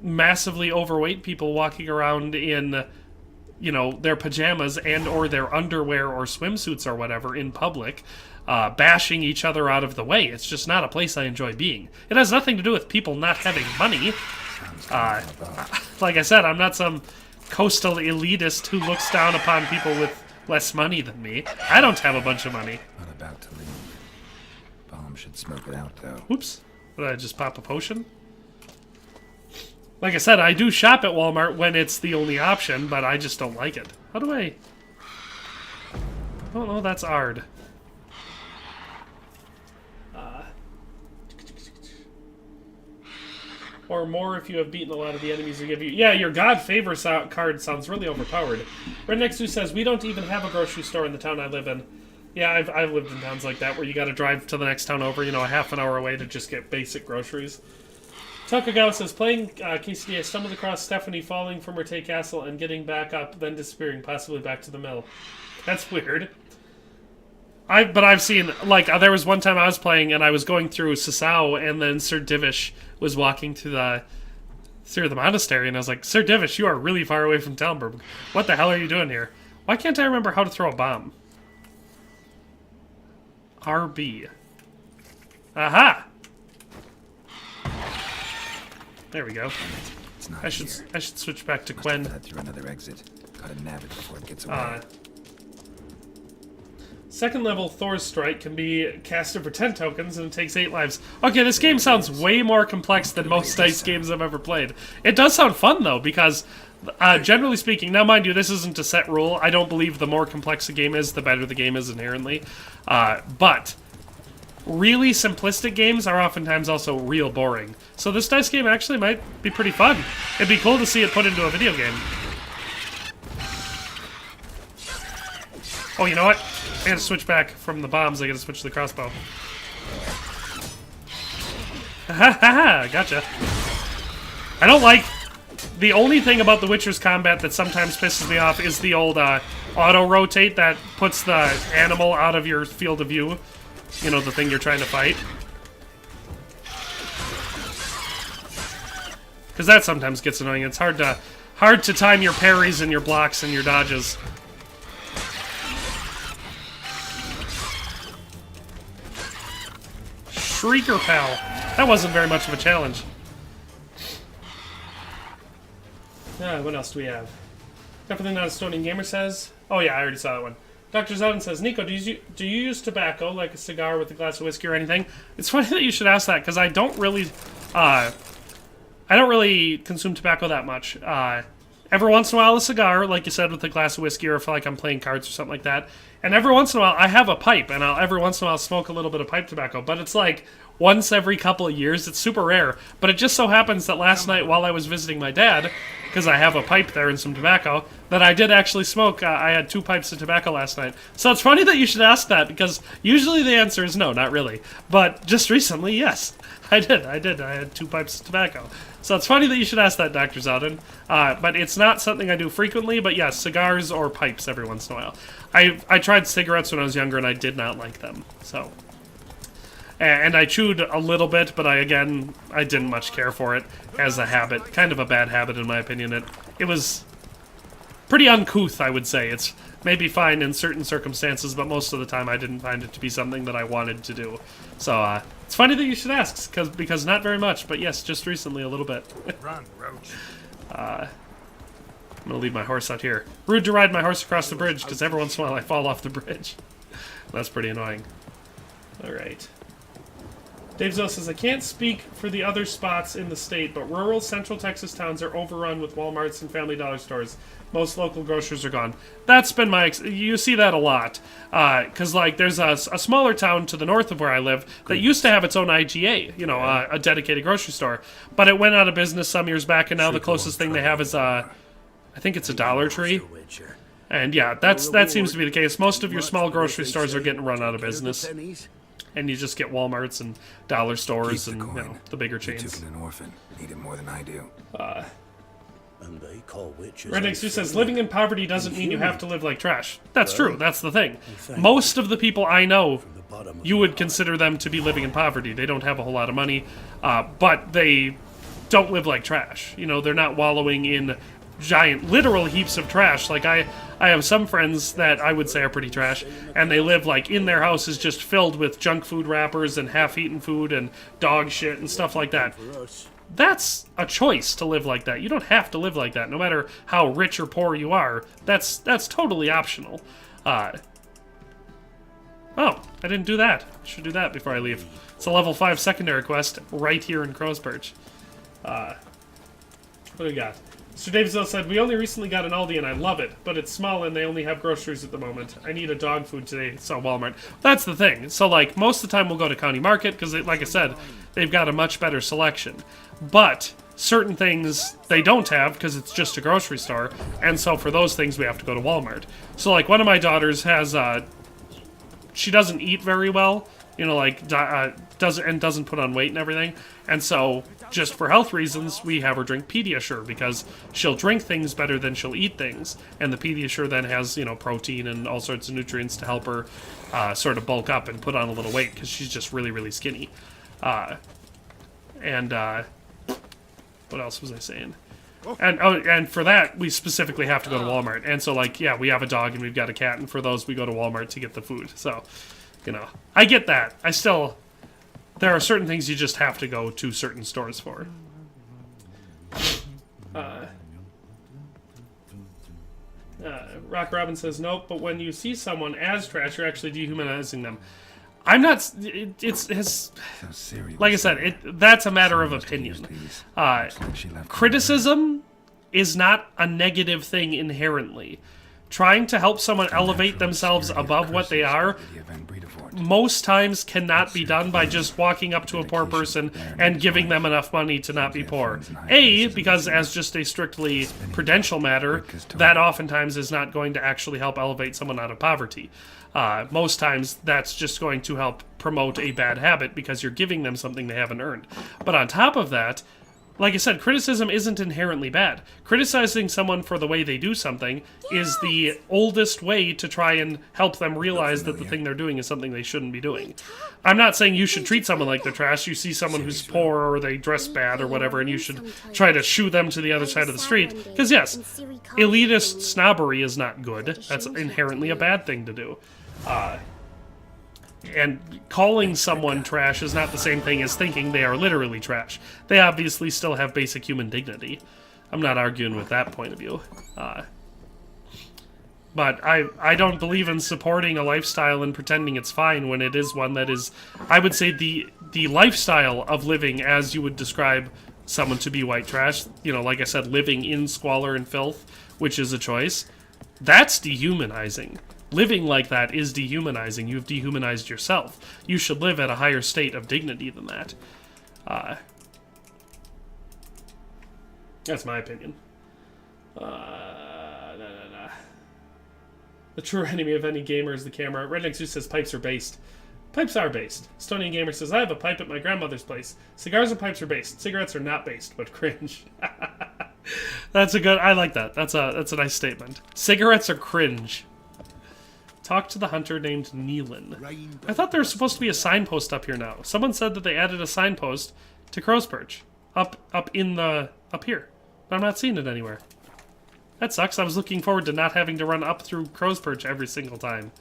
massively overweight people walking around in, you know, their pajamas and or their underwear or swimsuits or whatever in public, bashing each other out of the way. It's just not a place I enjoy being. It has nothing to do with people not having money. Like I said, I'm not some coastal elitist who looks down upon people with less money than me. I don't have a bunch of money. Not about to leave. Bomb should smoke it out, though. Oops. Did I just pop a potion? Like I said, I do shop at Walmart when it's the only option, but I just don't like it. How do I... Oh, no, that's Ard. Or more if you have beaten a lot of the enemies they give you. Yeah, your God Favor card sounds really overpowered. Rednext who says, "We don't even have a grocery store in the town I live in." Yeah, I've lived in towns like that where you gotta drive to the next town over, you know, a half an hour away to just get basic groceries. Takagawa says, "Playing KCD, I stumbled across Stephanie falling from her Tay Castle and getting back up, then disappearing, possibly back to the mill." That's weird. But I've seen, like, there was one time I was playing and I was going through Sasau, and then Sir Divish was walking through the monastery, and I was like, "Sir Divish, you are really far away from Talmberg. What the hell are you doing here?" Why can't I remember how to throw a bomb? RB. Aha! There we go. I should switch back to Gwen. Through another exit. Gotta nab it before it gets away. Second level Thor's Strike can be casted for 10 tokens and it takes 8 lives. Okay, this game sounds way more complex than most dice games I've ever played. It does sound fun though, because generally speaking, now mind you, this isn't a set rule. I don't believe the more complex a game is, the better the game is inherently. But really simplistic games are oftentimes also real boring. So this dice game actually might be pretty fun. It'd be cool to see it put into a video game. Oh, you know what? I gotta switch back from the bombs. I gotta switch to the crossbow. Ha ha ha! Gotcha. I don't like... The only thing about The Witcher's combat that sometimes pisses me off is the old auto-rotate that puts the animal out of your field of view. You know, the thing you're trying to fight. Because that sometimes gets annoying. It's hard to time your parries and your blocks and your dodges. Shrieker Pal. That wasn't very much of a challenge. What else do we have? Definitely not a Stonian Gamer says. Oh yeah, I already saw that one. Dr. Zoden says, Nico, do you use tobacco, like a cigar with a glass of whiskey or anything? It's funny that you should ask that, because I don't really consume tobacco that much. Every once in a while a cigar, like you said, with a glass of whiskey, or if like I'm playing cards or something like that. And every once in a while I have a pipe, and every once in a while smoke a little bit of pipe tobacco. But it's like once every couple of years. It's super rare. But it just so happens that last night while I was visiting my dad, because I have a pipe there and some tobacco, that I did actually smoke. I had 2 pipes of tobacco last night. So it's funny that you should ask that, because usually the answer is no, not really. But just recently, yes, I did. I had 2 pipes of tobacco. So it's funny that you should ask that, Dr. Zoden. But it's not something I do frequently, but yes, cigars or pipes every once in a while. I tried cigarettes when I was younger, and I did not like them. So, and I chewed a little bit, but I didn't much care for it as a habit. Kind of a bad habit, in my opinion. It was pretty uncouth, I would say. It's maybe fine in certain circumstances, but most of the time I didn't find it to be something that I wanted to do. So, it's funny that you should ask, because not very much, but yes, just recently a little bit. Run, Roach. I'm gonna leave my horse out here. Rude to ride my horse across the bridge, because every once in a while I fall off the bridge. That's pretty annoying. Alright. Dave Zoe says, I can't speak for the other spots in the state, but rural Central Texas towns are overrun with Walmarts and Family Dollar stores. Most local grocers are gone. That's been my... you see that a lot. Because, like, there's a smaller town to the north of where I live that used to have its own IGA, you know, a dedicated grocery store. But it went out of business some years back, and now the closest thing they have is, I think it's a Dollar Tree. And, yeah, that seems to be the case. Most of your small grocery stores are getting run out of business. And you just get Walmarts and dollar stores and, you know, the bigger chains. You took an orphan. Need it more than I do. And they call witches. Redneck Stu says, living in poverty doesn't mean you have to live like trash. That's true. That's the thing. Most of the people I know, you would consider them to be living in poverty. They don't have a whole lot of money, but they don't live like trash. You know, they're not wallowing in giant, literal heaps of trash. Like, I have some friends that I would say are pretty trash, and they live, like, in their house is just filled with junk food wrappers and half-eaten food and dog shit and stuff like that. That's a choice to live like that. You don't have to live like that, no matter how rich or poor you are. That's totally optional. Oh, I didn't do that. I should do that before I leave. It's a level 5 secondary quest right here in Crow's Perch. What do we got? Mr. Davidson said, we only recently got an Aldi and I love it, but it's small and they only have groceries at the moment. I need a dog food today, so Walmart. That's the thing. So, like, most of the time we'll go to County Market, because, like I said, they've got a much better selection. But certain things they don't have, because it's just a grocery store, and so for those things we have to go to Walmart. So, like, one of my daughters has, she doesn't eat very well, you know, like, doesn't put on weight and everything, and so just for health reasons, we have her drink Pediasure, because she'll drink things better than she'll eat things. And the Pediasure then has, you know, protein and all sorts of nutrients to help her sort of bulk up and put on a little weight, because she's just really, really skinny. What else was I saying? And for that, we specifically have to go to Walmart. And so, like, yeah, we have a dog and we've got a cat, and for those, we go to Walmart to get the food. So, you know, I get that. There are certain things you just have to go to certain stores for. Rock Robin says, nope, but when you see someone as trash, you're actually dehumanizing them. I'm not... Like I said, that's a matter of opinion. Criticism is not a negative thing inherently. Trying to help someone elevate themselves above what they are most times cannot be done by just walking up to a poor person and giving them enough money to not be poor. Because as just a strictly prudential matter, that oftentimes is not going to actually help elevate someone out of poverty. Most times that's just going to help promote a bad habit because you're giving them something they haven't earned. But on top of that, like I said, criticism isn't inherently bad. Criticizing someone for the way they do something is the oldest way to try and help them realize that the thing they're doing is something they shouldn't be doing. I'm not saying you should treat someone like they're trash. You see someone who's poor or they dress bad or whatever, and you should try to shoo them to the other side of the street. Because yes, elitist snobbery is not good. That's inherently a bad thing to do. And calling someone trash is not the same thing as thinking they are literally trash. They obviously still have basic human dignity. I'm not arguing with that point of view. But I don't believe in supporting a lifestyle and pretending it's fine when it is one that is, I would say, the lifestyle of living as you would describe someone to be white trash. You know, like I said, living in squalor and filth, which is a choice. That's dehumanizing. Living like that is dehumanizing. You've dehumanized yourself. You should live at a higher state of dignity than that. That's my opinion. The true enemy of any gamer is the camera. Redneck Zeus says pipes are based. Pipes are based. Stonian Gamer says, I have a pipe at my grandmother's place. Cigars and pipes are based. Cigarettes are not based, but cringe. That's a good... I like that. That's a nice statement. Cigarettes are cringe. Talk to the hunter named Neelan. I thought there was supposed to be a signpost up here now. Someone said that they added a signpost to Crow's Perch. Up here. But I'm not seeing it anywhere. That sucks. I was looking forward to not having to run up through Crow's Perch every single time.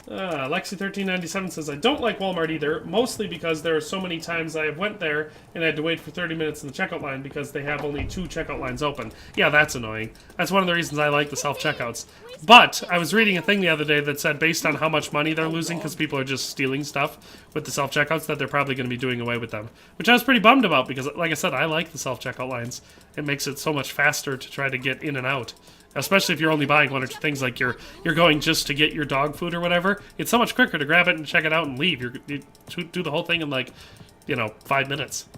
Lexi1397 says, I don't like Walmart either, mostly because there are so many times I have went there and had to wait for 30 minutes in the checkout line because they have only 2 checkout lines open. Yeah, that's annoying. That's one of the reasons I like the self-checkouts. But I was reading a thing the other day that said based on how much money they're losing because people are just stealing stuff with the self-checkouts that they're probably going to be doing away with them. Which I was pretty bummed about because, like I said, I like the self-checkout lines. It makes it so much faster to try to get in and out. Especially if you're only buying 1 or 2 things, like you're going just to get your dog food or whatever. It's so much quicker to grab it and check it out and leave. You do the whole thing in, like, 5 minutes.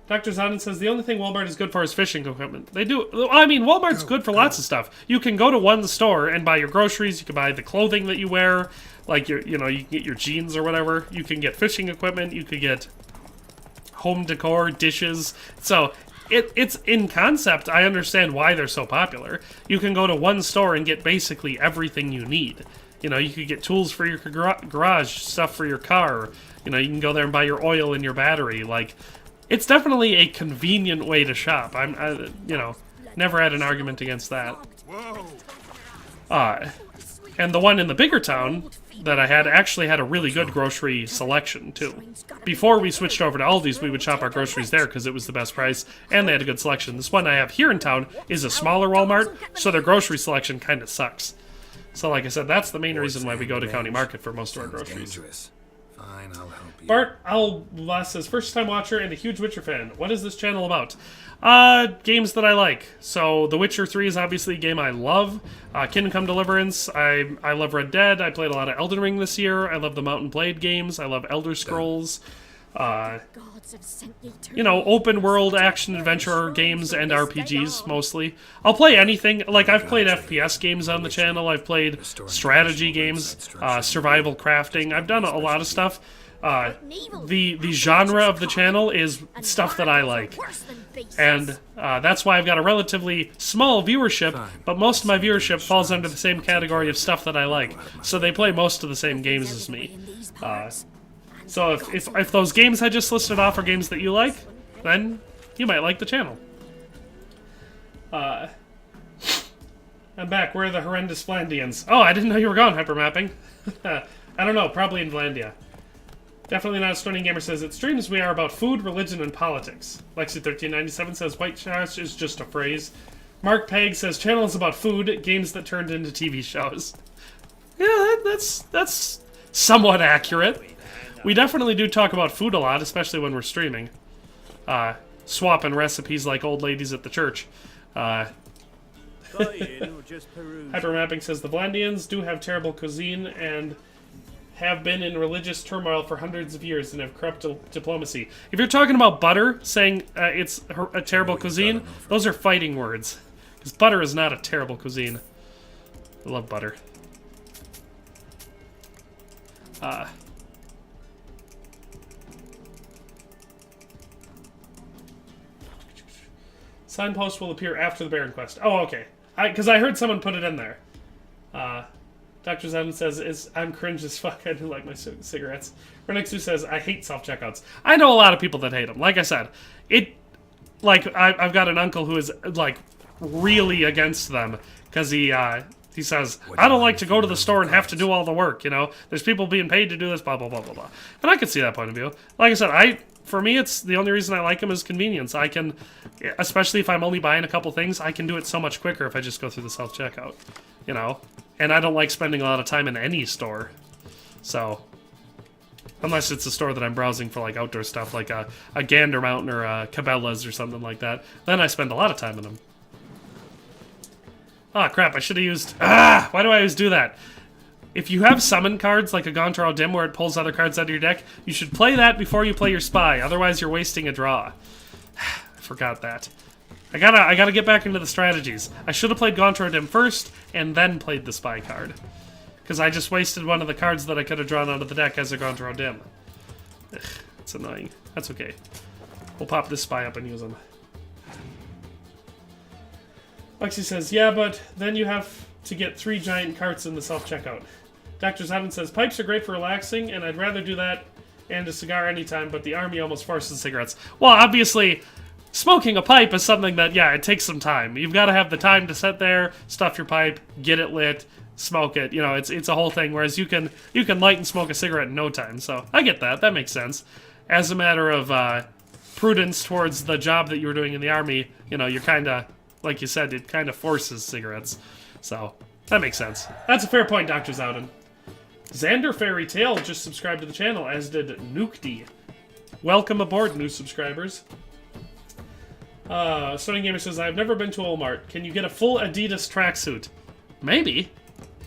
Dr. Zonin says, the only thing Walmart is good for is fishing equipment. They do... I mean, Walmart's good for lots of stuff. You can go to one store and buy your groceries. You can buy the clothing that you wear. Like, you can get your jeans or whatever. You can get fishing equipment. You could get home decor, dishes. So... It's in concept, I understand why they're so popular. You can go to one store and get basically everything you need. You could get tools for your garage, stuff for your car. You can go there and buy your oil and your battery. Like, it's definitely a convenient way to shop. I never had an argument against that. And the one in the bigger town that I had actually had a really good grocery selection, too. Before we switched over to Aldi's, we would shop our groceries there because it was the best price, and they had a good selection. This one I have here in town is a smaller Walmart, so their grocery selection kind of sucks. So like I said, that's the main reason why we go to County Market for most of our groceries. Fine, I'll help you. Bart Alvas says, first-time watcher and a huge Witcher fan. What is this channel about? Games that I like. So, The Witcher 3 is obviously a game I love. Kingdom Come Deliverance. I love Red Dead. I played a lot of Elden Ring this year. I love the Mount & Blade games. I love Elder Scrolls. Open world action adventure games and RPGs, mostly. I'll play anything. Like, I've played FPS games on the channel. I've played strategy games, survival crafting. I've done a lot of stuff. The genre of the channel is stuff that I like. And that's why I've got a relatively small viewership, but most of my viewership falls under the same category of stuff that I like. So they play most of the same games as me. So if those games I just listed off are games that you like, then you might like the channel. I'm back. Where are the horrendous Vlandians? Oh, I didn't know you were gone, hypermapping. I don't know, probably in Vlandia. Definitely not a Stonian Gamer says, it streams we are about food, religion, and politics. Lexi1397 says, white trash is just a phrase. Mark Peg says, channel is about food, games that turned into TV shows. Yeah, that's somewhat accurate. We definitely do talk about food a lot, especially when we're streaming. Swapping recipes like old ladies at the church. Hypermapping says, the Vlandians do have terrible cuisine and have been in religious turmoil for hundreds of years and have corrupt diplomacy. If you're talking about butter, saying it's a terrible cuisine, those are fighting words. Because butter is not a terrible cuisine. I love butter. Signpost will appear after the Baron quest. Oh, okay. Because I heard someone put it in there. Dr. Zen says, I'm cringe as fuck. I do like my cigarettes. Renexu says, I hate self-checkouts. I know a lot of people that hate them. Like I said, I've got an uncle who is, like, really against them because he says, I don't like to go to the store and have to do all the work, you know? There's people being paid to do this, blah, blah, blah, blah, blah. And I can see that point of view. Like I said, for me, it's the only reason I like him is convenience. I can, especially if I'm only buying a couple things, I can do it so much quicker if I just go through the self-checkout, you know? And I don't like spending a lot of time in any store. So, unless it's a store that I'm browsing for, like, outdoor stuff, like a Gander Mountain or a Cabela's or something like that, then I spend a lot of time in them. Ah, crap, I should have used... why do I always do that? If you have summon cards, like a Gontrao Dim, where it pulls other cards out of your deck, you should play that before you play your Spy, otherwise you're wasting a draw. I forgot that. I gotta get back into the strategies. I should have played Gontrao Dim first, and then played the Spy card. Because I just wasted one of the cards that I could have drawn out of the deck as a Gontrao Dim. Ugh, it's annoying. That's okay. We'll pop this Spy up and use him. Lexi says, yeah, but then you have to get 3 giant carts in the self-checkout. Dr. Zevin says, pipes are great for relaxing, and I'd rather do that and a cigar anytime, but the army almost forces cigarettes. Well, obviously, smoking a pipe is something that, yeah, it takes some time. You've got to have the time to sit there, stuff your pipe, get it lit, smoke it. You know, it's a whole thing, whereas you can light and smoke a cigarette in no time. So, I get that. That makes sense. As a matter of prudence towards the job that you were doing in the army, you know, you're kind of... Like you said, it kind of forces cigarettes. So, that makes sense. That's a fair point, Dr. Zowden. Xander Fairy Tale just subscribed to the channel, as did Nukdi. Welcome aboard, new subscribers. Stunning Gamer says, I've never been to Walmart. Can you get a full Adidas tracksuit? Maybe.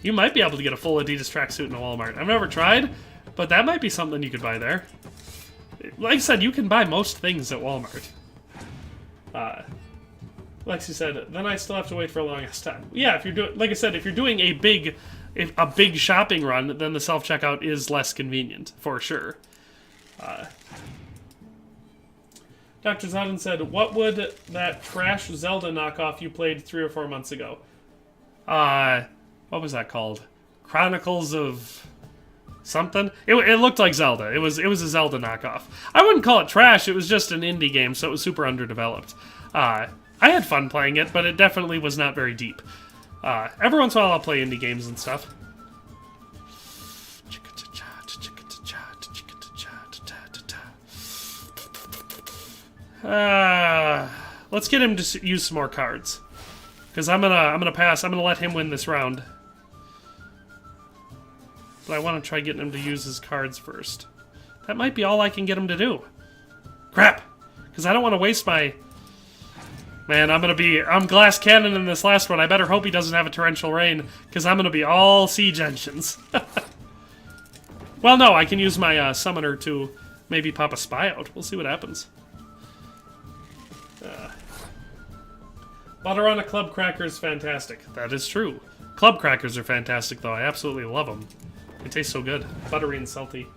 You might be able to get a full Adidas tracksuit in a Walmart. I've never tried, but that might be something you could buy there. Like I said, you can buy most things at Walmart. Lexi said, then I still have to wait for a long ass time. Yeah, if you're doing, like I said, if you're doing a big shopping run, then the self-checkout is less convenient, for sure. Dr. Zodden said, what would that trash Zelda knockoff you played 3 or 4 months ago? What was that called? Chronicles of something? It looked like Zelda. It was a Zelda knockoff. I wouldn't call it trash, it was just an indie game, so it was super underdeveloped. I had fun playing it, but it definitely was not very deep. Every once in a while I'll play indie games and stuff. Let's get him to use some more cards. Because I'm gonna pass. I'm gonna let him win this round. But I want to try getting him to use his cards first. That might be all I can get him to do. Crap! Because I don't want to waste my... Man, I'm glass cannon in this last one. I better hope he doesn't have a torrential rain, because I'm gonna be all siege engines. Well, no, I can use my summoner to maybe pop a spy out. We'll see what happens. Butter on a club cracker is fantastic. That is true. Club crackers are fantastic, though. I absolutely love them. They taste so good. Buttery and salty.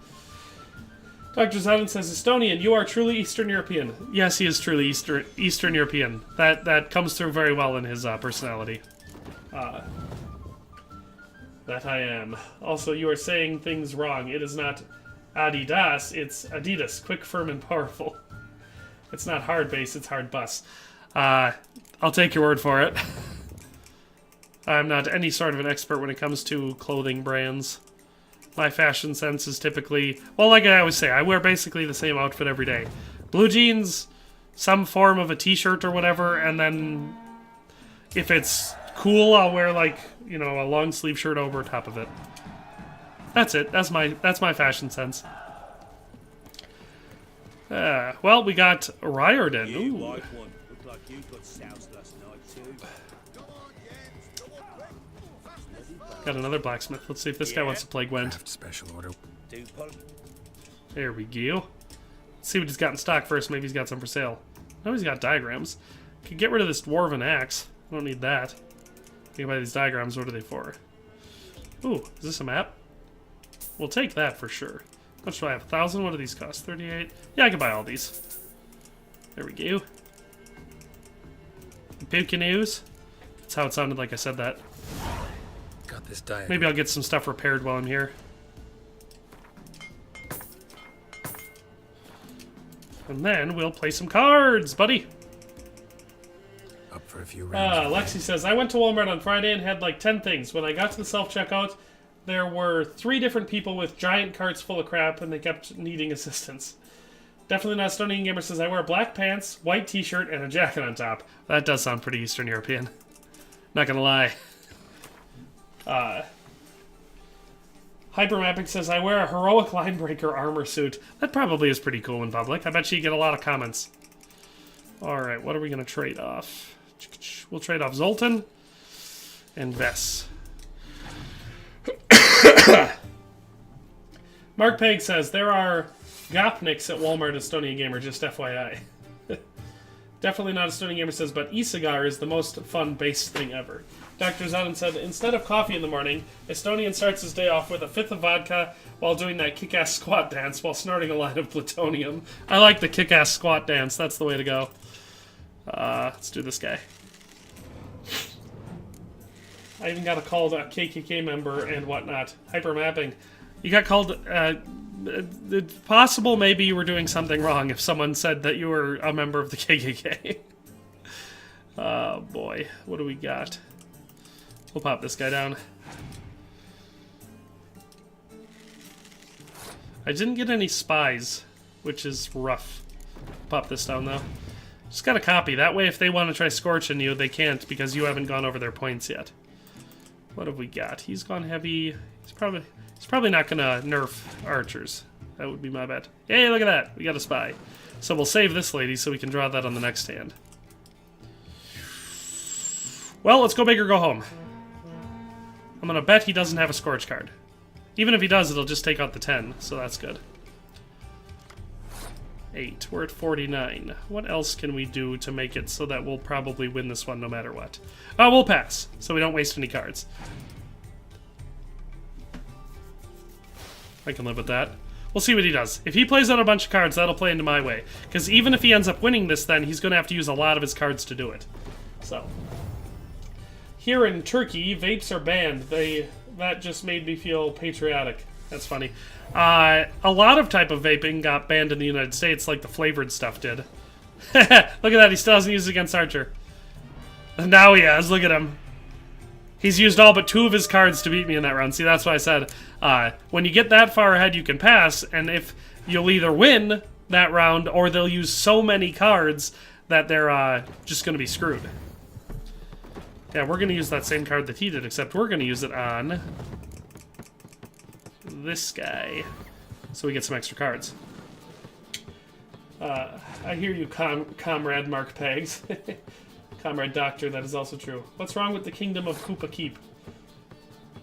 Dr. Zodden says, Estonian, you are truly Eastern European. Yes, he is truly Eastern European. That comes through very well in his personality. That I am. Also, you are saying things wrong. It is not Adidas, it's Adidas. Quick, firm, and powerful. It's not hard base, it's hard bus. I'll take your word for it. I'm not any sort of an expert when it comes to clothing brands. My fashion sense is typically... Well, like I always say, I wear basically the same outfit every day. Blue jeans, some form of a t-shirt or whatever, and then if it's cool, I'll wear, like, you know, a long sleeve shirt over top of it. That's it. That's my fashion sense. Well, we got Riordan. Ooh. Looked like you got soused last night too. Got another blacksmith. Let's see if this guy wants to play Gwent. Special order. There we go. Let's see what he's got in stock first. Maybe he's got some for sale. No, he's got diagrams. Could get rid of this dwarven axe. I don't need that. Think about these diagrams. What are they for? Ooh, is this a map? We'll take that for sure. How much do I have? 1,000? What do these cost? 38? Yeah, I can buy all these. There we go. Buccaneers. That's how it sounded like I said that. Got this diagram. Maybe I'll get some stuff repaired while I'm here. And then we'll play some cards, buddy. Up for for a few rounds. Lexi says, I went to Walmart on Friday and had like 10 things. When I got to the self-checkout, there were 3 different people with giant carts full of crap, and they kept needing assistance. Definitely not Stony Gamer says, I wear black pants, white t-shirt, and a jacket on top. That does sound pretty Eastern European. Not gonna lie. Hypermapping says, I wear a heroic linebreaker armor suit. That probably is pretty cool in public. I bet you get a lot of comments. Alright, what are we gonna trade off? We'll trade off Zoltan and Vess. Mark Peg says, there are Gopniks at Walmart Estonia Gamer, just FYI. Definitely not Estonia Gamer says, but e-cigar is the most fun base thing ever. Dr. Zaden said, instead of coffee in the morning, Estonian starts his day off with a 5th of vodka while doing that kick-ass squat dance while snorting a line of plutonium. I like the kick-ass squat dance. That's the way to go. Let's do this guy. I even got a call to a KKK member and whatnot. Hypermapping. You got called... it's possible maybe you were doing something wrong if someone said that you were a member of the KKK. Oh, boy. What do we got? We'll pop this guy down. I didn't get any spies, which is rough. Pop this down, though. Just got a copy. That way, if they want to try scorching you, they can't because you haven't gone over their points yet. What have we got? He's gone heavy. He's probably not gonna nerf archers. That would be my bet. Hey, look at that. We got a spy. So we'll save this lady so we can draw that on the next hand. Well, let's go big or go home. I'm gonna bet he doesn't have a Scorch card. Even if he does, it'll just take out the 10, so that's good. 8. We're at 49. What else can we do to make it so that we'll probably win this one no matter what? We'll pass, so we don't waste any cards. I can live with that. We'll see what he does. If he plays out a bunch of cards, that'll play into my way. Because even if he ends up winning this, then he's going to have to use a lot of his cards to do it. So. Here in Turkey, vapes are banned. That just made me feel patriotic. That's funny. A lot of type of vaping got banned in the United States, like the flavored stuff did. Look at that, he still hasn't used it against Archer. And now he has, look at him. He's used all but 2 of his cards to beat me in that round. See, that's why I said, when you get that far ahead, you can pass, and if you'll either win that round, or they'll use so many cards that they're just going to be screwed. Yeah, we're going to use that same card that he did, except we're going to use it on this guy, so we get some extra cards. I hear you, Comrade Mark Pegs. Comrade Doctor, that is also true. What's wrong with the Kingdom of Koopa Keep?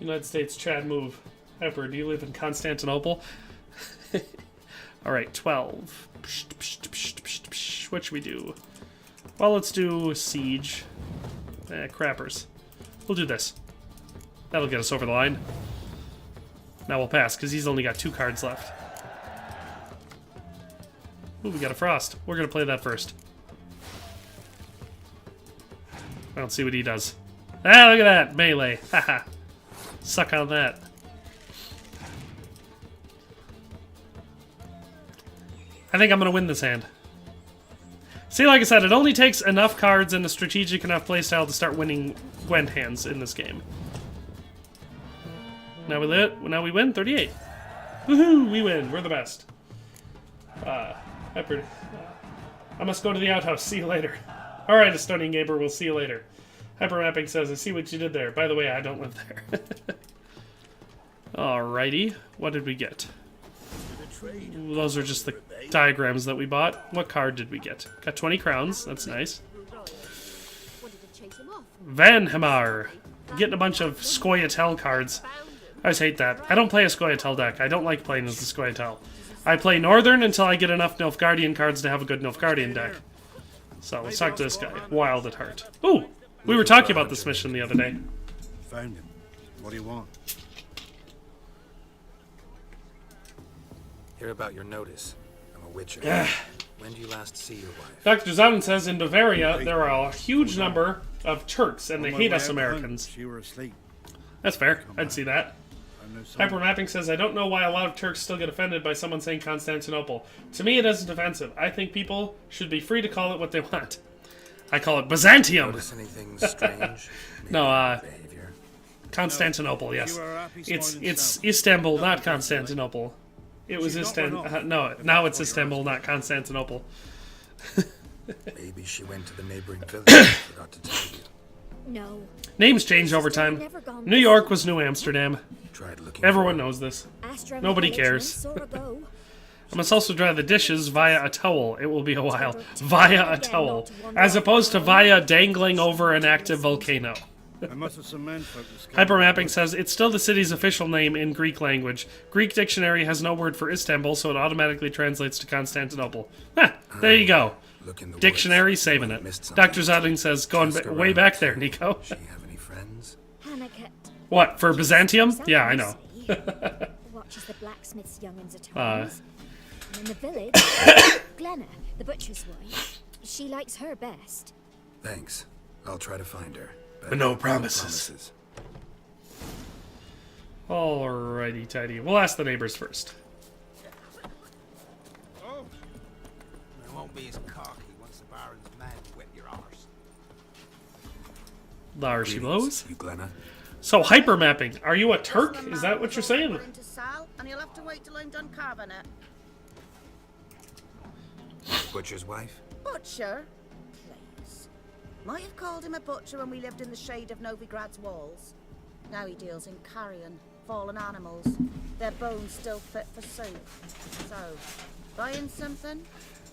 United States, Chad move. Pepper, do you live in Constantinople? Alright, 12. What should we do? Well, let's do Siege. Crappers. We'll do this. That'll get us over the line. Now we'll pass, because he's only got 2 cards left. Ooh, we got a Frost. We're going to play that first. Let's see what he does. Ah, look at that! Melee. Haha. Suck on that. I think I'm going to win this hand. See, like I said, it only takes enough cards and a strategic enough playstyle to start winning Gwent hands in this game. Now we win 38. Woohoo! We win. We're the best. Pepper. I must go to the outhouse. See you later. Alright, Estonian Gamer, we'll see you later. Hypermapping says, I see what you did there. By the way, I don't live there. Alrighty. What did we get? Ooh, those are just the diagrams that we bought. What card did we get? Got 20 crowns. That's nice. Vanhamar. Getting a bunch of Scoia'tael cards. I just hate that. I don't play a Scoia'tael deck. I don't like playing as the Scoia'tael. I play Northern until I get enough Nilfgaardian cards to have a good Nilfgaardian deck. So let's talk to this guy. Wild at heart. Ooh! We were talking about this mission the other day. Found him. What do you want? Hear about your notice. I'm a witcher. When do you last see your wife? Dr. Zauden says in Bavaria there are a huge number of Turks and they hate us Americans. You were asleep. That's fair. I'd see that. Hypermapping says, I don't know why a lot of Turks still get offended by someone saying Constantinople. To me, it isn't offensive. I think people should be free to call it what they want. I call it Byzantium. Notice anything strange? No, Behavior. Constantinople, yes. You are happy It's smiling south. Istanbul, not Constantinople. It was She's not run Istanbul. off. No, now it's Istanbul, not Constantinople. Maybe she went to the neighboring village and forgot to tell you. No. Names change over time. Never gone New York was New Amsterdam. Tried looking Everyone for her. knows this. Astra Nobody Village cares. once saw her go. I must also dry the dishes via a towel. It will be a while. Via a towel. As opposed to via dangling over an active volcano. I must have some men folk to Hypermapping says it's still the city's official name in Greek language. Greek dictionary has no word for Istanbul, so it automatically translates to Constantinople. There you go. Look in the Dictionary woods. saving You it. missed something. Dr. Zading says going Ask way around. back there, Nico. She have any friends? Hannah kept What, for Byzantium? Yeah, I know. watches the blacksmith's young'uns at Uh. times. And in the village, Glenna, the butcher's wife, she likes her best. Thanks. I'll try to find her. But no promises. Alrighty, tidy. We'll ask the neighbors first. It won't be as cocky once the Baron's men whip your arse. There she blows. You Glenna? So, hypermapping. Are you a Turk? Is that what you're saying? To sell, and you'll have to wait till I'm done carving it. Butcher's wife? Butcher? Please. Might have called him a butcher when we lived in the shade of Novigrad's walls. Now he deals in carrion, fallen animals. Their bones still fit for soup. So, buying something?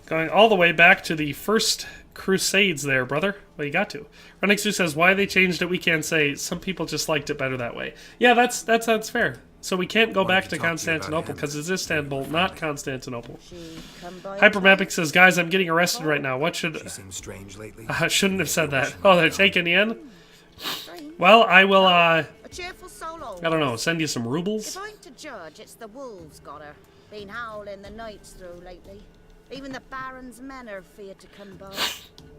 Going all the way back to the first Crusades there, brother. Well, you got to. Renixu says, why they changed it, we can't say. Some people just liked it better that way. Yeah, that's fair. So we can't go back to Constantinople because it's Istanbul, not Constantinople. Hypermapping says, guys, I'm getting arrested right now. What should... She seems strange lately. I shouldn't have said that. Oh, they're taking you in? Well, I will, A cheerful soul always. I don't know, send you some rubles? If I'm to judge, it's the wolves got her. Been howling the nights through lately. Even the Baron's men are feared to come by.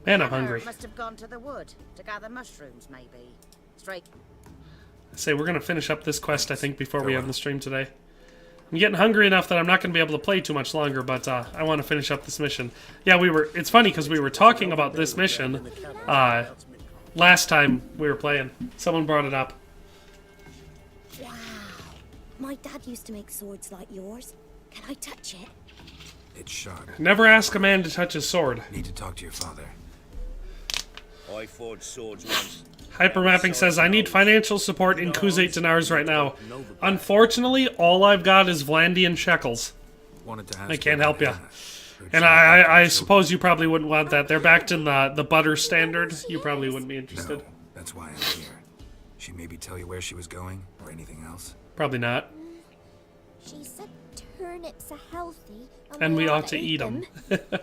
Man, I'm Hannah hungry. Must have gone to the wood to gather mushrooms, maybe. Straight. I say we're going to finish up this quest, I think, before we end the stream today. I'm getting hungry enough that I'm not going to be able to play too much longer, but I want to finish up this mission. Yeah, it's funny because we were talking about this mission last time we were playing. Someone brought it up. Wow. My dad used to make swords like yours. Can I touch it? It's sharp. Never ask a man to touch his sword. Need to talk to your father. I forged swords once. Hypermapping says, I need financial support in Kuzate dinars right now. Unfortunately, all I've got is Vlandian shekels. Wanted to ask I can't help you. Hannah. And I suppose you probably wouldn't want that. They're backed in the butter standard. You probably wouldn't be interested. No, that's why I'm here. She maybe tell you where she was going or anything else? Probably not. She said turnips are healthy. And we ought ought to eat them.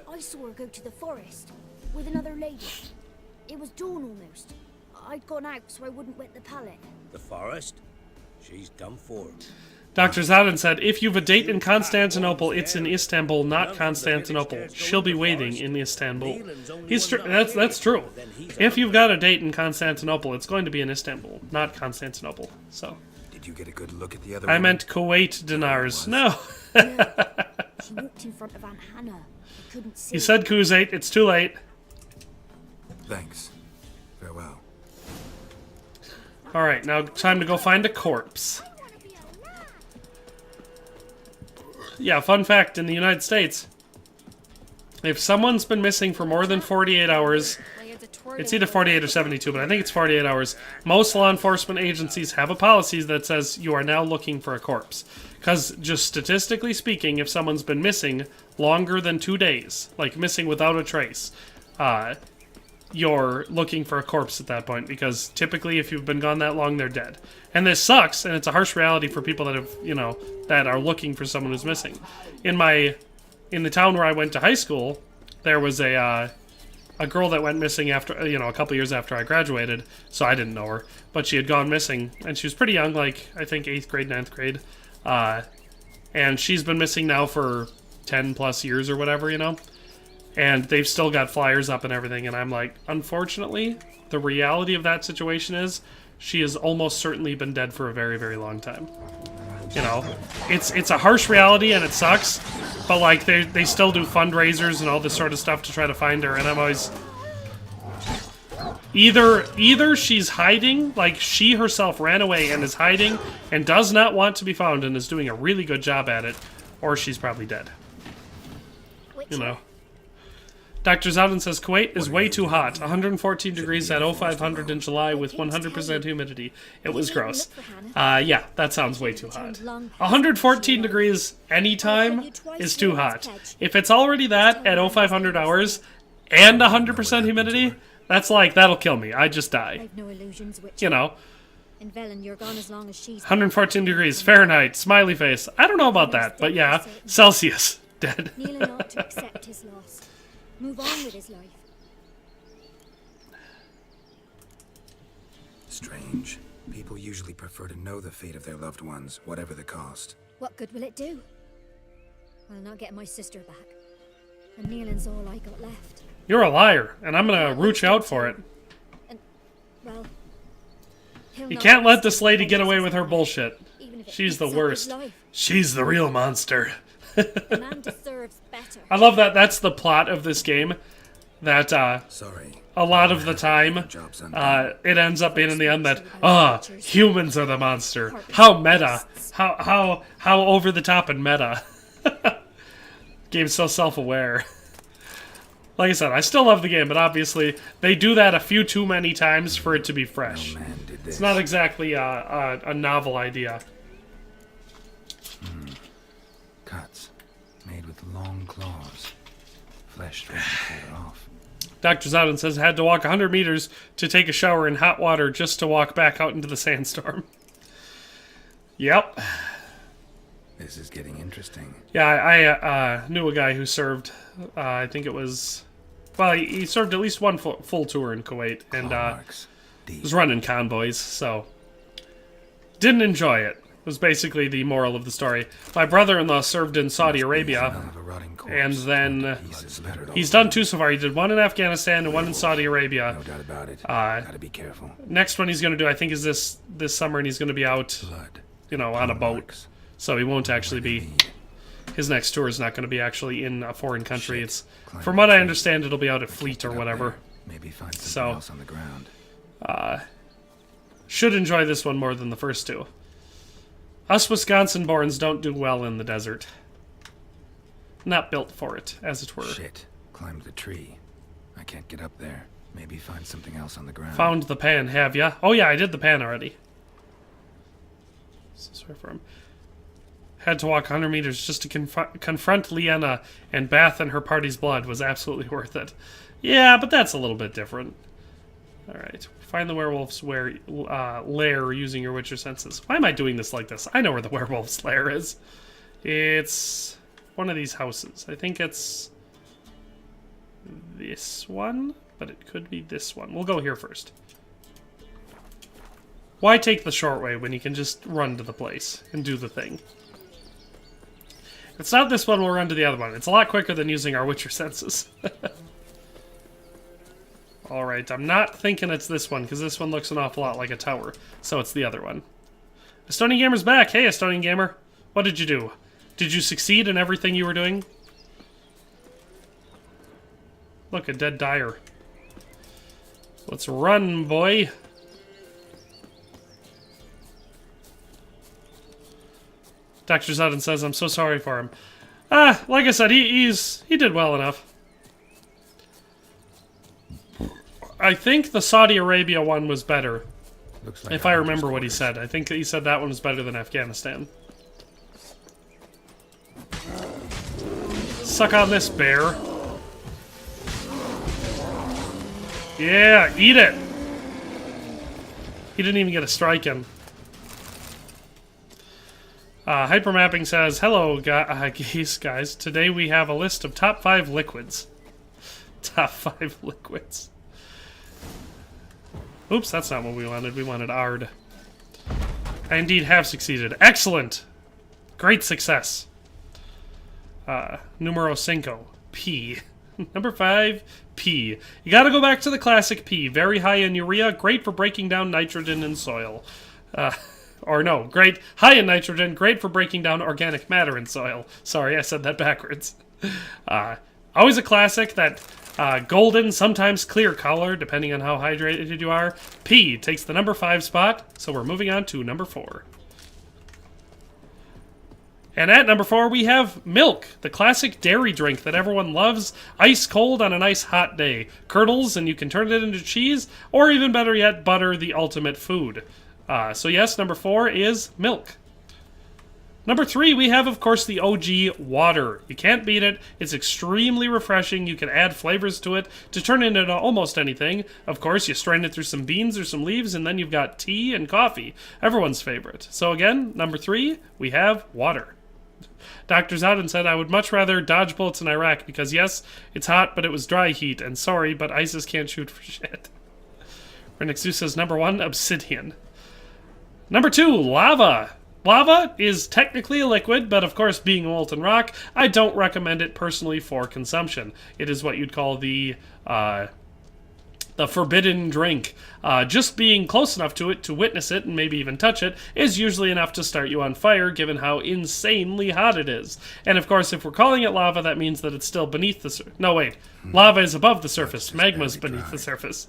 I saw her go to the forest with another lady. It was dawn almost. I'd gone out so I wouldn't wet the pallet. The forest? She's done for. Dr. Zadin said, if you've a date in Constantinople, it's in Istanbul, not Constantinople. She'll be waiting in Istanbul. That's true. If you've got a date in Constantinople, it's going to be in Istanbul, not Constantinople. So. Did you get a good look at the other I woman? meant Kuwait dinars. No. She walked in front of Aunt Hannah. I couldn't see. You said Kuzate. It's too late. Thanks. Farewell. Alright, now time to go find a corpse. Yeah, fun fact, in the United States, if someone's been missing for more than 48 hours, it's either 48 or 72, but I think it's 48 hours, most law enforcement agencies have a policy that says you are now looking for a corpse. Because just statistically speaking, if someone's been missing longer than 2 days, like missing without a trace, you're looking for a corpse at that point, because typically if you've been gone that long, they're dead. And this sucks, and it's a harsh reality for people that have, that are looking for someone who's missing. In the town where I went to high school, there was a girl that went missing after, a couple years after I graduated, so I didn't know her, but she had gone missing, and she was pretty young, like, I think 8th grade, 9th grade, and she's been missing now for 10 plus years or whatever, and they've still got flyers up and everything, and I'm like, unfortunately, the reality of that situation is she has almost certainly been dead for a very, very long time. It's a harsh reality and it sucks, but like they still do fundraisers and all this sort of stuff to try to find her, and I'm always Either she's hiding, like she herself ran away and is hiding and does not want to be found and is doing a really good job at it, or she's probably dead. You know. Dr. Zowden says Kuwait is way too hot. 114 degrees at 0500 in July with 100% humidity. It was gross. Yeah, that sounds way too hot. 114 degrees anytime is too hot. If it's already that at 0500 hours and 100% humidity, that's like, that'll kill me. I just die. You know. In Velen, you're gone as long as she's 114 degrees Fahrenheit, smiley face. I don't know about that, but yeah, Celsius, dead. Neil ought to accept his loss. Move on with his life. Strange. People usually prefer to know the fate of their loved ones, whatever the cost. What good will it do? I'll not get my sister back. And Neelan's all I got left. You're a liar, and I'm gonna root you out for it. And, well, you can't let this lady get away with her bullshit. She's the worst. She's the real monster. A man deserves better. I love that that's the plot of this game. That, Sorry. A lot of the time, it ends up being in the end that, humans are the monster. How meta. How over the top and meta. Game's so self-aware. Like I said, I still love the game, but obviously they do that a few too many times for it to be fresh. It's not exactly a novel idea. Cuts made with long claws. Flesh thread to tear off. Dr. Zowden says had to walk 100 meters to take a shower in hot water just to walk back out into the sandstorm. Yep. This is getting interesting. Yeah, I knew a guy who served, I think it was, well, he served at least one full tour in Kuwait, and was running convoys, so didn't enjoy it. Was basically the moral of the story. My brother-in-law served in Saudi Arabia, and then he's done two so far. He did one in Afghanistan and one in Saudi Arabia. No doubt about it. Gotta be careful. Next one he's going to do, I think, is this summer, and he's going to be out, you know, on a boat. So he won't actually be. His next tour is not going to be actually in a foreign country. It's, from what I understand, it'll be out at Fleet or whatever. Maybe find something else on the ground. Should enjoy this one more than the first two. Us Wisconsin-borns don't do well in the desert. Not built for it, as it were. Shit. Climbed the tree. I can't get up there. Maybe find something else on the ground. Found the pan, have ya? Oh yeah, I did the pan already. Sorry for him. Had to walk 100 meters just to confront Lyanna, and bath in her party's blood was absolutely worth it. Yeah, but that's a little bit different. Alright. Find the werewolf's lair using your Witcher senses. Why am I doing this like this? I know where the werewolf's lair is. It's one of these houses. I think it's this one, but it could be this one. We'll go here first. Why take the short way when you can just run to the place and do the thing? If it's not this one, we'll run to the other one. It's a lot quicker than using our Witcher senses. Alright, I'm not thinking it's this one, because this one looks an awful lot like a tower. So it's the other one. Estonian Gamer's back! Hey, Estonian Gamer! What did you do? Did you succeed in everything you were doing? Look, a dead dyer. Let's run, boy! Dr. Zudden says, I'm so sorry for him. Like I said, he did well enough. I think the Saudi Arabia one was better. Looks like if I remember what he said. I think he said that one was better than Afghanistan. Suck on this, bear. Yeah, eat it! He didn't even get a strike in. Hypermapping says, hello, guys. Today we have a list of top 5 liquids. Top 5 liquids. Oops, that's not what we wanted. We wanted Ard. I indeed have succeeded. Excellent! Great success. Numero 5. P. Number 5, P. You gotta go back to the classic P. Very high in urea, great for breaking down nitrogen in soil. Or no, great, high in nitrogen, great for breaking down organic matter in soil. Sorry, I said that backwards. Always a classic that Golden, sometimes clear color, depending on how hydrated you are. P takes the number 5 spot, so we're moving on to number 4. And at number 4, we have milk, the classic dairy drink that everyone loves, ice cold on a nice hot day. Curdles, and you can turn it into cheese, or even better yet, butter, the ultimate food. So yes, number 4 is milk. Number 3, we have, of course, the OG water. You can't beat it. It's extremely refreshing. You can add flavors to it to turn it into almost anything. Of course, you strain it through some beans or some leaves, and then you've got tea and coffee. Everyone's favorite. So again, number 3, we have water. Dr. Zowden said, I would much rather dodge bullets in Iraq because, yes, it's hot, but it was dry heat. And sorry, but ISIS can't shoot for shit. Renixu says, number 1, obsidian. Number 2, lava. Lava is technically a liquid, but of course, being molten rock, I don't recommend it personally for consumption. It is what you'd call the forbidden drink. Just being close enough to it to witness it and maybe even touch it is usually enough to start you on fire, given how insanely hot it is. And of course, if we're calling it lava, that means that it's still beneath the surface. No, wait. Lava is above the surface. Magma's beneath the surface.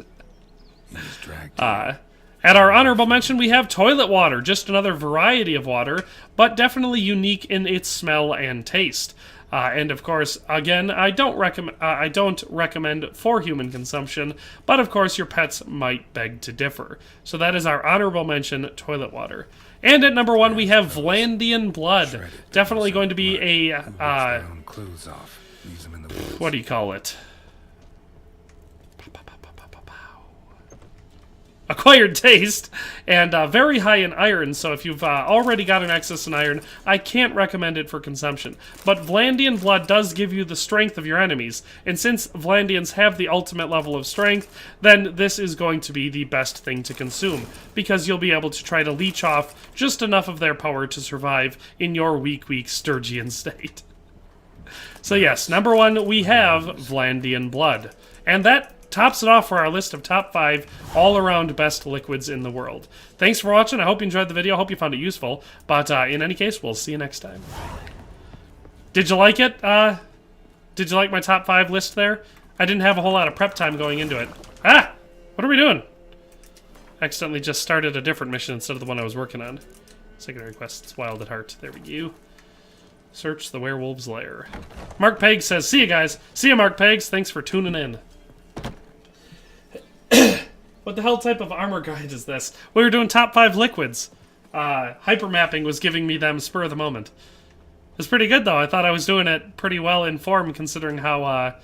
At our honorable mention, we have toilet water, just another variety of water, but definitely unique in its smell and taste. And of course, again, I don't recommend for human consumption, but of course your pets might beg to differ. So that is our honorable mention, toilet water. And at number 1, we have Vlandian blood. Definitely going to be a what do you call it? Acquired taste, and very high in iron, so if you've already got an excess in iron, I can't recommend it for consumption. But Vlandian blood does give you the strength of your enemies, and since Vlandians have the ultimate level of strength, then this is going to be the best thing to consume, because you'll be able to try to leech off just enough of their power to survive in your weak Sturgian state. So yes, number 1, we have Vlandian blood, and that tops it off for our list of top 5 all-around best liquids in the world. Thanks for watching. I hope you enjoyed the video. I hope you found it useful. But in any case, we'll see you next time. Did you like it? Did you like my top 5 list there? I didn't have a whole lot of prep time going into it. Ah! What are we doing? Accidentally just started a different mission instead of the one I was working on. Secondary quests, Wild at Heart. There we go. Search the werewolf's lair. Mark Peg says, see you guys. See you, Mark Pegs. Thanks for tuning in. What the hell type of armor guide is this? We were doing top 5 liquids. Hypermapping was giving me them spur of the moment. It was pretty good, though. I thought I was doing it pretty well informed, considering how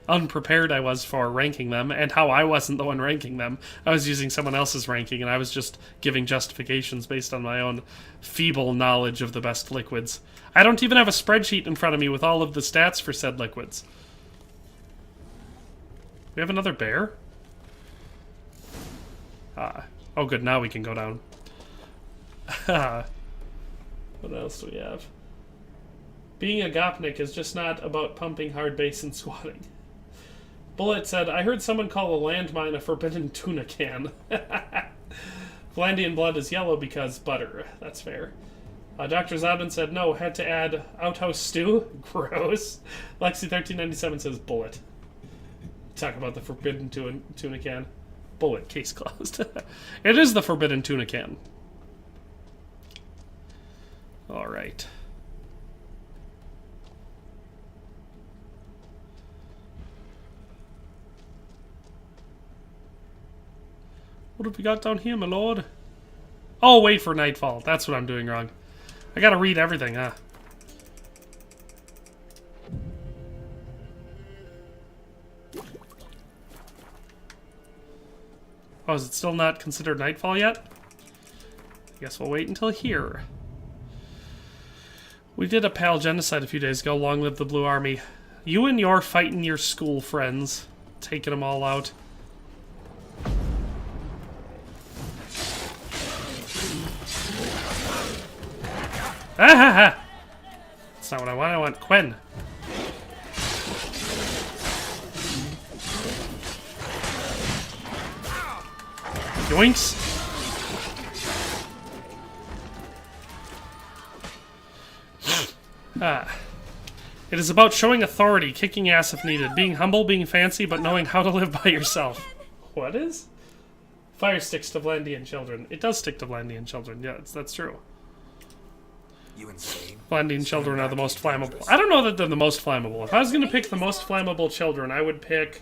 unprepared I was for ranking them, and how I wasn't the one ranking them. I was using someone else's ranking, and I was just giving justifications based on my own feeble knowledge of the best liquids. I don't even have a spreadsheet in front of me with all of the stats for said liquids. We have another bear? Oh good, now we can go down. What else do we have? Being a Gopnik is just not about pumping hard bass and squatting. Bullet said, I heard someone call a landmine a forbidden tuna can. Vlandian blood is yellow because butter. That's fair. Dr. Zodman said, no, had to add outhouse stew. Gross. Lexi1397 says, bullet. Talk about the forbidden tuna can. Bullet, case closed. It is the forbidden tuna can. Alright. What have we got down here, my lord? Oh, wait for nightfall. That's what I'm doing wrong. I gotta read everything, huh? Oh, is it still not considered nightfall yet? I guess we'll wait until here. We did a PAL genocide a few days ago. Long live the Blue Army. You and your fighting your school friends. Taking them all out. Ah ha ha! That's not what I want. I want Quen. Yoinks! It is about showing authority, kicking ass if needed, being humble, being fancy, but knowing how to live by yourself. What is? Fire sticks to Vlandian children. It does stick to Vlandian children. Yeah, that's true. You insane? Vlandian children are the most flammable. I don't know that they're the most flammable. If I was going to pick the most flammable children, I would pick...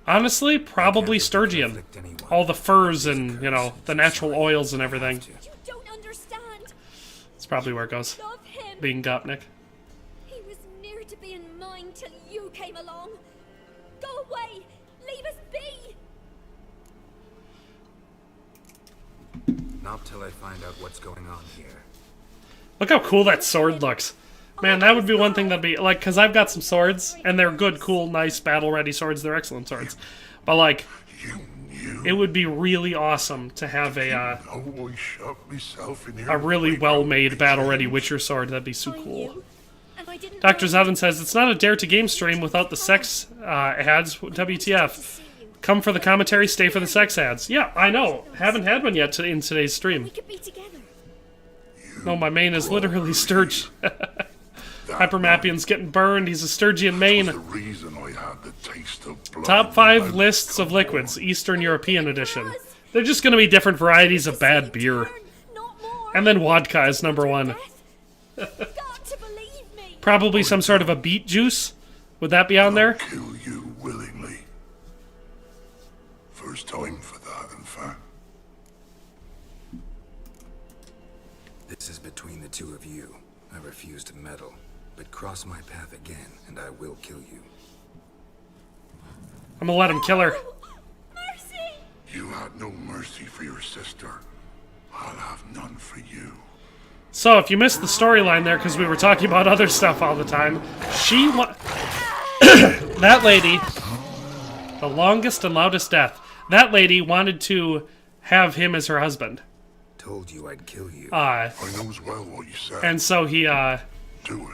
honestly, probably Sturgian. All the furs and, you know, the natural oils and everything. You don't understand. That's probably where it goes. Love him. Being Gopnik. He was near to being mine till you came along. Go away. Leave us be. Not till I find out what's going on here. Look how cool that sword looks. Man, that would be one thing that'd be, like, because I've got some swords, and they're good, cool, nice, battle-ready swords. They're excellent swords. But, like, it would be really awesome to have a really well-made, battle-ready Witcher sword. That'd be so cool. Dr. Zavin says, it's not a Dare to Game stream without the sex ads. WTF. Come for the commentary, stay for the sex ads. Yeah, I know. Haven't had one yet in today's stream. We could be together. No, my main is literally Sturge. Hypermapian's getting burned. He's a Sturgian main. Top 5 lists of liquids, Eastern European edition. They're just going to be different varieties of bad beer. And then vodka is number 1. Probably some sort of a beet juice. Would that be on there? Kill you willingly. First time for that, in fact. This is between the two of you. I refuse to meddle, but cross my path again, and I will kill you. I'm gonna let him kill her. Mercy! You had no mercy for your sister. I'll have none for you. So, if you missed the storyline there, because we were talking about other stuff all the time, she that lady, the longest and loudest death, that lady wanted to have him as her husband. Told you I'd kill you. I knows well what you said. And so he, do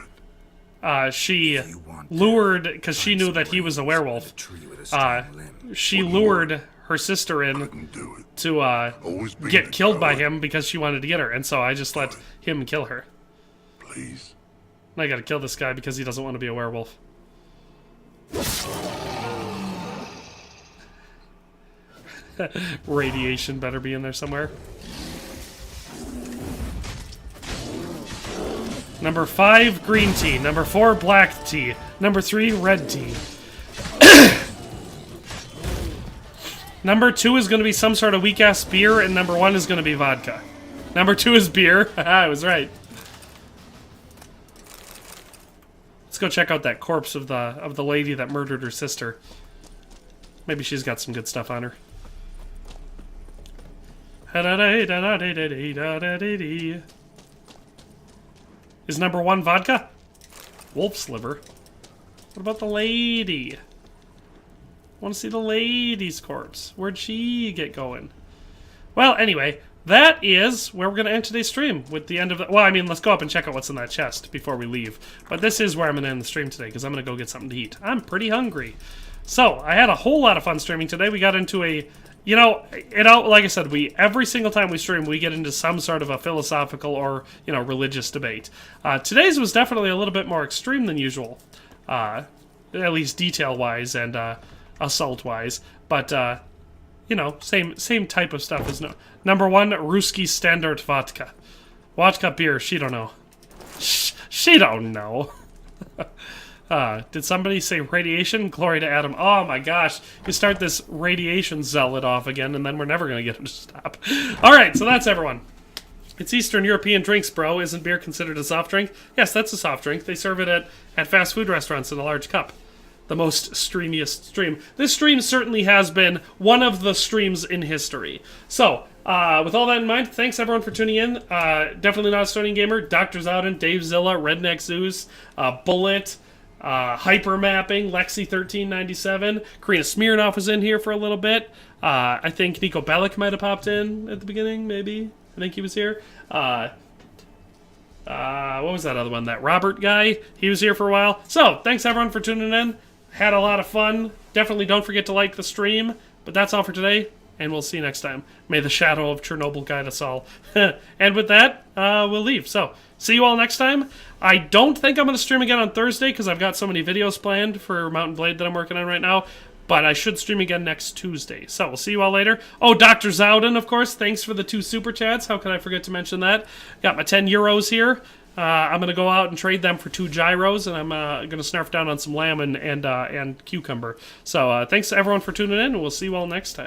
it. She lured, because she knew that he was a werewolf, she lured her sister in to get killed by him because she wanted to get her, and so I just let him kill her. Please. And I gotta kill this guy because he doesn't want to be a werewolf. Radiation better be in there somewhere. Number 5, green tea. Number 4, black tea. Number 3, red tea. Number 2 is going to be some sort of weak-ass beer, and number 1 is going to be vodka. Number 2 is beer. I was right. Let's go check out that corpse of the lady that murdered her sister. Maybe she's got some good stuff on her. Is number 1 vodka? Wolf's liver. What about the lady? I want to see the lady's corpse. Where'd she get going? Well, anyway, that is where we're going to end today's stream. With the end of the... well, I mean, let's go up and check out what's in that chest before we leave. But this is where I'm going to end the stream today, because I'm going to go get something to eat. I'm pretty hungry. So, I had a whole lot of fun streaming today. We got into a... you know, like I said, every single time we stream, we get into some sort of a philosophical or, you know, religious debate. Today's was definitely a little bit more extreme than usual, at least detail-wise and assault-wise. But, you know, same type of stuff as number 1, Ruski Standard Vodka. Vodka beer, she don't know. She don't know. Did somebody say radiation? Glory to Adam. Oh my gosh. You start this radiation zealot off again, and then we're never going to get him to stop. Alright, so that's everyone. It's Eastern European drinks, bro. Isn't beer considered a soft drink? Yes, that's a soft drink. They serve it at fast food restaurants in a large cup. The most streamiest stream. This stream certainly has been one of the streams in history. So, with all that in mind, thanks everyone for tuning in. Definitely Not a Stoning Gamer, Dr. Zowden, Dave Zilla, Redneck Zeus, Bullet, Hypermapping, Lexi1397, Karina Smirnoff was in here for a little bit. I think Nico Bellic might have popped in at the beginning, maybe. I think he was here. What was that other one? That Robert guy? He was here for a while. So, thanks everyone for tuning in. Had a lot of fun. Definitely don't forget to like the stream. But that's all for today, and we'll see you next time. May the shadow of Chernobyl guide us all. And with that, we'll leave. So, see you all next time. I don't think I'm going to stream again on Thursday because I've got so many videos planned for Mountain Blade that I'm working on right now. But I should stream again next Tuesday. So we'll see you all later. Oh, Dr. Zowden, of course. Thanks for the 2 super chats. How could I forget to mention that? Got my 10 euros here. I'm going to go out and trade them for 2 gyros. And I'm going to snarf down on some lamb and cucumber. So thanks to everyone for tuning in. And we'll see you all next time.